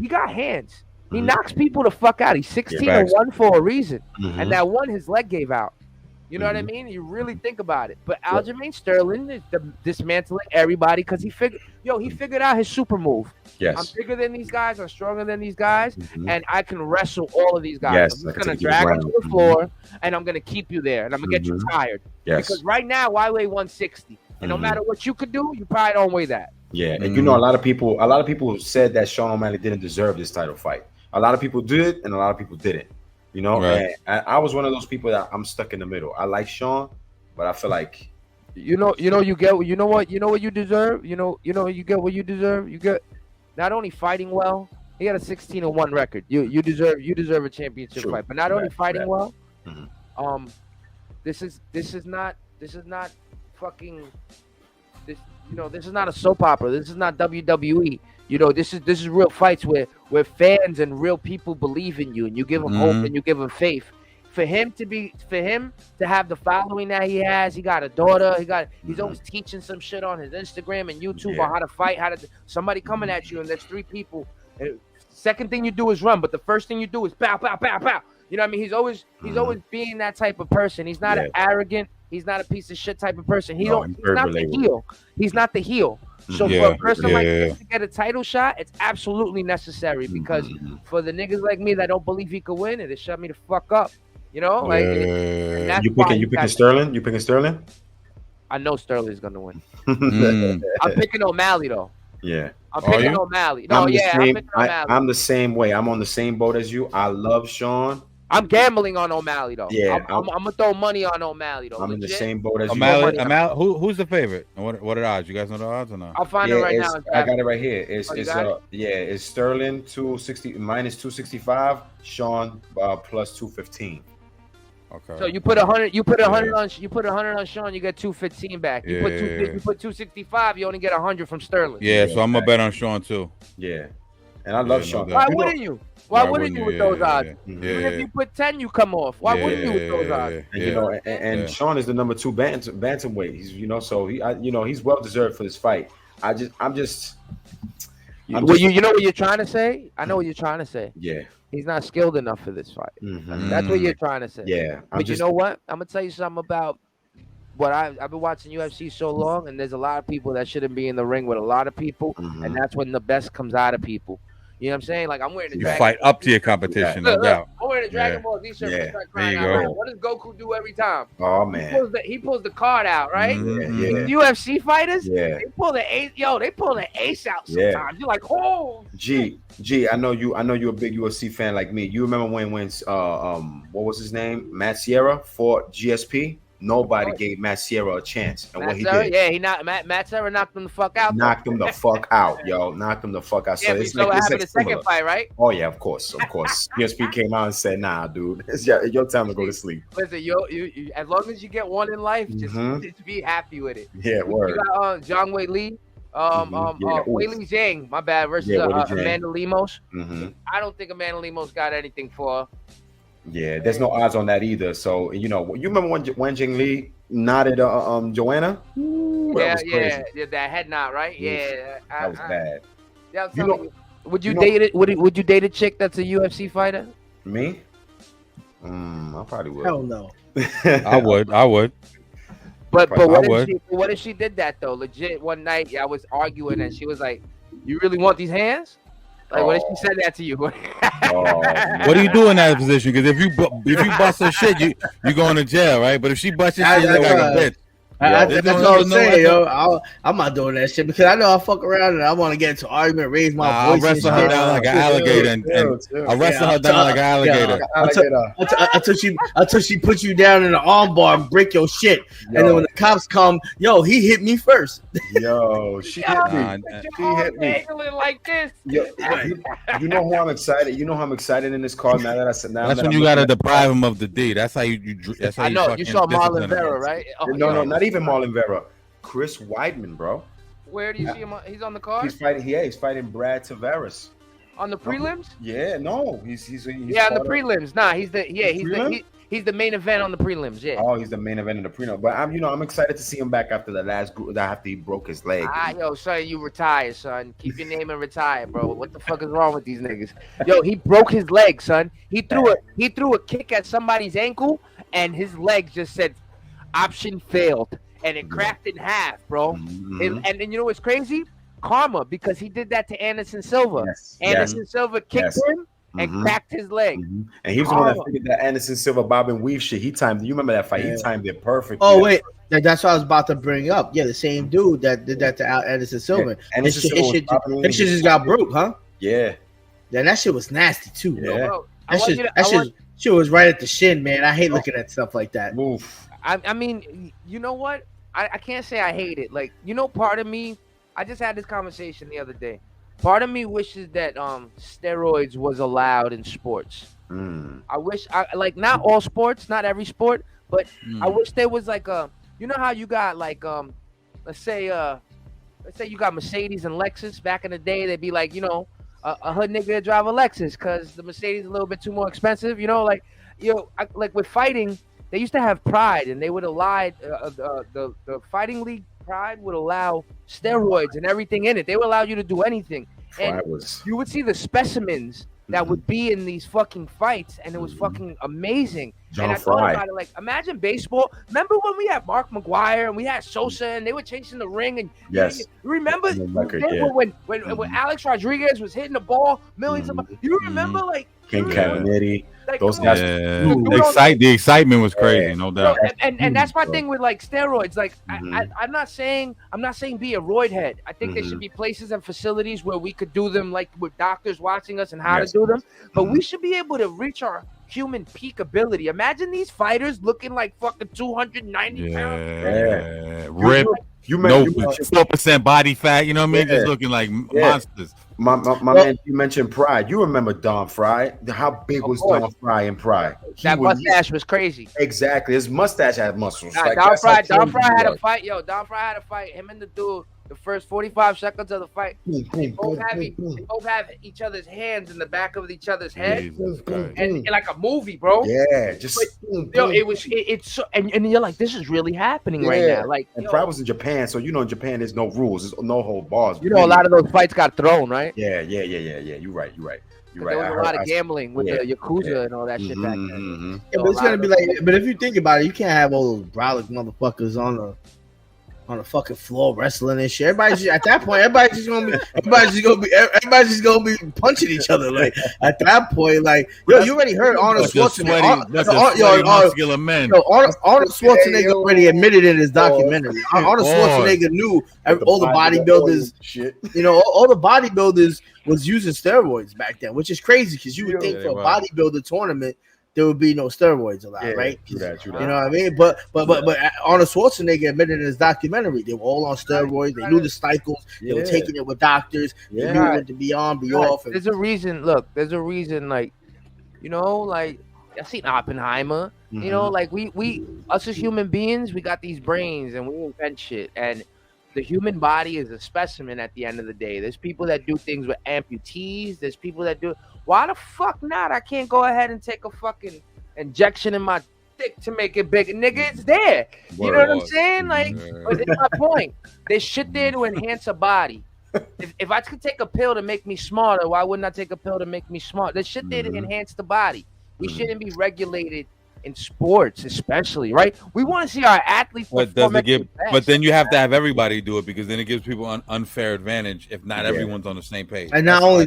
he got hands. He knocks people the fuck out. He's 16-1 for a reason. And that one his leg gave out. You know what I mean? You really think about it. But Aljamain Sterling is dismantling everybody because he figured out his super move. Yes. I'm bigger than these guys. I'm stronger than these guys. And I can wrestle all of these guys. I'm just going to drag them to the floor, and I'm going to keep you there. And I'm going to get you tired. Yes. Because right now, I weigh 160. And no matter what you could do, you probably don't weigh that. Yeah. And you know, a lot of people said that Sean O'Malley didn't deserve this title fight. A lot of people did, and a lot of people didn't. You know, and I was one of those people that I'm stuck in the middle. I like Sean, but I feel like you get what you deserve. You get what you deserve. You get not only fighting well, he got a 16-1 record. You deserve a championship fight, but not only fighting well. This is not fucking this. You know, this is not a soap opera. This is not WWE. You know, this is real fights where fans and real people believe in you, and you give them hope and you give them faith. For him to have the following that he has, he got a daughter. He's always teaching some shit on his Instagram and YouTube on how to fight. Somebody coming at you, and there's 3 people. Second thing you do is run, but the first thing you do is pow, pow, pow, pow. You know what I mean? He's always being that type of person. He's not an arrogant. He's not a piece of shit type of person. He's not the heel. He's not the heel. So for a person like this to get a title shot, it's absolutely necessary because for the niggas like me that don't believe he could win, it shut me the fuck up. You know, like you picking Sterling? You picking Sterling? I know Sterling's gonna win. I'm picking O'Malley though. Yeah, I'm picking O'Malley. No, I'm picking O'Malley. I'm the same way. I'm on the same boat as you. I love Sean. I'm gambling on O'Malley though. Yeah, I'm gonna throw money on O'Malley though. I'm in the same boat as O'Malley. Who's the favorite? What are the odds? You guys know the odds or not? I'll find it right now. I got it right here. It's Sterling 260 minus 265. Sean plus 215. Okay. So you put 100. You put 100 on. You put 100 on Sean. You get 215 back. You put 265. You only get 100 from Sterling. Yeah. So I'm gonna bet on Sean too. Yeah. And I love Sean. Why wouldn't you? Why wouldn't you with those odds? Even if you put 10, you come off. Why wouldn't you with those odds? And, you know, and Sean is the number 2 bantamweight. He's, you know, so he's well deserved for this fight. I'm just. You know what you're trying to say? I know what you're trying to say. Yeah. He's not skilled enough for this fight. That's what you're trying to say. Yeah. But you know what? I'm gonna tell you something about what I've been watching UFC so long, and there's a lot of people that shouldn't be in the ring with a lot of people, and that's when the best comes out of people. You know what I'm saying? Like I'm wearing the Dragon fight up to your competition, no doubt. I'm wearing a Dragon Ball t-shirt. There you go. What does Goku do every time? Oh man, he pulls the card out, right? Yeah. UFC fighters, they pull the ace. They pull the ace out sometimes. You're like, oh. G, I know you're a big UFC fan like me. You remember when what was his name? Matt Sierra fought GSP? Nobody gave Matt Sierra a chance, and what he did, Matt Sierra knocked him the fuck out. Knocked him the fuck out, yo. Knocked him the fuck out. Yeah, so what happened the second fight, right? Oh yeah, of course. GSP came out and said, "Nah, dude, it's your time to go to sleep." Listen, you as long as you get one in life, just be happy with it. Yeah, word. You got Zhang Wei Li, Wei Li Zhang, my bad, versus Amanda Lemos. I don't think Amanda Lemos got anything for her. Yeah, there's no odds on that either. So you remember when Jing Lee nodded Joanna? Yeah, that head nod, right? Yeah, that was bad. Yeah, would you date it? Would you date a chick that's a UFC fighter? Me? I probably would. Hell no. I would. But what if she did that though? Legit, one night I was arguing and she was like, "You really want these hands?" Like, what if she said that to you? What do you do in that position? Because if you bust her shit, you going to jail, right? But if she busts your shit, you look like a bitch. That's what I'm saying, yo. I'm not doing that shit because I know I'll fuck around and I want to get into argument, raise my voice. I'll wrestle her down like an alligator, and I'll wrestle her down like an alligator. Until she puts you down in the armbar and break your shit. And then when the cops come, yo, he hit me first. Yo, she hit me. She hit me like this. Yo, you know who I'm excited? You know how I'm excited in this card now that I said. That's when you gotta deprive him of the D. That's how you. That's how I know. You saw Marlon Vera, right? No, not even Marlon Vera. Chris Weidman, bro. Where do you see him? He's on the card. He's fighting. Yeah, he's fighting Brad Tavares. On the prelims? Yeah, no, he's on the prelims. Nah, he's the main event on the prelims. Yeah. Oh, he's the main event in the prelim. But I'm excited to see him back after the last group. After he broke his leg. Yo, son, you retire, son. Keep your name and retire, bro. What the fuck is wrong with these niggas? Yo, he broke his leg, son. He threw a kick at somebody's ankle, and his leg just said, "Option failed." And it cracked in half, bro. Mm-hmm. And you know what's crazy? Karma, because he did that to Anderson Silva. Anderson Silva kicked him and cracked his leg. And he was the one that figured that Anderson Silva bob and weave shit. He timed. You remember that fight? He timed it perfect. Oh wait, that's what I was about to bring up. Yeah, the same dude that did that to Anderson Silva. And it shit just got broke, huh? Yeah. Then that shit was nasty too. Yeah. Bro. That shit was right at the shin, man. I hate looking at stuff like that. Oof. I mean, you know what? I can't say I hate it. Like, you know, part of me, I just had this conversation the other day. Part of me wishes that steroids was allowed in sports. I wish, not all sports, not every sport, but I wish there was like you know how you got like let's say you got Mercedes and Lexus back in the day. They'd be like, you know, a hood nigga drive a Lexus because the Mercedes is a little bit too more expensive. You know, like, like with fighting. They used to have Pride, and they would allow the fighting league Pride would allow steroids and everything in it. They would allow you to do anything, and you would see the specimens that would be in these fucking fights, and it was fucking amazing. And I thought about it, like, imagine baseball. Remember when we had Mark McGwire and we had Sosa, and they were chasing the ring? And you remember when Alex Rodriguez was hitting the ball millions of? You remember like King Cavanetti? Like, those guys. The excitement was crazy, no doubt. And that's my thing with like steroids. Like I'm not saying be a roid head. I think there should be places and facilities where we could do them, like with doctors watching us and how to do them. But we should be able to reach our human peak ability. Imagine these fighters looking like fucking 290 pounds. Yeah. Rip. You 4% body fat, you know what I mean? Just looking like monsters. My man, you mentioned Pride. You remember Don Fry? How big was Don Fry in Pride? That mustache was crazy. Exactly. His mustache had muscles. Nah, Don Fry had a fight. Yo, Don Fry had a fight. Him and the dude, the first 45 seconds of the fight, they both have each other's hands in the back of each other's head, and like a movie, bro. Yeah, just it's and you're like, this is really happening right now. Like, and Pride was in Japan, so you know in Japan there's no rules, there's no hold bars. You know, a lot of those fights got thrown, right? Yeah. You're right. There was a lot of gambling with the Yakuza and all that shit back then. Yeah, but it's gonna be like, but if you think about it, you can't have all those brolic motherfuckers on the fucking floor wrestling and shit. Everybody's at that point, everybody's just gonna be punching each other. Like at that point, like you already heard Arnold Schwarzenegger. Arnold Schwarzenegger already admitted in his documentary. Arnold Schwarzenegger knew all the bodybuilders. You know, all the bodybuilders was using steroids back then, which is crazy because you would think for a bodybuilder tournament there would be no steroids allowed, right? True that. You know what I mean? But Arnold Schwarzenegger admitted in his documentary they were all on steroids. They knew the cycles. They were taking it with doctors. They knew when to be on, be off. There's a reason. Look, there's a reason. Like, you know, like I seen Oppenheimer. You know, like we us as human beings, we got these brains and we invent shit. And the human body is a specimen at the end of the day. There's people that do things with amputees. There's people that do. Why the fuck not? I can't go ahead and take a fucking injection in my dick to make it bigger. Nigga, it's there. You know what I'm saying? Like, but it's my point. There's shit there to enhance a body. If I could take a pill to make me smarter, why wouldn't I take a pill to make me smart? There's shit there to enhance the body. We shouldn't be regulated in sports, especially, right? We want to see our athletes. But does it give? But then you have to have everybody do it, because then it gives people an unfair advantage if not everyone's on the same page. And not only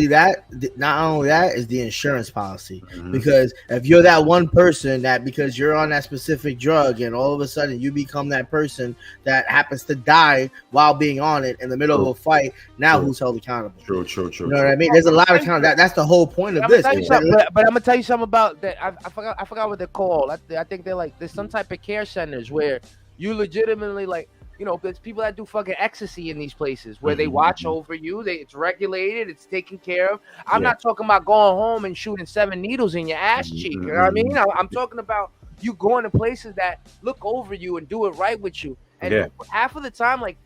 that is the insurance policy. Because if you're that one person that, because you're on that specific drug, and all of a sudden you become that person that happens to die while being on it in the middle of a fight, now who's held accountable? True. You know what I mean? There's a lot of that's the whole point of this. But I'm gonna tell you something about that. I forgot what they're called. I think they're like, there's some type of care centers where you legitimately, like, you know, there's people that do fucking ecstasy in these places where they watch over you. It's regulated. It's taken care of. I'm not talking about going home and shooting 7 needles in your ass cheek. You know what I mean? I'm talking about you going to places that look over you and do it right with you. And half of the time, like,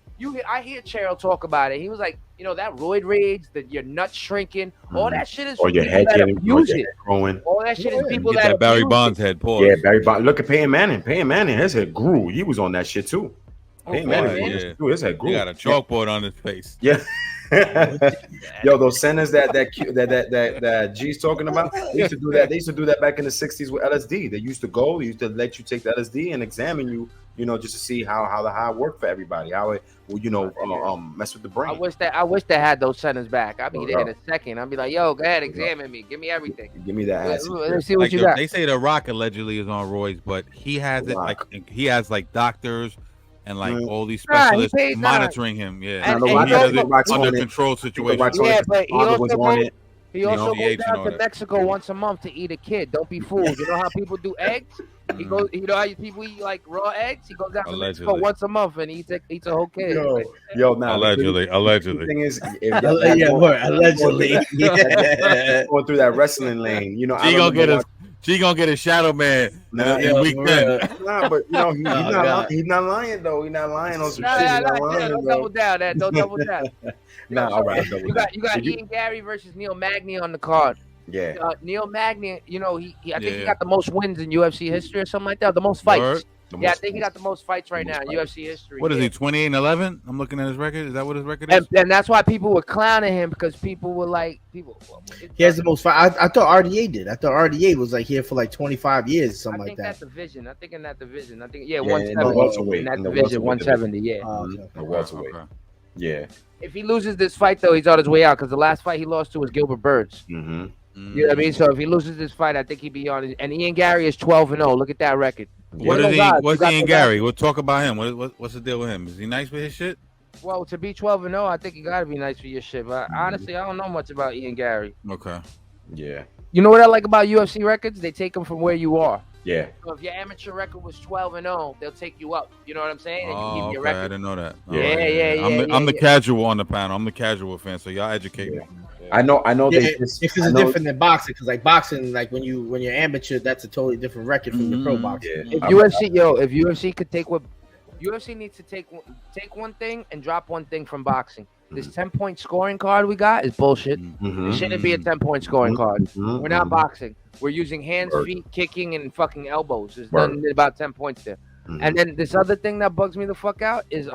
I hear Cheryl talk about it. He was like, you know, that roid rage, that your nuts shrinking, all that shit is, or your head getting growing. All that shit is people Get that Barry Bonds head. Pause. Yeah, Barry Bonds. Look at Peyton Manning. Peyton Manning, his head grew. He was on that shit too. Peyton Manning, his head grew. He got a chalkboard on his face. Yeah. Yo, those centers that G's talking about, they used to do that. They used to do that back in the 60s with LSD. They used to let you take the LSD and examine you, you know, just to see how the high worked for everybody, how it will, you know, mess with the brain. I wish they had those centers back. I'll be there in a second. I'll be like, yo, go ahead, examine me. Give me everything. Give me that acid. Let's see what you got. They say The Rock allegedly is on roids, but he has it like he has like doctors and like all these specialists monitoring him. Yeah, and he has it under control situation. Yeah, but he also goes down to Mexico once a month to eat a kid. Don't be fooled. You know how people do eggs? He goes. You know how people eat like raw eggs? He goes down to Mexico once a month and eats a whole kid. Allegedly. The thing is, allegedly. Going through that wrestling lane, you know, She gonna get a shadow man in week 10. Nah, but you know, he's not lying though. He's not lying on some shit. Don't double down. Don't double down. All right. You got Ian Gary versus Neil Magny on the card. Yeah. Neil Magny, you know, I think he got the most wins in UFC history or something like that. The most fights. I think he got the most fights right now in UFC history. What is he, 28-11? I'm looking at his record. Is that what his record is? And that's why people were clowning him, because people were like, he has the most fight. I thought RDA did. I thought RDA was like here for like 25 years or something like that. I think in that division. 170. In that division, 170. Yeah. The welterweight. Yeah. If he loses this fight, though, he's on his way out, because the last fight he lost to was Gilbert Burns. Mm-hmm. You know what I mean? So if he loses this fight, I think he'd be on it. And Ian Gary is 12-0. Look at that record. What's Ian Gary? We'll talk about him. What's the deal with him? Is he nice with his shit? Well, to be 12-0, I think you got to be nice for your shit. But honestly, I don't know much about Ian Gary. Okay. Yeah. You know what I like about UFC records? They take them from where you are. Yeah. So if your amateur record was 12-0, they'll take you up. You know what I'm saying? And you give your record. I didn't know that. Yeah. I'm the casual on the panel. I'm the casual fan, so y'all educate me. I know. Because it's different than boxing. Because like boxing, like when you're amateur, that's a totally different record from the pro boxing. Yeah. If UFC could take what UFC needs to take one thing and drop one thing from boxing. This 10-point scoring card we got is bullshit. It shouldn't be a 10-point scoring card. We're not boxing. We're using hands, feet, kicking, and fucking elbows. There's nothing about 10 points there. And then this other thing that bugs me the fuck out is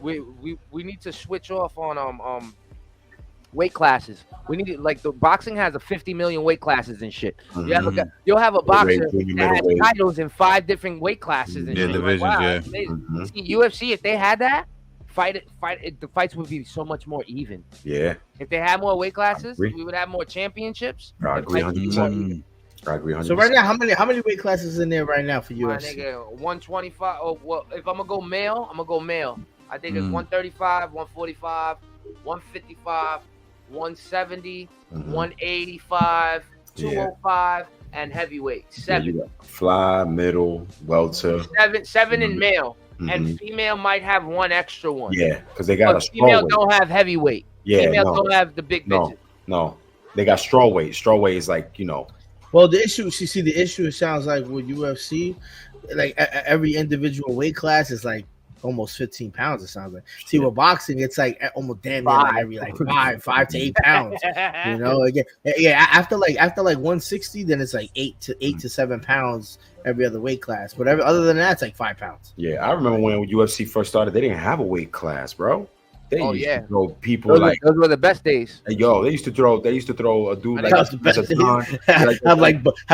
we need to switch off on weight classes. We need like the boxing has a 50 million weight classes and shit. You'll have a boxer that has titles in 5 different weight classes and shit. Divisions, like, wow, See, UFC, if they had that, the fights would be so much more even. Yeah. If they had more weight classes, we would have more championships. I agree 100%. So right now, how many weight classes in there right now for UFC? Nigga, 125. Oh, well, if I'm gonna go male, I think it's 135, 145, 155, 170, 185, 205, and heavyweight. 7. Yeah, fly, middle, welter. 7 in male. And female might have 1 extra one. Yeah, because they got a straw female weight. Don't have heavyweight. Yeah, female don't have the big bitches. No, they got straw weight. Straw weight is like, you know. Well, the issue it sounds like with UFC, like every individual weight class is like almost 15 pounds. It sounds like. See, with boxing, it's like almost damn near like every like 5 to 8 pounds. You know, again, after like 160, then it's like 8 to 7 pounds every other weight class. Whatever, other than that, it's like 5 pounds. Yeah, I remember when UFC first started, they didn't have a weight class, bro. They used to throw people those were the best days. Yo, they used to throw a dude like have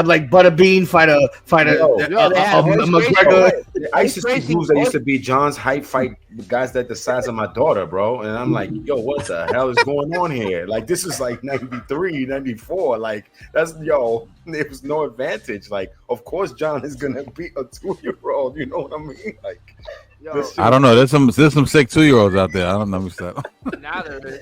like Butterbean fight a McGregor. I used to see dudes that used to be John's height fight guys that the size of my daughter, bro. And I'm like, yo, what the hell is going on here? Like, this is like 93, 94. Like, there was no advantage. Like, of course John is gonna beat a 2-year-old. You know what I mean? Like, I don't know. There's some sick 2-year-olds out there. I don't know. Now there is.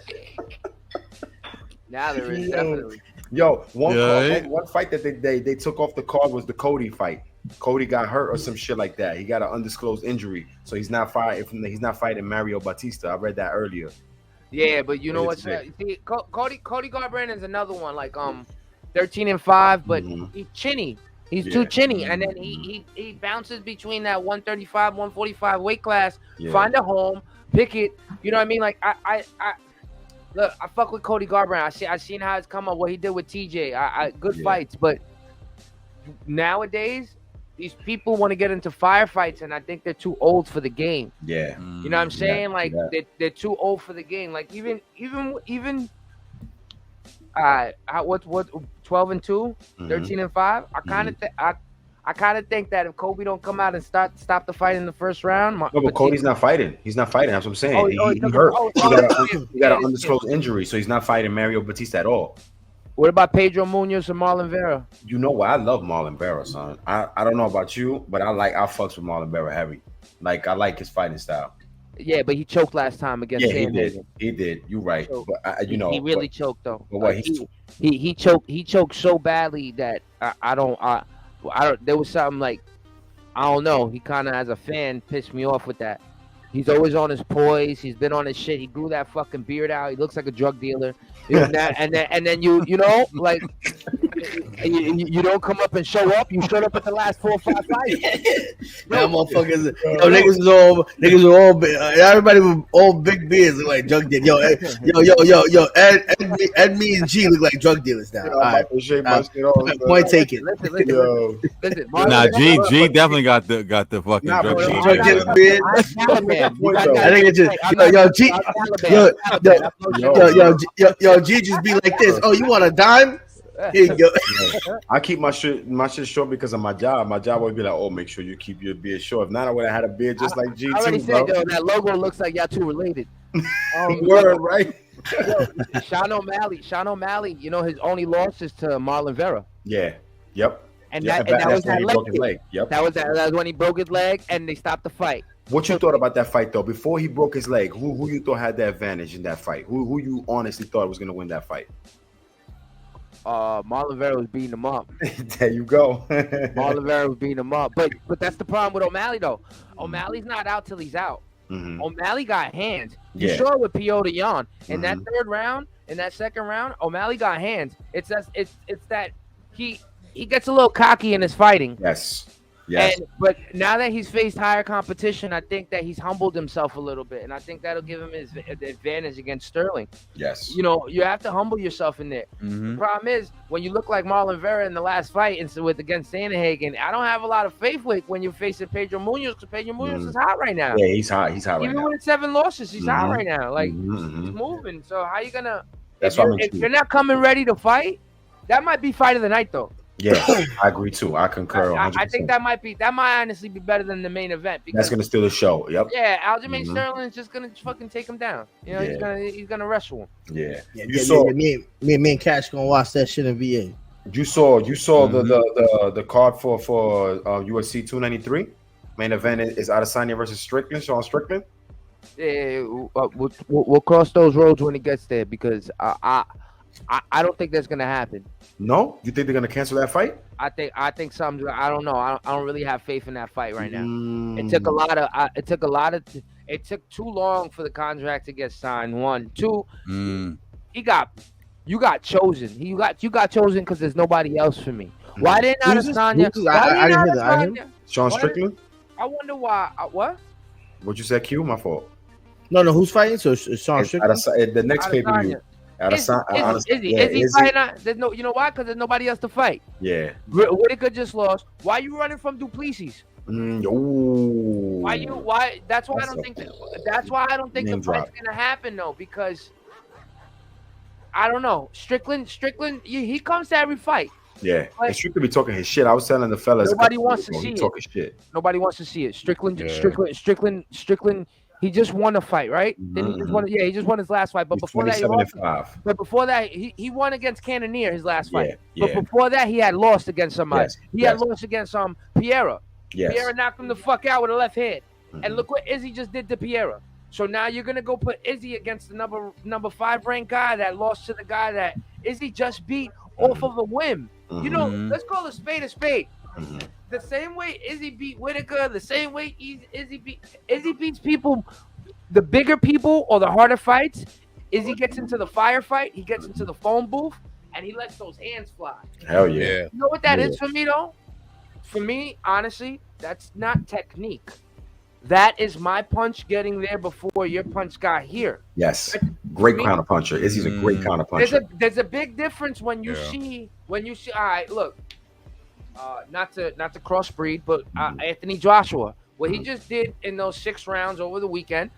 Now there is definitely. One fight that they took off the card was the Cody fight. Cody got hurt or some shit like that. He got an undisclosed injury, so he's not fighting. He's not fighting Mario Batista. I read that earlier. Yeah, but you know what's see, Cody Garbrandt is another one, like 13-5, but he's chinny. He's too chinny, and then he bounces between that 135, 145 weight class. Find a home, pick it. You know what I mean? Like I look, I fuck with Cody Garbrandt. I seen how it's come up, what he did with TJ. Good fights, but nowadays these people want to get into firefights, and I think they're too old for the game. Yeah, you know what I'm saying? Like they're too old for the game. Like even. What 12-2, 13-5. I kind of think that if Kobe don't come out and stop the fight in the first round, no, but Cody's not fighting. He's not fighting. That's what I'm saying. He hurt. He got an undisclosed injury, so he's not fighting Mario Batista at all. What about Pedro Munoz and Marlon Vera? You know what? I love Marlon Vera, son. I don't know about you, but I fucks with Marlon Vera heavy. Like, I like his fighting style. Yeah, but he choked last time against Sandhagen. He did. You're right. But he really choked though. But what he choked so badly that I don't. There was something like, I don't know. He kind of, as a fan, pissed me off with that. He's always on his poise. He's been on his shit. He grew that fucking beard out. He looks like a drug dealer. And then you know, like, you don't come up and show up. You showed up at the last 4 or 5 fights. That motherfuckers, niggas are all big. Everybody with all big beards look like drug dealers. Ed, me, and G look like drug dealers now. Point taken. Listen. Nah, G definitely got the fucking drug dealer beard. I think it's just G just be like this. Oh, you want a dime? Here you go. I keep my shit short because of my job. My job would be like, oh, make sure you keep your beard short. If not, I would have had a beard just like G. I already said, yo, that logo looks like y'all two related. Word, right? Sean O'Malley, you know, his only loss is to Marlon Vera. Yeah. Yep. And that was when he broke his leg. Yep. That was when he broke his leg and they stopped the fight. What you thought about that fight though? Before he broke his leg, who you thought had the advantage in that fight? Who you honestly thought was gonna win that fight? Marlon Vera was beating him up. There you go. Marlon Vera was beating him up. But that's the problem with O'Malley though. O'Malley's not out till he's out. Mm-hmm. O'Malley got hands. You saw it with Piotr Jan. In that third round, in that second round, O'Malley got hands. It's that he gets a little cocky in his fighting. Yes. But now that he's faced higher competition, I think that he's humbled himself a little bit, and I think that'll give him his advantage against Sterling. Yes. You know, you have to humble yourself in there. Mm-hmm. The problem is when you look like Marlon Vera in the last fight against Sandhagen, I don't have a lot of faith with when you're facing Pedro Munoz, because Pedro Munoz is hot right now. Yeah, he's hot. He's hot right now. Even with 7 losses, he's hot right now. Like he's moving. So how you gonna? If you're not coming ready to fight, that might be fight of the night though. Yeah, I agree too. I concur. I think that might honestly be better than the main event. Because, that's gonna steal the show. Yep. Yeah, Aljamain Sterling is just gonna fucking take him down. You know, he's gonna wrestle him. Yeah. Me and Cash gonna watch that shit in VA. You saw the card for UFC 293. Main event is Adesanya versus Strickland. Sean Strickland. Yeah, we'll cross those roads when it gets there because I don't think that's gonna happen. No, you think they're gonna cancel that fight? I think something. I don't know. I don't really have faith in that fight right now. It took a lot of. It took too long for the contract to get signed. 1, 2. You got chosen. You got chosen because there's nobody else for me. Why didn't Adesanya? I didn't hear that. Sean Strickland. I wonder why. What? What you said? Q, my fault. No. Who's fighting? So Sean Strickland. The next pay-per-view. Is he fighting? There's no, you know why? Because there's nobody else to fight. Yeah. Whitaker just lost. Why are you running from Duplessis? Why? That's why I don't think. That's why I don't think the fight's gonna happen though, because I don't know. Strickland, he comes to every fight. Yeah, like, Strickland be talking his shit. I was telling the fellas, nobody wants to see it. Talking shit. Nobody wants to see it. Strickland. He just won a fight, right? Then he just won. Yeah, he just won his last fight. But before that, he won against Cannonier his last fight. But before that, he had lost against somebody. He had lost against Piera. Piera knocked him the fuck out with a left hand. And look what Izzy just did to Piera. So now you're gonna go put Izzy against the number 5 ranked guy that lost to the guy that Izzy just beat off of a whim. You know, let's call a spade a spade. The same way Izzy beat Whitaker, the same way Izzy beats people, the bigger people or the harder fights. Izzy gets into the firefight, he gets into the phone booth, and he lets those hands fly. Hell yeah. You know what that is for me though? For me, honestly, that's not technique. That is my punch getting there before your punch got here. Yes, great counter puncher. Izzy's a great counter puncher. There's a big difference when you see. All right, look, not to crossbreed, but Anthony Joshua, what he just did in those 6 rounds over the weekend,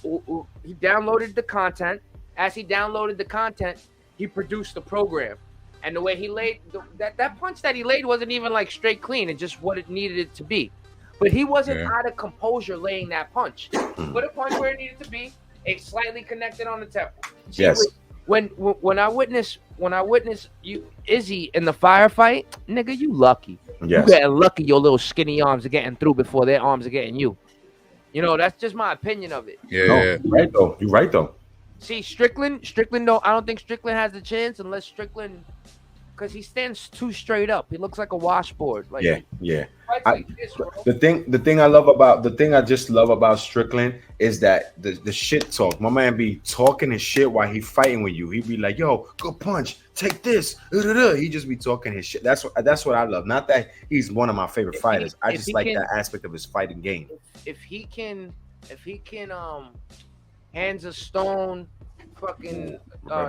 he downloaded the content. As he downloaded the content, he produced the program, and the way he laid that punch that he laid wasn't even like straight clean. It's just what it needed it to be. But he wasn't out of composure laying that punch. Put a punch where it needed to be. It slightly connected on the temple. Yes. When I witness you Izzy in the firefight, nigga, you lucky. Yes. You getting lucky. Your little skinny arms are getting through before their arms are getting you. You know, that's just my opinion of it. Yeah. No, you're right though. See, Strickland. No, I don't think Strickland has a chance unless Strickland. Because he stands too straight up. He looks like a washboard. Like, the thing I just love about Strickland is that the shit talk. My man be talking his shit while he fighting with you. He be like, "Yo, good punch, take this." He just be talking his shit. That's what I love. Not that he's one of my favorite fighters. I just like that aspect of his fighting game. If he can, hands of stone, fucking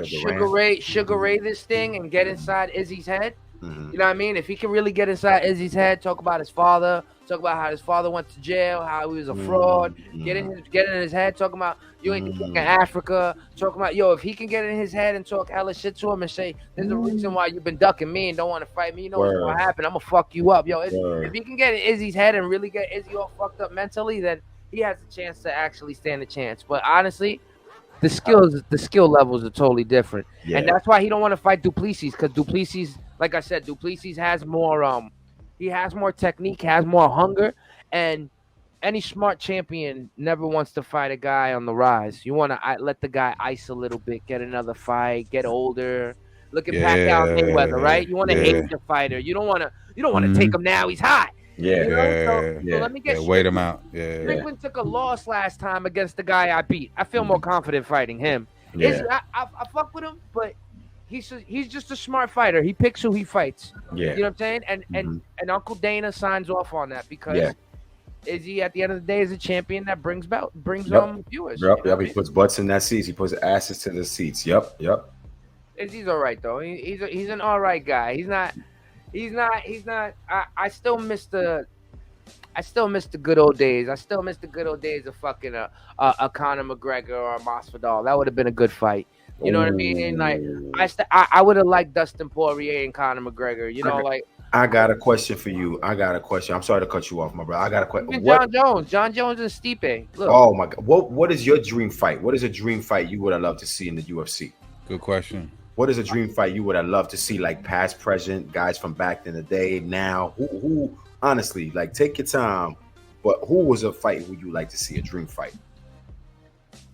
Sugar Ray this thing and get inside Izzy's head. You know what I mean? If he can really get inside Izzy's head, talk about his father, talk about how his father went to jail, how he was a fraud, get in his head, talking about you ain't in Africa, talking about if he can get in his head and talk hella shit to him and say there's a reason why you've been ducking me and don't want to fight me, you know what's gonna happen, I'm gonna fuck you up. If he can get in Izzy's head and really get Izzy all fucked up mentally, then he has a chance to actually stand a chance. But honestly, the skill levels are totally different, and that's why he don't want to fight Duplessis, because Duplessis, like I said, Duplessis has more he has more technique, has more hunger, and any smart champion never wants to fight a guy on the rise. You want to let the guy ice a little bit, get another fight, get older. Look at Pacquiao and Mayweather, right? You want to hate the fighter. You don't want to take him now. He's hot. So let me get wait him out. Strickland took a loss last time against the guy I beat. I feel more confident fighting him. I fuck with him, but he's just a smart fighter. He picks who he fights. You know what I'm saying? And Uncle Dana signs off on that because Izzy at the end of the day is a champion that brings viewers. He puts butts in that seats. He puts asses to the seats. Yep. Izzy's all right though. He's an all right guy. He's not. I still miss the good old days. I still miss the good old days of fucking a Conor McGregor or a Masvidal. That would have been a good fight. You know what I mean? Like I would have liked Dustin Poirier and Conor McGregor. You know, like. I got a question for you. I'm sorry to cut you off, my brother. I got a question. John Jones and Stipe. Look. Oh my God. What is your dream fight? What is a dream fight you would have loved to see in the UFC? Good question. What is a dream fight you would have loved to see, like past, present, guys from back in the day, now? Who honestly, like, take your time, but who was a fight would you like to see, a dream fight?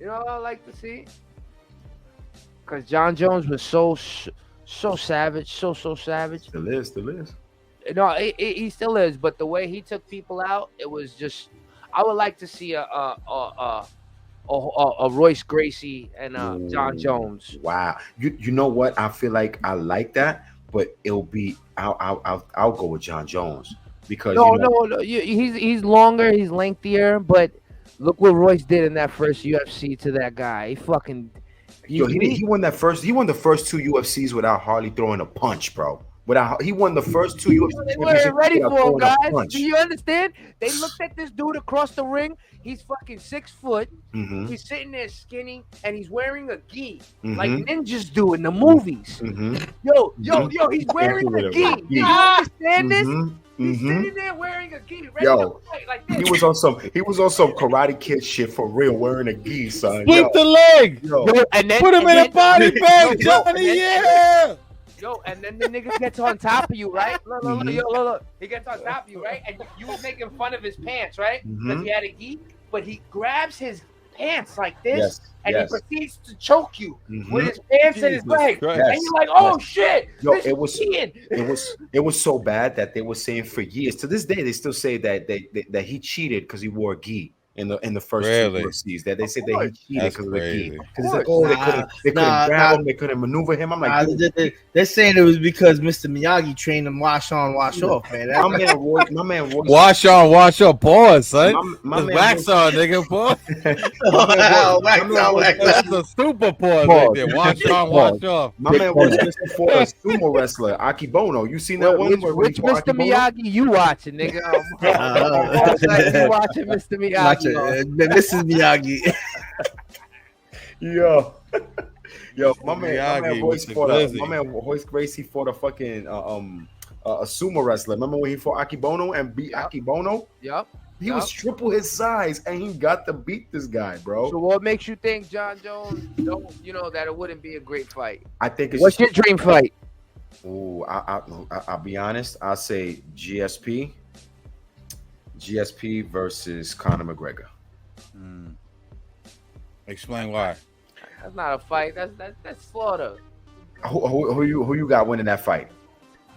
You know what I like to see? Because John Jones was so savage, so savage. Still is. No, he still is, but the way he took people out, it was just. I would like to see a Royce Gracie and John Jones. Wow, you know what? I feel like I like that, but it'll be I'll go with John Jones because he's longer, he's lengthier, but look what Royce did in that first UFC to that guy. He fucking he won that first. He won the first 2 UFCs without hardly throwing a punch, bro. He won the first 2 UFC They weren't ready for him, guys. Punch. Do you understand? They looked at this dude across the ring. He's fucking 6 foot. Mm-hmm. He's sitting there skinny, and he's wearing a gi like Mhm. ninjas do in the movies. Mm-hmm. Yo, he's wearing a gi. Do you understand this? He's Mm-hmm. sitting there wearing a gi, ready Yo, to fight like this. He was on some Karate Kid shit for real, wearing a gi, son. Split the leg. Yo. And then, Put him in a body bag, Yo, Johnny. Yeah. Yo, and then the nigga gets on top of you, right? Look. He gets on top of you, right? And you was making fun of his pants, right? Because he had a gi, but he grabs his pants like this, and he proceeds to choke you with his pants and his leg. And you're like, oh shit! Yo, it was so bad that they were saying for years. To this day, they still say that he cheated because he wore a gi in the first two UFCs. That they said that he cheated because of the gi. Because it's like, oh, they couldn't grab him, they couldn't maneuver him. I'm like, they're saying it was because Mr. Miyagi trained him wash on, wash off, man. My man, wash on, wash off. Pause, son. Wax on, nigga. Pause. That's a super pause right there. Wash on, wash off. My man was for a sumo wrestler, Akibono. You seen that one? Which Mr. Miyagi you watching, nigga? You watching Mr. Miyagi? This is Miyagi. Yo, my man Royce Gracie fought a fucking a sumo wrestler. Remember when he fought Akibono and beat Akibono? Yep. He was triple his size and he got to beat this guy, bro. So what makes you think John Jones that it wouldn't be a great fight? I think it's what's your dream fight? Oh, I'll be honest. I'll say GSP versus Conor McGregor. Explain why. That's not a fight. That's slaughter. Who you got winning that fight?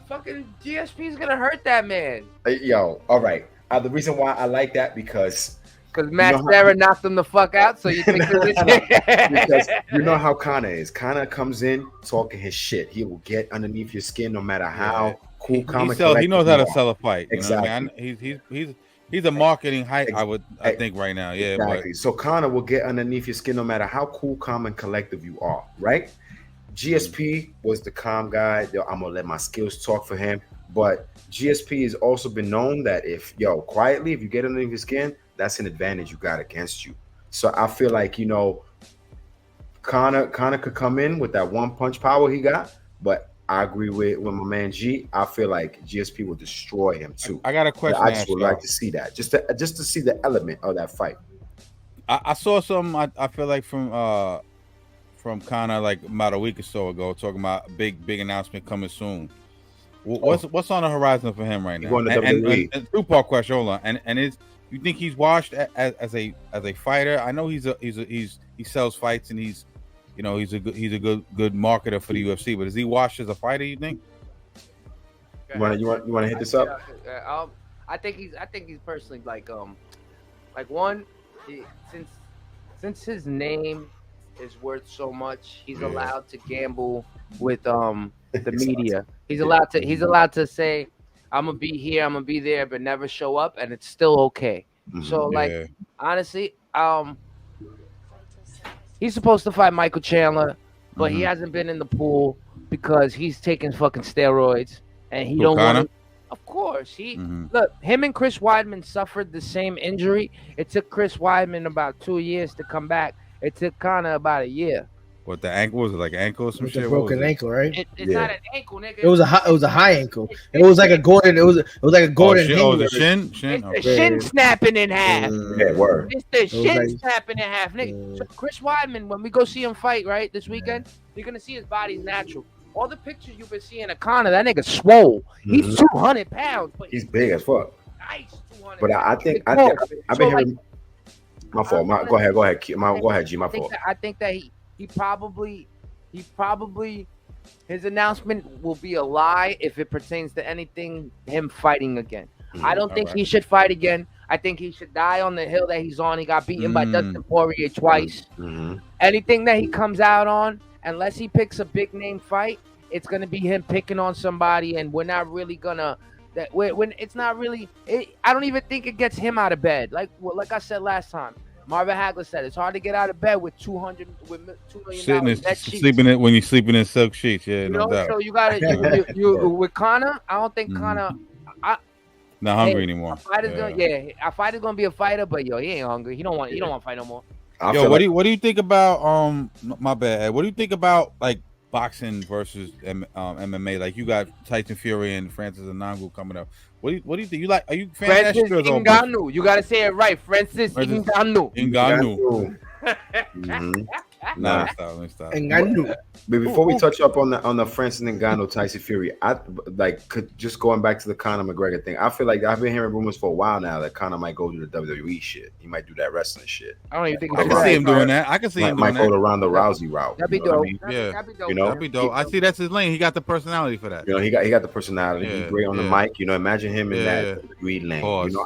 Fucking GSP's gonna hurt that man. Yo, all right. The reason why I like that because Matt Serra knocked him the fuck out. So you think because you know how Conor is. Conor comes in talking his shit. He will get underneath your skin no matter how cool, calm, he knows how to sell a fight. Exactly. You know what I mean? He's a marketing hype. I think right now. Yeah. Exactly. So Conor will get underneath your skin no matter how cool, calm, and collective you are. Right. GSP was the calm guy. Yo, I'm gonna let my skills talk for him. But GSP has also been known that if you get underneath your skin, that's an advantage you got against you. So I feel like, Conor could come in with that one punch power he got, but I agree with my man G. I feel like GSP will destroy him too. I got a question. I just would like to see that, just to see the element of that fight. I saw some. I feel like from Conor like about a week or so ago, talking about a big announcement coming soon. What's on the horizon for him right now? Going to WWE. And two-part question, hold on. And you think he's washed as a fighter? I know he sells fights and he's a good marketer for the UFC, but is he washed as a fighter? You think? You want to hit this up? I think he's personally like one, since his name is worth so much, he's allowed to gamble with the media. He's allowed to say, I'm gonna be here, I'm gonna be there, but never show up, and it's still okay. So honestly, he's supposed to fight Michael Chandler, but he hasn't been in the pool because he's taking fucking steroids and he don't want to. Of course, look, him and Chris Weidman suffered the same injury. It took Chris Weidman about 2 years to come back. It took Conor about a year. What, the ankle? Was it like ankle or some shit? A broken ankle, right? It's not an ankle, nigga. It was a high ankle. It was like a Gordon. It was like a Gordon. The shin. It's the shin snapping in half. Yeah, word. It's the shin snapping in half, nigga. So Chris Weidman, when we go see him fight, right, this weekend, you're gonna see his body's natural. All the pictures you've been seeing of Conor, that nigga swole. He's 200 pounds, but he's big as fuck. Nice 200. But I've been hearing. My fault. Go ahead, G. My fault. I think that he probably his announcement will be a lie if it pertains to anything him fighting again. I don't think he should fight again. I think he should die on the hill that he's on. He got beaten by Dustin Poirier twice. Anything that he comes out on, unless he picks a big name fight, it's gonna be him picking on somebody, and we're not really gonna. When it's not really, I don't even think it gets him out of bed. Like I said last time, Marvin Hagler said it's hard to get out of bed with $2 million. Sleeping in when you're sleeping in silk sheets. Yeah, no doubt. So you got to you with Conor. I don't think Conor. Not hungry anymore. A fighter's gonna be a fighter, but he ain't hungry. He don't want to fight no more. What do you think about my bad, Ed, what do you think about like boxing versus MMA? Like you got Tyson Fury and Francis Ngannou coming up. What do you think? Are you fan Francis Ngannou? You gotta say it right. Francis Ngannou. Nah, let me stop. But before we touch up on the Francis Ngannou Tyson Fury, I could just going back to the Conor McGregor thing. I feel like I've been hearing rumors for a while now that Conor might go to the WWE shit. He might do that wrestling shit. I don't even think I can see him doing that. I can see him might go the Ronda Rousey route. That'd be dope. That'd be dope. I see that's his lane. He got the personality for that. He got the personality. He's great on the mic. Imagine him in that WWE lane.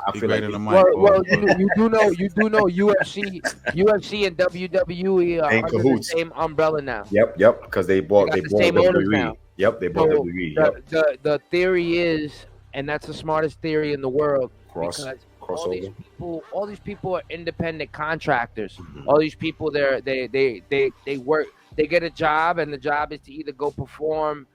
I feel like in the mic. Well, you do know UFC and WWE are under the same umbrella now. Yep, because they bought WWE. Yep, they bought WWE. The theory is, and that's the smartest theory in the world, because all these people are independent contractors. Mm-hmm. All these people, they work, they get a job, and the job is to either go perform,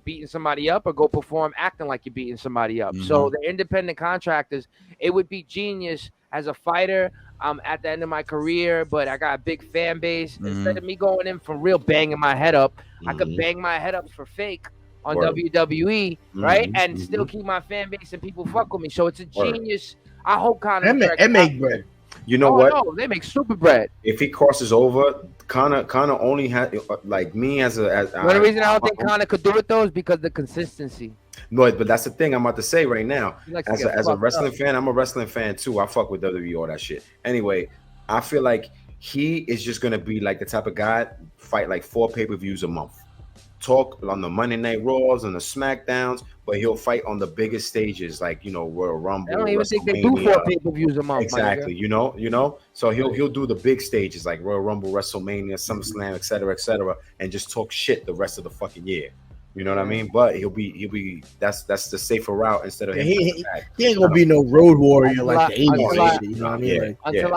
beating somebody up, or go perform acting like you're beating somebody up. Mm-hmm. So they're independent contractors. It would be genius as a fighter. I'm at the end of my career, but I got a big fan base. Mm-hmm. Instead of me going in for real banging my head up, I could bang my head up for fake on WWE, right? And still keep my fan base and people fuck with me. So it's a genius. I hope Conor make bread. You know what? No, they make super bread. If he crosses over, Conor only has like me as the reason I don't think Conor could do it though is because of the consistency. No, but that's the thing I'm about to say right now. As a wrestling fan, I'm a wrestling fan too. I fuck with WWE, all that shit. Anyway, I feel like he is just gonna be like the type of guy fight like 4 pay-per-views a month. Talk on the Monday Night Raws and the SmackDowns, but he'll fight on the biggest stages like Royal Rumble. I don't even think they do 4 pay-per-views a month. Exactly, So he'll do the big stages like Royal Rumble, WrestleMania, SummerSlam, etc., and just talk shit the rest of the fucking year. You know what I mean? But he'll be that's the safer route instead of he ain't gonna be no road warrior like the 80s. You know what I mean? Until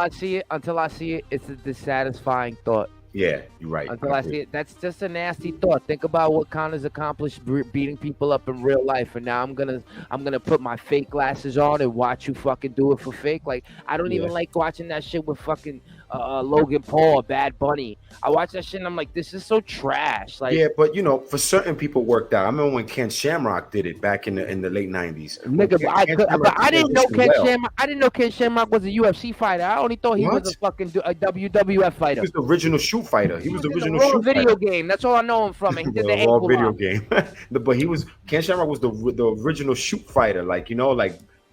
I see it, it's a dissatisfying thought. Yeah, you're right. Until I see it, that's just a nasty thought. Think about what Conor's accomplished beating people up in real life, and now I'm gonna put my fake glasses on and watch you fucking do it for fake. Like I don't even like watching that shit with fucking Logan Paul or Bad Bunny. I watch that shit and I'm like, this is so trash. Like, yeah, but for certain people worked out. I remember when Ken Shamrock did it back in the late 90s. Nigga, but I didn't know Ken Shamrock. I didn't know Ken Shamrock was a UFC fighter. I only thought he was a fucking WWF fighter. He was the original shoot fighter. He was the original shoot video fighter. Game. That's all I know him from. He did the ankle video game. But Ken Shamrock was the original shoot fighter. Like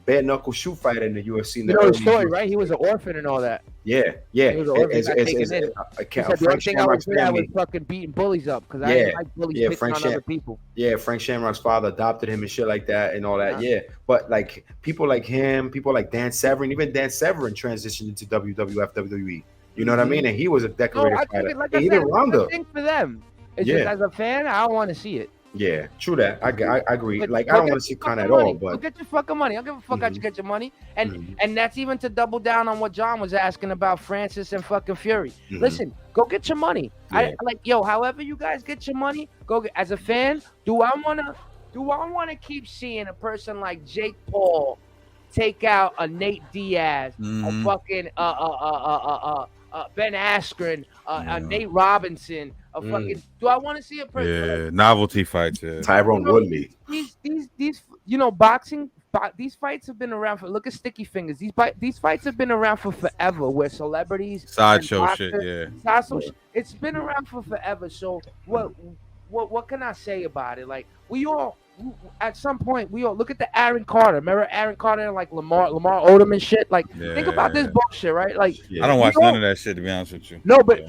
bare knuckle shoot fighter in the UFC. You know the story, right? He was an orphan and all that. Yeah. He was an orphan. The only thing I was good at was fucking beating bullies up because I didn't like bullies picking on other people. Yeah, Frank Shamrock's father adopted him and shit like that and all that. Yeah, but like people like him, people like Dan Severn, even Dan Severn transitioned into WWF, WWE. You know what I mean? And he was a decorated fighter. Like I said, I think for them. It's just as a fan, I don't want to see it. Yeah, true that. I agree. But I don't want to see Conor at all. But get your fucking money. I don't give a fuck how you get your money. And that's even to double down on what John was asking about Francis and fucking Fury. Listen, go get your money. Yeah. However you guys get your money, go get. As a fan, do I wanna keep seeing a person like Jake Paul take out a Nate Diaz, a fucking Ben Askren, Nate Robinson? Do I want to see a person? Yeah, novelty fights. Yeah. Tyrone Woodley. These boxing. These fights have been around for. Look at Sticky Fingers. These fights have been around for forever. Where celebrities, sideshow shit. Yeah. It's been around for forever. So what can I say about it? Like we all. At some point, we all look at the Aaron Carter. Remember Aaron Carter and like Lamar Odom and shit. Like, think about this bullshit, right? Like, I don't watch none of that shit to be honest with you. No, but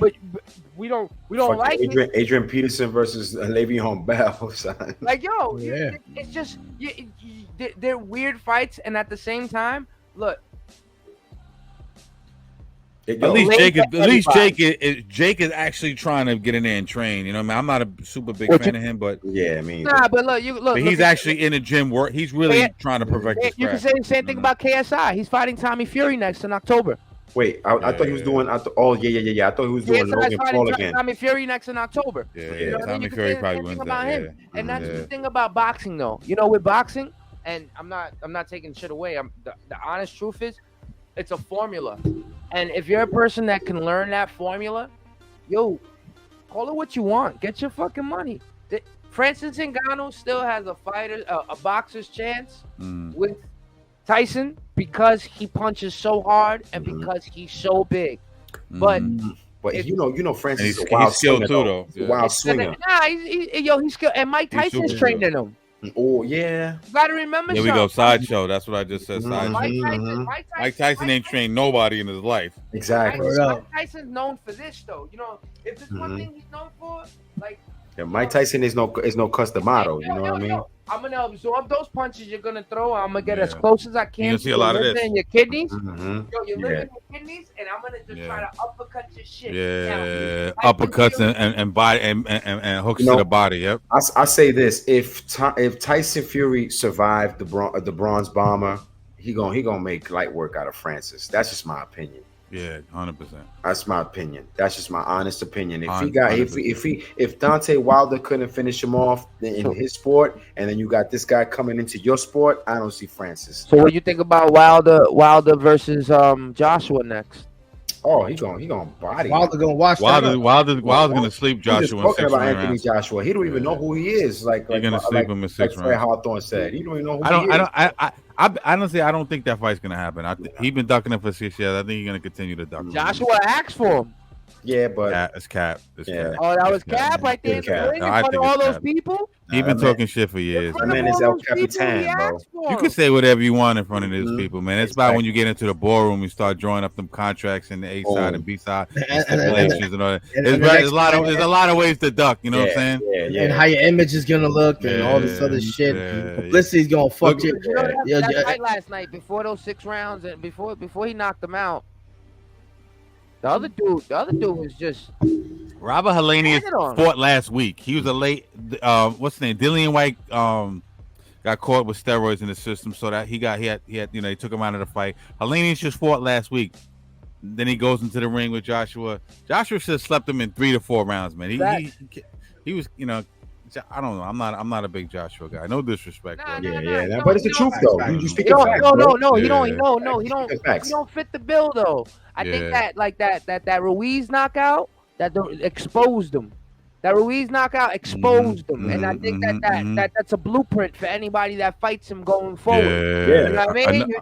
we don't like Adrian Peterson versus Le'Veon Bell. Son. Like, it's just they're weird fights, and at the same time, look. At least Jake is actually trying to get in there and train. You know what I mean? I'm not a super big fan of him, but but look, he's actually in the gym work. He's really trying to perfect his craft. You can say the same thing about KSI. He's fighting Tommy Fury next in October. Wait, I thought he was doing. I thought he was doing Logan Paul again. Tommy Fury next in October. Yeah. Tommy Fury probably wins about that. Him. And that's the thing about boxing, though. You know, with boxing, and I'm not taking shit away. The honest truth is, it's a formula, and if you're a person that can learn that formula, yo, call it what you want. Get your fucking money. Francis Ngannou still has a boxer's chance with Tyson because he punches so hard and because he's so big. But you know, Francis is a wild swinger too, though. Yeah. Wild swinger. He's skilled, and Mike Tyson's training him. Oh yeah. You gotta remember. Here we go. Sideshow. That's what I just said. Sideshow. Mike Tyson ain't trained nobody in his life. Exactly. Mike Tyson's known for this, though. You know, if there's one thing he's known for, like. Yeah, Mike Tyson is no customato. You know what I mean? I'm gonna absorb those punches you're gonna throw. I'm gonna get as close as I can. You see a lot of this in your kidneys. You're living in your kidneys, and I'm gonna just try to uppercut your shit. Yeah, uppercuts and body and hooks to the body. Yep. I say this: if Tyson Fury survived the Bronze Bomber, he gonna make light work out of Francis. That's just my opinion. Yeah, 100%. That's my opinion. That's just my honest opinion. If Deontay Wilder couldn't finish him off in his sport, and then you got this guy coming into your sport, I don't see Francis. So what do you think about Wilder versus Joshua next? Oh, he gonna body. Wilder gonna watch. Wilder's gonna sleep Joshua. He's talking about Anthony Joshua. He don't even know who he is. Like he's gonna sleep him in 6 rounds. Hawthorne said, he don't even know who he is. Honestly, I don't think that fight's gonna happen. He's been ducking him for 6 years. I think he's gonna continue to duck him. Joshua asked for him. Yeah, but it's Cap. Cap. Oh, that was Cap right there in the ring in front of all those people. He's been talking shit for years. That man is El Capitan, bro. You can say whatever you want in front of these people, man. It's about when you get into the ballroom, you start drawing up them contracts in the A side and B side, stipulations and all that. There's a lot of ways to duck. You know what I'm saying? Yeah. And how your image is gonna look and all this other shit. Publicity's gonna fuck you. That fight last night before those 6 rounds and before he knocked them out. The other dude was just. Robert Helenius fought last week. He was a late. What's his name? Dillian White got caught with steroids in the system, so that he had they took him out of the fight. Helenius just fought last week. Then he goes into the ring with Joshua. Joshua should have slept him in 3 to 4 rounds, man. He was I don't know. I'm not a big Joshua guy. No disrespect. But it's the truth though. You speak facts. No. He don't fit the bill though. I think that Ruiz knockout that exposed him. That Ruiz knockout exposed him, and I think that's a blueprint for anybody that fights him going forward. You know what I mean?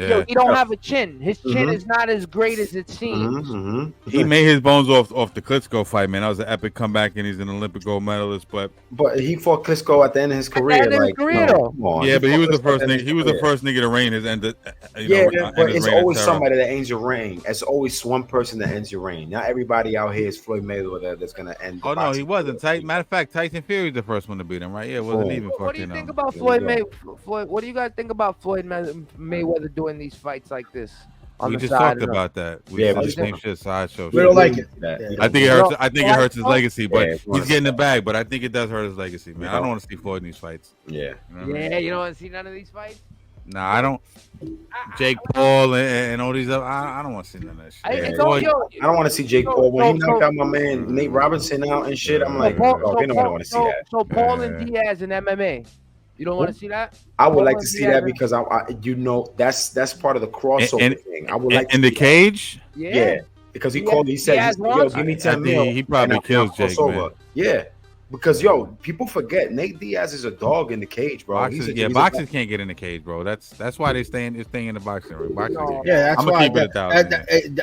Yo, he don't have a chin. His chin is not as great as it seems. He made his bones off the Klitschko fight, man. That was an epic comeback, and he's an Olympic gold medalist. But he fought Klitschko at the end of his career. But he was the first nigga. He was the first nigga to reign his end. But it's always somebody that ends your reign. It's always one person that ends your reign. Not everybody out here is Floyd Mayweather that's gonna end. Oh no, he wasn't. Matter of fact, Tyson Fury was the first one to beat him, right? Yeah, it wasn't even. What do you think about Floyd Mayweather? What do you guys think about Floyd Mayweather doing these fights like this? We just talked about that. We said the same shit. Sideshow. We don't like it. I think it hurts. I think it hurts his legacy, but he's getting the bag. But I think it does hurt his legacy, man. I don't want to see Floyd in these fights. You don't want to see none of these fights. Nah, I don't. Jake Paul and all these other. I don't want to see none of that shit. I don't want to see Jake Paul when he knocked out my man Nate Robinson out and shit. I'm like, they don't want to see that. So Paul and Diaz in MMA. You don't want to see that? I would like to see that because that's part of the crossover thing. I would like in the cage. Yeah, because he called. He said, "Yo, give me 10 mil." He probably kills Jake, man. Yeah, because people forget Nate Diaz is a dog in the cage, bro. Boxers can't get in the cage, bro. That's why they're staying in the boxing ring. That's why.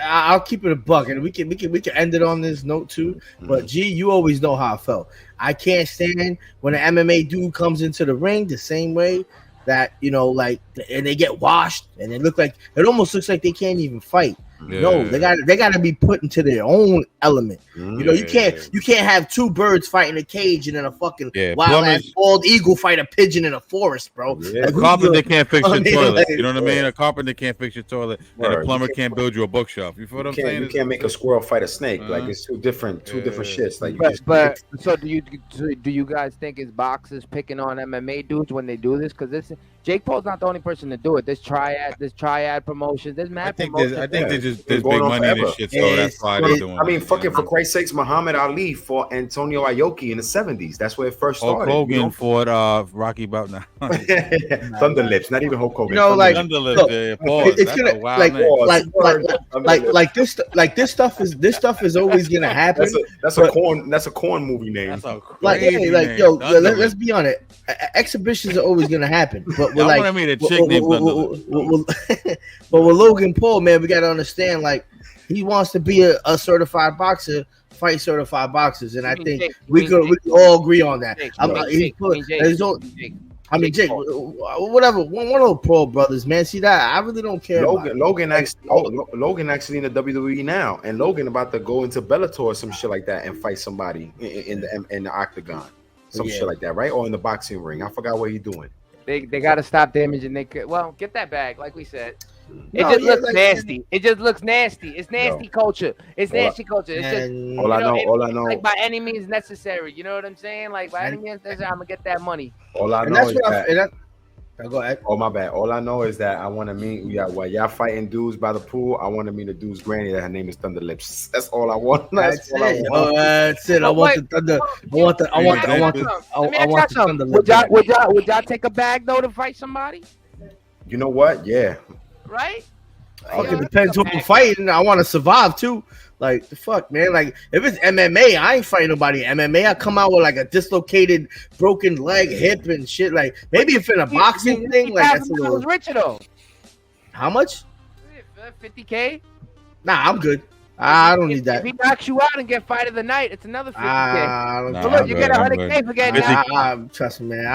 I'll keep it a buck, and we can end it on this note too. But G, you always know how I felt. I can't stand when an MMA dude comes into the ring the same way that and they get washed and it almost looks like they can't even fight. No, they got to be put into their own element. You can't have 2 birds fighting a cage and then a fucking wild ass bald eagle fight a pigeon in a forest, bro. A carpenter can't fix your toilet. You know what I mean? A carpenter can't fix your toilet, and a plumber can't build you a bookshelf. You feel what I'm saying? You can't make a squirrel fight a snake. Like it's two different shits. Like, so do you guys think it's boxers picking on MMA dudes when they do this? Because Jake Paul's not the only person to do it. There's triad promotions. There's mad promotions. I think there's big money in this shit, so that's why they're doing it. I mean, fucking for Christ's sakes, Muhammad Ali fought Antonio Aoki in the 70s. That's where it first started. Hulk Hogan fought Rocky Bout now. Thunder Lips, not even Hulk Hogan. You know, like Thunder Lips. It's gonna like this stuff is always gonna happen. That's a corn movie name. That's a crazy name. Yo, let's be honest. Exhibitions are always gonna happen, but we're like, but with Logan Paul, man, we gotta understand, like, he wants to be a certified boxer, fight certified boxers, and I think we could all agree on that. Jake, whatever, one of the Paul brothers, man. See that? I really don't care. Logan actually in the WWE now, and Logan about to go into Bellator or some shit like that and fight somebody in the octagon, some shit like that, right? Or in the boxing ring. I forgot what he's doing. They got to stop damaging. Get that bag, like we said. It just looks nasty. It just looks nasty. It's nasty culture. It's nasty culture. It's just all I know. Like, by any means necessary. You know what I'm saying? Like, by any means necessary, I'm gonna get that money. All I know is that. Go ahead. Oh, my bad. All I know is that I want to meet. While y'all fighting dudes by the pool, I want to meet a dude's granny that her name is Thunder Lips. That's all I want. That's all I want. That's it. I want the Thunder. I want the Thunder Lips. Would y'all take a bag though to fight somebody? You know what? Yeah. Right? It depends who I'm fighting. I want to survive too. Like, the fuck, man. Like, if it's MMA, I ain't fighting nobody. MMA, I come out with like a dislocated, broken leg, hip, and shit. Like, maybe if in a boxing thing, like, that's a little. Richer though. How much? $50K. Nah, I'm good. I don't need that. If he knocks you out and get fight of the night, it's another $50K. So look, you get $100K for getting out. Trust me, man.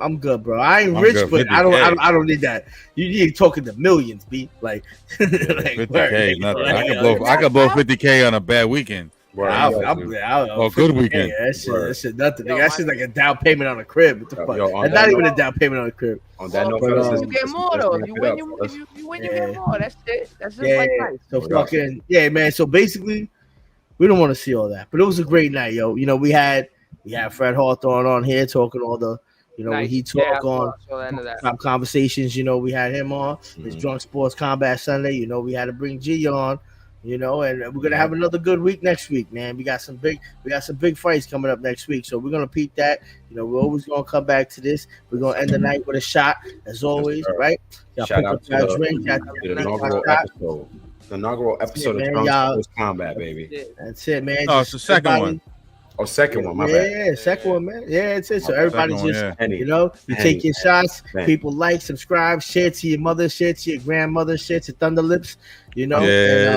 I'm good, bro. I ain't rich, but I don't need that. You need talking to millions, B. Like, 50K, nothing. I could blow 50K on a bad weekend. I'll good weekend. That shit nothing. That shit's like a down payment on a crib. What the fuck? That's not even a down payment on a crib. On that note, you get more though. You win, you get more. That's it. That's just like nice. So fucking man. So basically, we don't want to see all that, but it was a great night, yo. You know, we had Fred Hawthorne on here talking all the. You know, when he talk on top conversations, you know, we had him on. It's Drunk Sports Combat Sunday. You know, we had to bring G on. You know, and we're gonna have another good week next week, man. We got some big fights coming up next week, so we're gonna peep that. You know, we're always gonna come back to this. We're gonna end the night with a shot, as always, right? Shout out to the inaugural episode of Drunk Sports Combat, baby. That's it, man. Oh, it's the second one. Oh, second one, my bad. Yeah, second one, man. Yeah, it's it. So everybody just, you know, you take your shots. People like, subscribe, share to your mother, share to your grandmother, share to Thunder Lips. You know,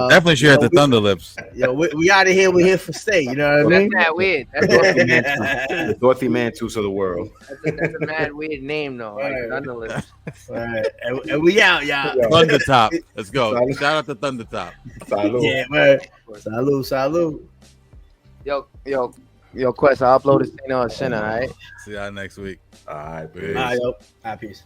definitely share the Thunder Lips. Yo, we out of here. We're here for stay. You know what I mean? That's mad weird. The Dorothy Mantus of the world. That's a mad weird name, though. Like Thunder Lips. All right, and we out, y'all. Thunder Top. Let's go. Shout out to Thunder Top. Salud. Yeah, man. Salud. Yo, Quest, I'll upload this thing on Center, all right? See y'all next week. All right, peace. All right, peace.